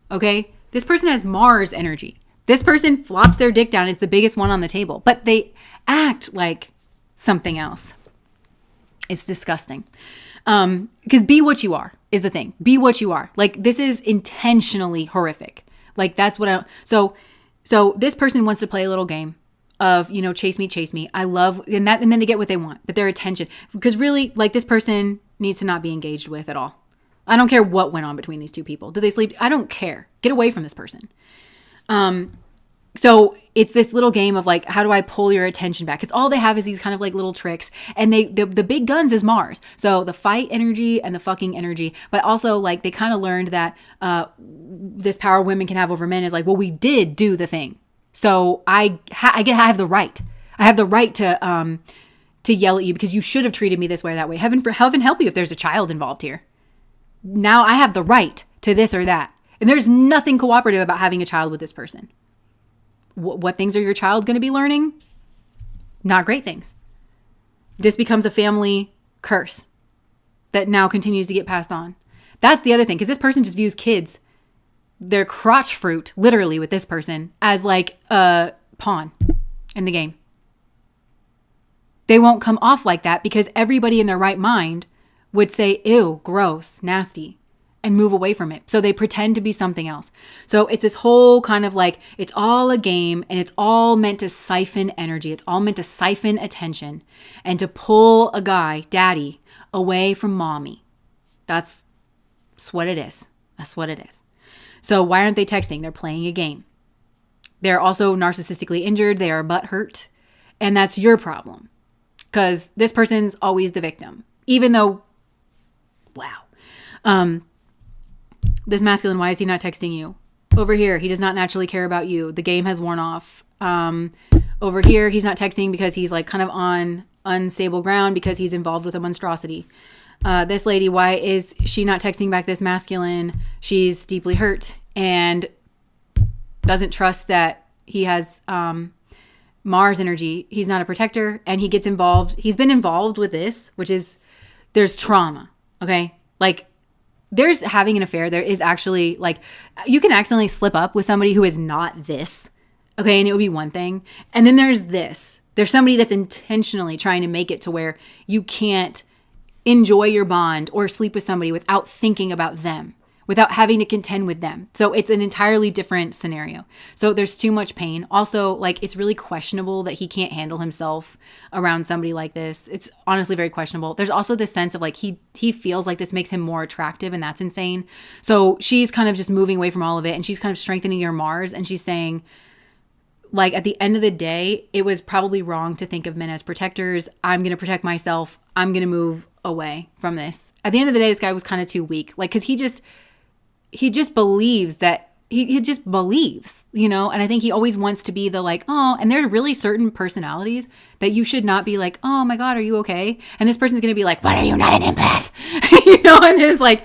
Okay? This person has Mars energy. This person flops their dick down. It's the biggest one on the table, but they act like something else. It's disgusting. Because be what you are is the thing. Be what you are. Like, this is intentionally horrific. Like, that's what so this person wants to play a little game of, chase me. I love, and then they get what they want, but their attention, because really, like, this person needs to not be engaged with at all. I don't care what went on between these two people. Did they sleep? I don't care. Get away from this person. So it's this little game of like, how do I pull your attention back? Because all they have is these kind of like little tricks, and the big guns is Mars. So the fight energy and the fucking energy, but also like they kind of learned that this power women can have over men is like, well, we did do the thing. So I have the right. I have the right to yell at you because you should have treated me this way or that way. Heaven help you if there's a child involved here. Now I have the right to this or that. And there's nothing cooperative about having a child with this person. What things are your child going to be learning? Not great things. This becomes a family curse that now continues to get passed on. That's the other thing, because this person just views kids, their crotch fruit, literally with this person, as like a pawn in the game. They won't come off like that because everybody in their right mind would say, ew, gross, nasty, and move away from it. So they pretend to be something else. So it's this whole kind of like, it's all a game, and it's all meant to siphon energy. It's all meant to siphon attention and to pull a guy, daddy, away from mommy. That's what it is. That's what it is. So why aren't they texting? They're playing a game. They're also narcissistically injured. They are butthurt. And that's your problem. Because this person's always the victim. Even though, wow. This masculine, why is he not texting you? Over here, he does not naturally care about you. The game has worn off. Over here, he's not texting because he's like kind of on unstable ground because he's involved with a monstrosity. This lady, why is she not texting back this masculine? She's deeply hurt and doesn't trust that he has Mars energy. He's not a protector, and he gets involved. He's been involved with this, which is, there's trauma, okay? Like, there's having an affair. There is actually, like, you can accidentally slip up with somebody who is not this, okay? And it would be one thing. And then there's this. There's somebody that's intentionally trying to make it to where you can't enjoy your bond or sleep with somebody without thinking about them, without having to contend with them. So it's an entirely different scenario. So there's too much pain. Also, like, it's really questionable that he can't handle himself around somebody like this. It's honestly very questionable. There's also this sense of like, he feels like this makes him more attractive, and that's insane. So she's kind of just moving away from all of it, and she's kind of strengthening your Mars, and she's saying, like, at the end of the day, it was probably wrong to think of men as protectors. I'm going to protect myself. I'm going to move away from this. At the end of the day, this guy was kind of too weak. Like, because he just believes that he just believes, and I think he always wants to be the like, oh, and there are really certain personalities that you should not be like, oh my God, are you okay? And this person's going to be like, what, are you not an empath? And it's like,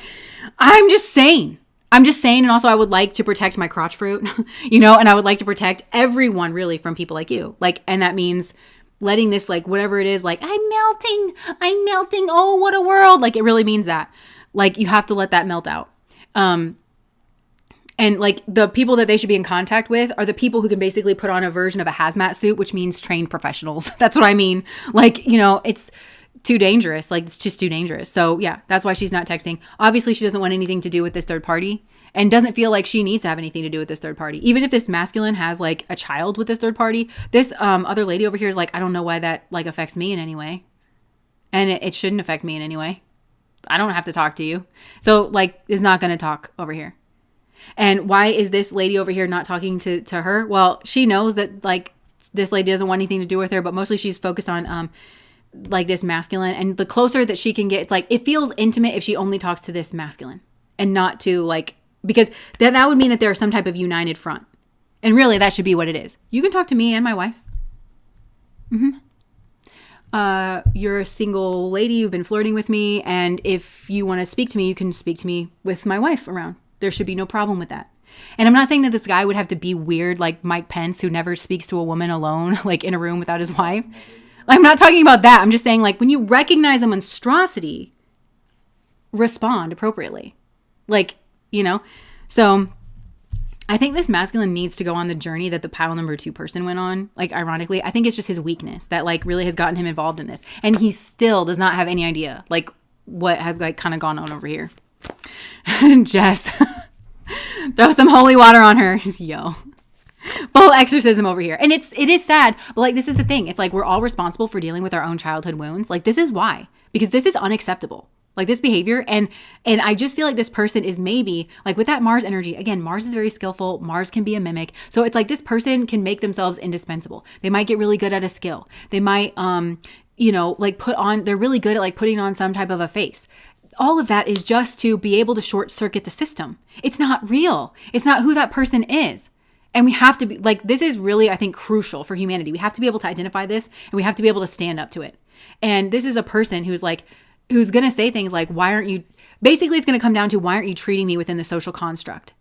I'm just saying. And also I would like to protect my crotch fruit, and I would like to protect everyone really from people like you. Like, and that means letting this, like, whatever it is, like, I'm melting. Oh, what a world. Like, it really means that. Like, you have to let that melt out. And like the people that they should be in contact with are the people who can basically put on a version of a hazmat suit, which means trained professionals. That's what I mean. Like, you know, it's too dangerous. Like, it's just too dangerous. So yeah, that's why she's not texting. Obviously, she doesn't want anything to do with this third party and doesn't feel like she needs to have anything to do with this third party. Even if this masculine has like a child with this third party, this other lady over here is like, I don't know why that like affects me in any way. And it shouldn't affect me in any way. I don't have to talk to you. So like, is not going to talk over here. And why is this lady over here not talking to her? Well, she knows that like this lady doesn't want anything to do with her, but mostly she's focused on like this masculine. And the closer that she can get, it's like it feels intimate if she only talks to this masculine and not to like, because that would mean that there's some type of united front. And really that should be what it is. You can talk to me and my wife. You're a single lady, you've been flirting with me, and if you want to speak to me, you can speak to me with my wife around. There should be no problem with that. And I'm not saying that this guy would have to be weird like Mike Pence, who never speaks to a woman alone, like in a room without his wife. I'm not talking about that. I'm just saying, like, when you recognize a monstrosity, respond appropriately. Like, you know? So I think this masculine needs to go on the journey that the pile number 2 person went on. Like, ironically, I think it's just his weakness that like really has gotten him involved in this. And he still does not have any idea like what has like kind of gone on over here. Jess, throw some holy water on her. Yo, full exorcism over here. And it is sad, but like, this is the thing. It's like, we're all responsible for dealing with our own childhood wounds. Like, this is why, because this is unacceptable. Like, this behavior. And I just feel like this person is maybe like with that Mars energy. Again, Mars is very skillful. Mars can be a mimic. So it's like this person can make themselves indispensable. They might get really good at a skill. They might, you know, like they're really good at like putting on some type of a face. All of that is just to be able to short circuit the system. It's not real. It's not who that person is. And we have to be like, this is really, I think, crucial for humanity. We have to be able to identify this and we have to be able to stand up to it. And this is a person who's going to say things like, why aren't you, basically it's going to come down to, why aren't you treating me within the social construct?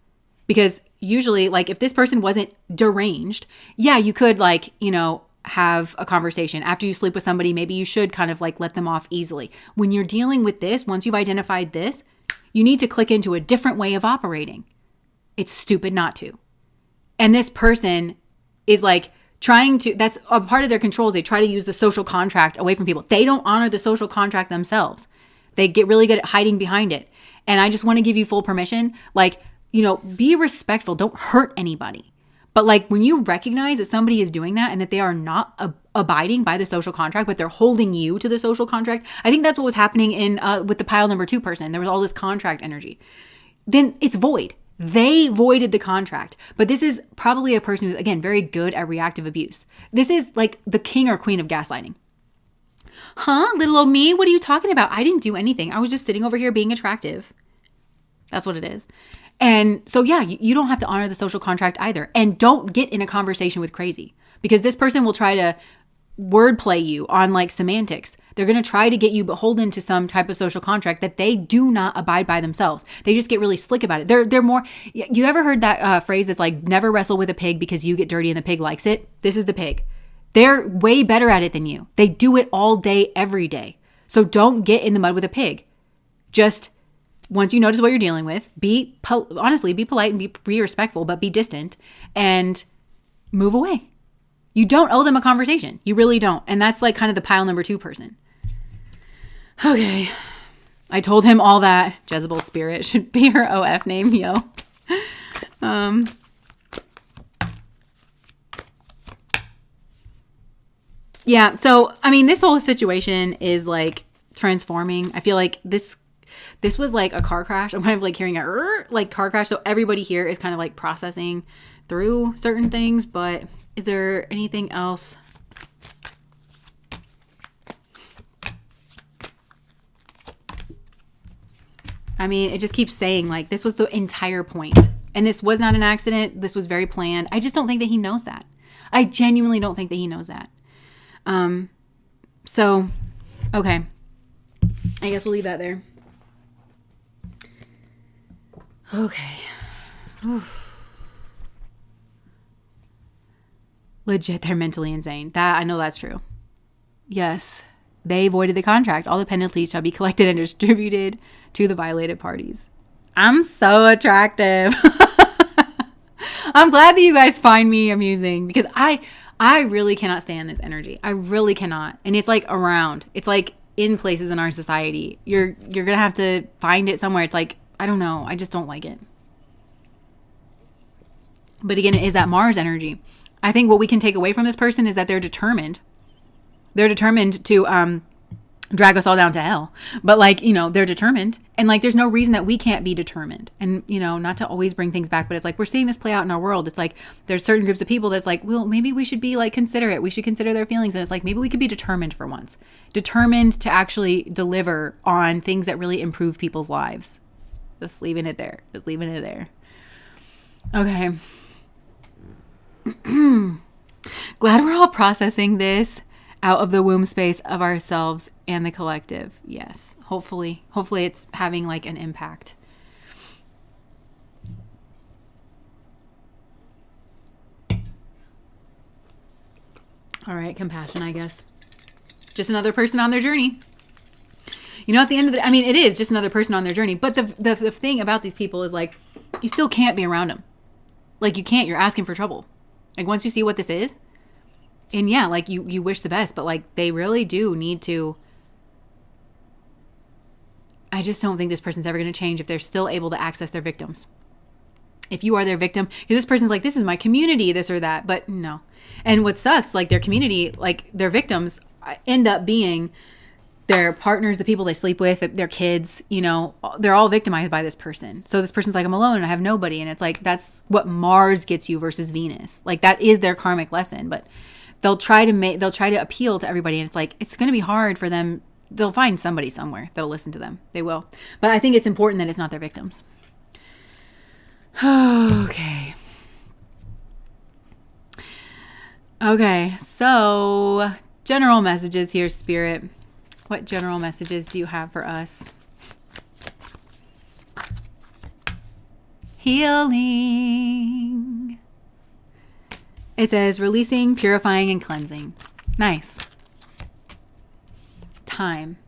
Because usually like if this person wasn't deranged, yeah, you could like, you know, have a conversation after you sleep with somebody. Maybe you should kind of like let them off easily. When you're dealing with this, once you've identified this, you need to click into a different way of operating. It's stupid not to. And this person is like trying to, that's a part of their controls. They try to use the social contract away from people. They don't honor the social contract themselves. They get really good at hiding behind it. And I just want to give you full permission. Like, you know, be respectful. Don't hurt anybody. But like when you recognize that somebody is doing that and that they are not abiding by the social contract, but they're holding you to the social contract. I think that's what was happening in with the pile number 2 person. There was all this contract energy. Then it's void. They voided the contract. But this is probably a person who's, again, very good at reactive abuse. This is like the king or queen of gaslighting. Huh? Little old me? What are you talking about? I didn't do anything. I was just sitting over here being attractive. That's what it is. And so, yeah, you don't have to honor the social contract either. And don't get in a conversation with crazy, because this person will try to wordplay you on like semantics. They're going to try to get you beholden to some type of social contract that they do not abide by themselves. They just get really slick about it. They're more, you ever heard that phrase that's like, never wrestle with a pig because you get dirty and the pig likes it? This is the pig. They're way better at it than you. They do it all day, every day. So don't get in the mud with a pig. Just once you notice what you're dealing with, honestly, be polite and be respectful, but be distant and move away. You don't owe them a conversation. You really don't. And that's like kind of the pile number 2 person. Okay. I told him all that. Jezebel Spirit should be her OF name, yo. Yeah, so, I mean, this whole situation is like transforming. I feel like this was like a car crash. I'm kind of like hearing a like car crash. So everybody here is kind of like processing through certain things. But is there anything else? I mean, it just keeps saying like this was the entire point. And this was not an accident. This was very planned. I just don't think that he knows that. I genuinely don't think that he knows that. So, okay. I guess we'll leave that there. Okay. Oof. Legit, they're mentally insane. That, I know that's true. Yes. they voided the contract. All the penalties shall be collected and distributed to the violated parties. I'm so attractive. I'm glad that you guys find me amusing, because I really cannot stand this energy. I really cannot. And it's like around. It's like in places in our society. You're going to have to find it somewhere. It's like, I don't know. I just don't like it. But again, it is that Mars energy. I think what we can take away from this person is that they're determined. They're determined to drag us all down to hell. But like, you know, they're determined. And like, there's no reason that we can't be determined. And, you know, not to always bring things back, but it's like, we're seeing this play out in our world. It's like, there's certain groups of people that's like, well, maybe we should be like considerate. We should consider their feelings. And it's like, maybe we could be determined for once. Determined to actually deliver on things that really improve people's lives. Just leaving it there. Just leaving it there. Okay. Glad we're all processing this out of the womb space of ourselves and the collective. Yes. Hopefully it's having like an impact. All right. Compassion, I guess. Just another person on their journey. You know, at the end of the, I mean, it is just another person on their journey. But the thing about these people is like, you still can't be around them. Like, you can't. You're asking for trouble. Like, once you see what this is, and yeah, like you wish the best, but like they really do need to. I just don't think this person's ever going to change if they're still able to access their victims. If you are their victim, because this person's like, this is my community, this or that, but no. And what sucks, like their community, like their victims end up being their partners, the people they sleep with, their kids, you know, they're all victimized by this person. So this person's like, I'm alone and I have nobody. And it's like, that's what Mars gets you versus Venus. Like that is their karmic lesson, but they'll try to appeal to everybody. And it's like, it's going to be hard for them. They'll find somebody somewhere that'll listen to them. They will. But I think it's important that it's not their victims. Okay. Okay. So general messages here, Spirit. What general messages do you have for us? Healing. It says releasing, purifying, and cleansing. Nice. Time.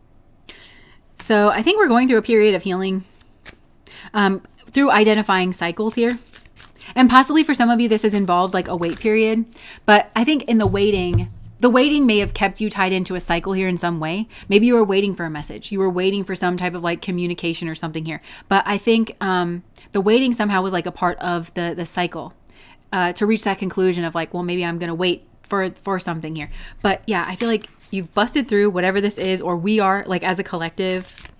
So I think we're going through a period of healing through identifying cycles here. And possibly for some of you, this has involved like a wait period. But I think in the waiting may have kept you tied into a cycle here in some way. Maybe you were waiting for a message. You were waiting for some type of like communication or something here. But I think the waiting somehow was like a part of the cycle to reach that conclusion of like, well, maybe I'm going to wait for something here. But yeah, I feel like you've busted through whatever this is, or we are like as a collective.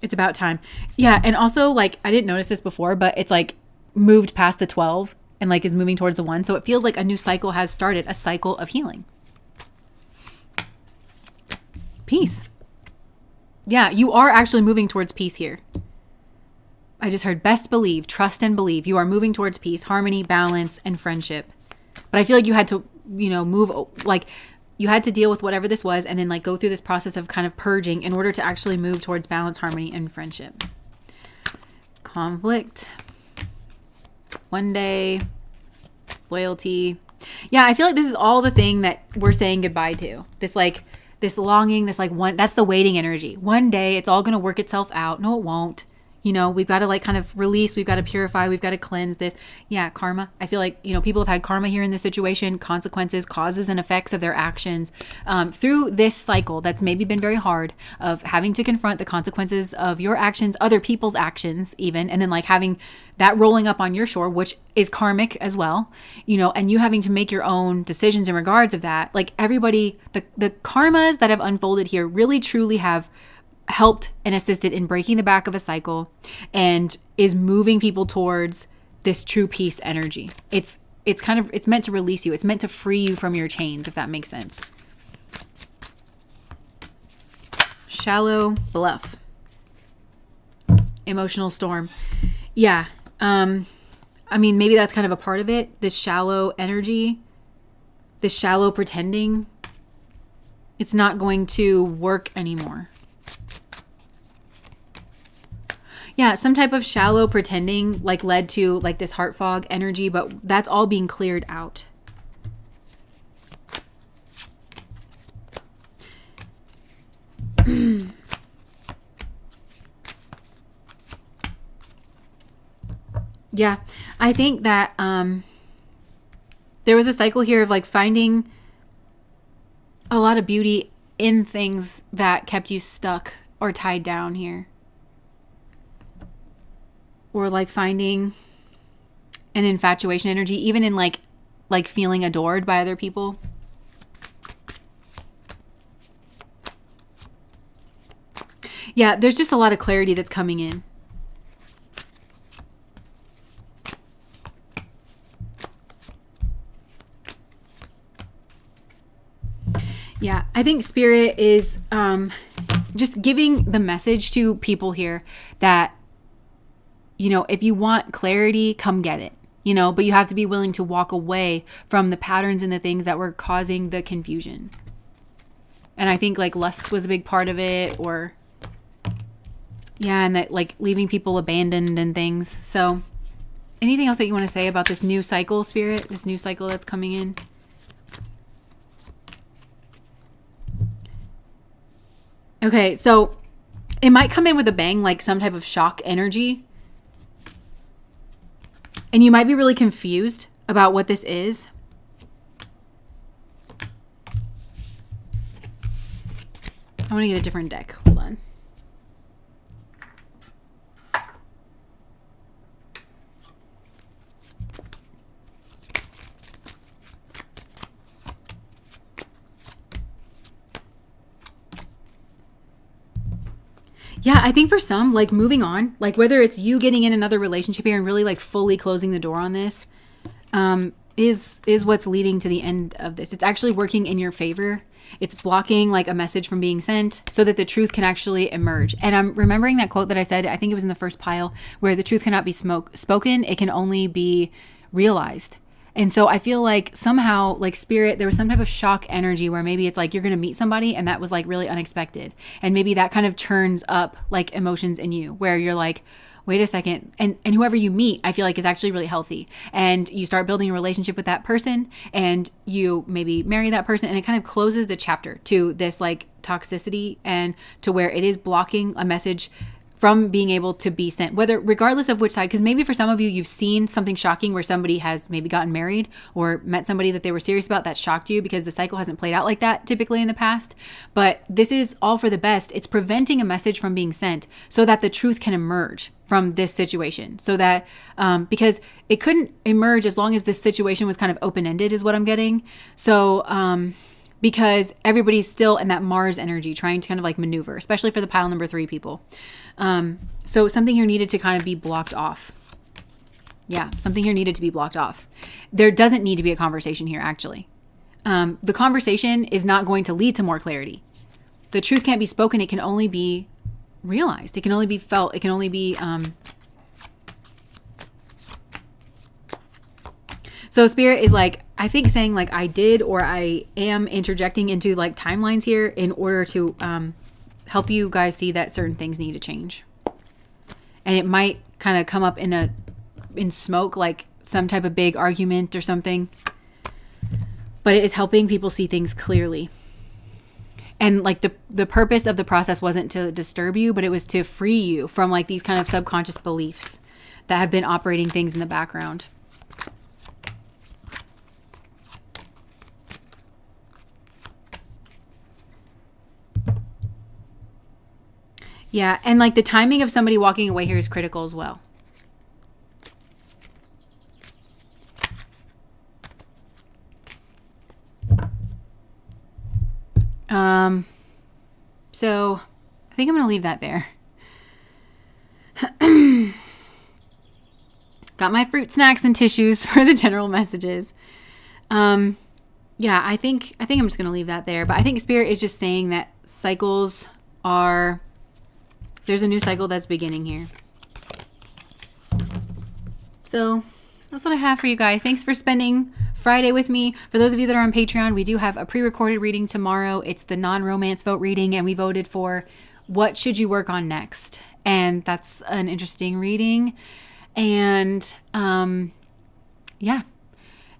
It's about time. Yeah. And also like, I didn't notice this before, but it's like moved past the 12 and like is moving towards the 1. So it feels like a new cycle has started, a cycle of healing. Peace. Yeah, you are actually moving towards peace here. I just heard best believe, trust and believe. You are moving towards peace, harmony, balance, and friendship. But I feel like you had to, you know, move, like you had to deal with whatever this was and then like go through this process of kind of purging in order to actually move towards balance, harmony, and friendship. Conflict. One day. Loyalty. Yeah, I feel like this is all the thing that we're saying goodbye to. This longing, this like one, that's the waiting energy. One day it's all going to work itself out. No, it won't. You know, we've got to like kind of release, we've got to purify, we've got to cleanse this. Yeah, karma. I feel like, you know, people have had karma here in this situation, consequences, causes and effects of their actions through this cycle that's maybe been very hard of having to confront the consequences of your actions, other people's actions even, and then like having that rolling up on your shore, which is karmic as well, you know, and you having to make your own decisions in regards of that. Like everybody, the karmas that have unfolded here really truly have helped and assisted in breaking the back of a cycle and is moving people towards this true peace energy. It's meant to release you. It's meant to free you from your chains, if that makes sense. Shallow bluff. Emotional storm. Yeah. I mean, maybe that's kind of a part of it. This shallow energy, this shallow pretending, it's not going to work anymore. Yeah, some type of shallow pretending like led to like this heart fog energy, but that's all being cleared out. Yeah. I think that there was a cycle here of like finding a lot of beauty in things that kept you stuck or tied down here. Or like finding an infatuation energy, even in like feeling adored by other people. Yeah, there's just a lot of clarity that's coming in. Yeah, I think Spirit is just giving the message to people here that, you know, if you want clarity, come get it, you know, but you have to be willing to walk away from the patterns and the things that were causing the confusion. And I think like lust was a big part of it, or yeah, and that like leaving people abandoned and things. So anything else that you want to say about this new cycle, Spirit, this new cycle that's coming in? Okay, so it might come in with a bang, like some type of shock energy. And you might be really confused about what this is. I want to get a different deck. Hold on. Yeah, I think for some, like moving on, like whether it's you getting in another relationship here and really like fully closing the door on this, is what's leading to the end of this. It's actually working in your favor. It's blocking like a message from being sent so that the truth can actually emerge. And I'm remembering that quote that I said, I think it was in the first pile, where the truth cannot be spoken. It can only be realized. And so I feel like somehow, like Spirit, there was some type of shock energy where maybe it's like you're going to meet somebody and that was like really unexpected. And maybe that kind of churns up like emotions in you where you're like, wait a second. And whoever you meet, I feel like is actually really healthy. And you start building a relationship with that person and you maybe marry that person, and it kind of closes the chapter to this like toxicity and to where it is blocking a message from being able to be sent, whether regardless of which side, because maybe for some of you, you've seen something shocking where somebody has maybe gotten married or met somebody that they were serious about that shocked you because the cycle hasn't played out like that typically in the past. But this is all for the best. It's preventing a message from being sent so that the truth can emerge from this situation, so that because it couldn't emerge as long as this situation was kind of open-ended is what I'm getting. So because everybody's still in that Mars energy trying to kind of like maneuver, especially for the pile number 3 people. So something here needed to kind of be blocked off. Yeah, something here needed to be blocked off. There doesn't need to be a conversation here, actually. The conversation is not going to lead to more clarity. The truth can't be spoken. It can only be realized. It can only be felt. It can only be... So Spirit is like, I think saying like I did or I am interjecting into like timelines here in order to help you guys see that certain things need to change. And it might kind of come up in smoke, like some type of big argument or something. But it is helping people see things clearly. And like the purpose of the process wasn't to disturb you, but it was to free you from like these kind of subconscious beliefs that have been operating things in the background. Yeah, and like the timing of somebody walking away here is critical as well. So I think I'm going to leave that there. Got my fruit, snacks, and tissues for the general messages. Yeah, I think I'm just going to leave that there. But I think Spirit is just saying that cycles are... There's a new cycle that's beginning here. So that's what I have for you guys. Thanks for spending Friday with me. For those of you that are on Patreon, we do have a pre-recorded reading tomorrow. It's the non-romance vote reading, and we voted for what should you work on next. And that's an interesting reading. And yeah.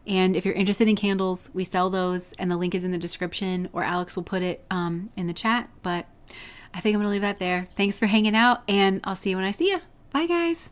And if you're interested in candles, we sell those, and the link is in the description, or Alex will put it in the chat. But I think I'm going to leave that there. Thanks for hanging out, and I'll see you when I see you. Bye, guys.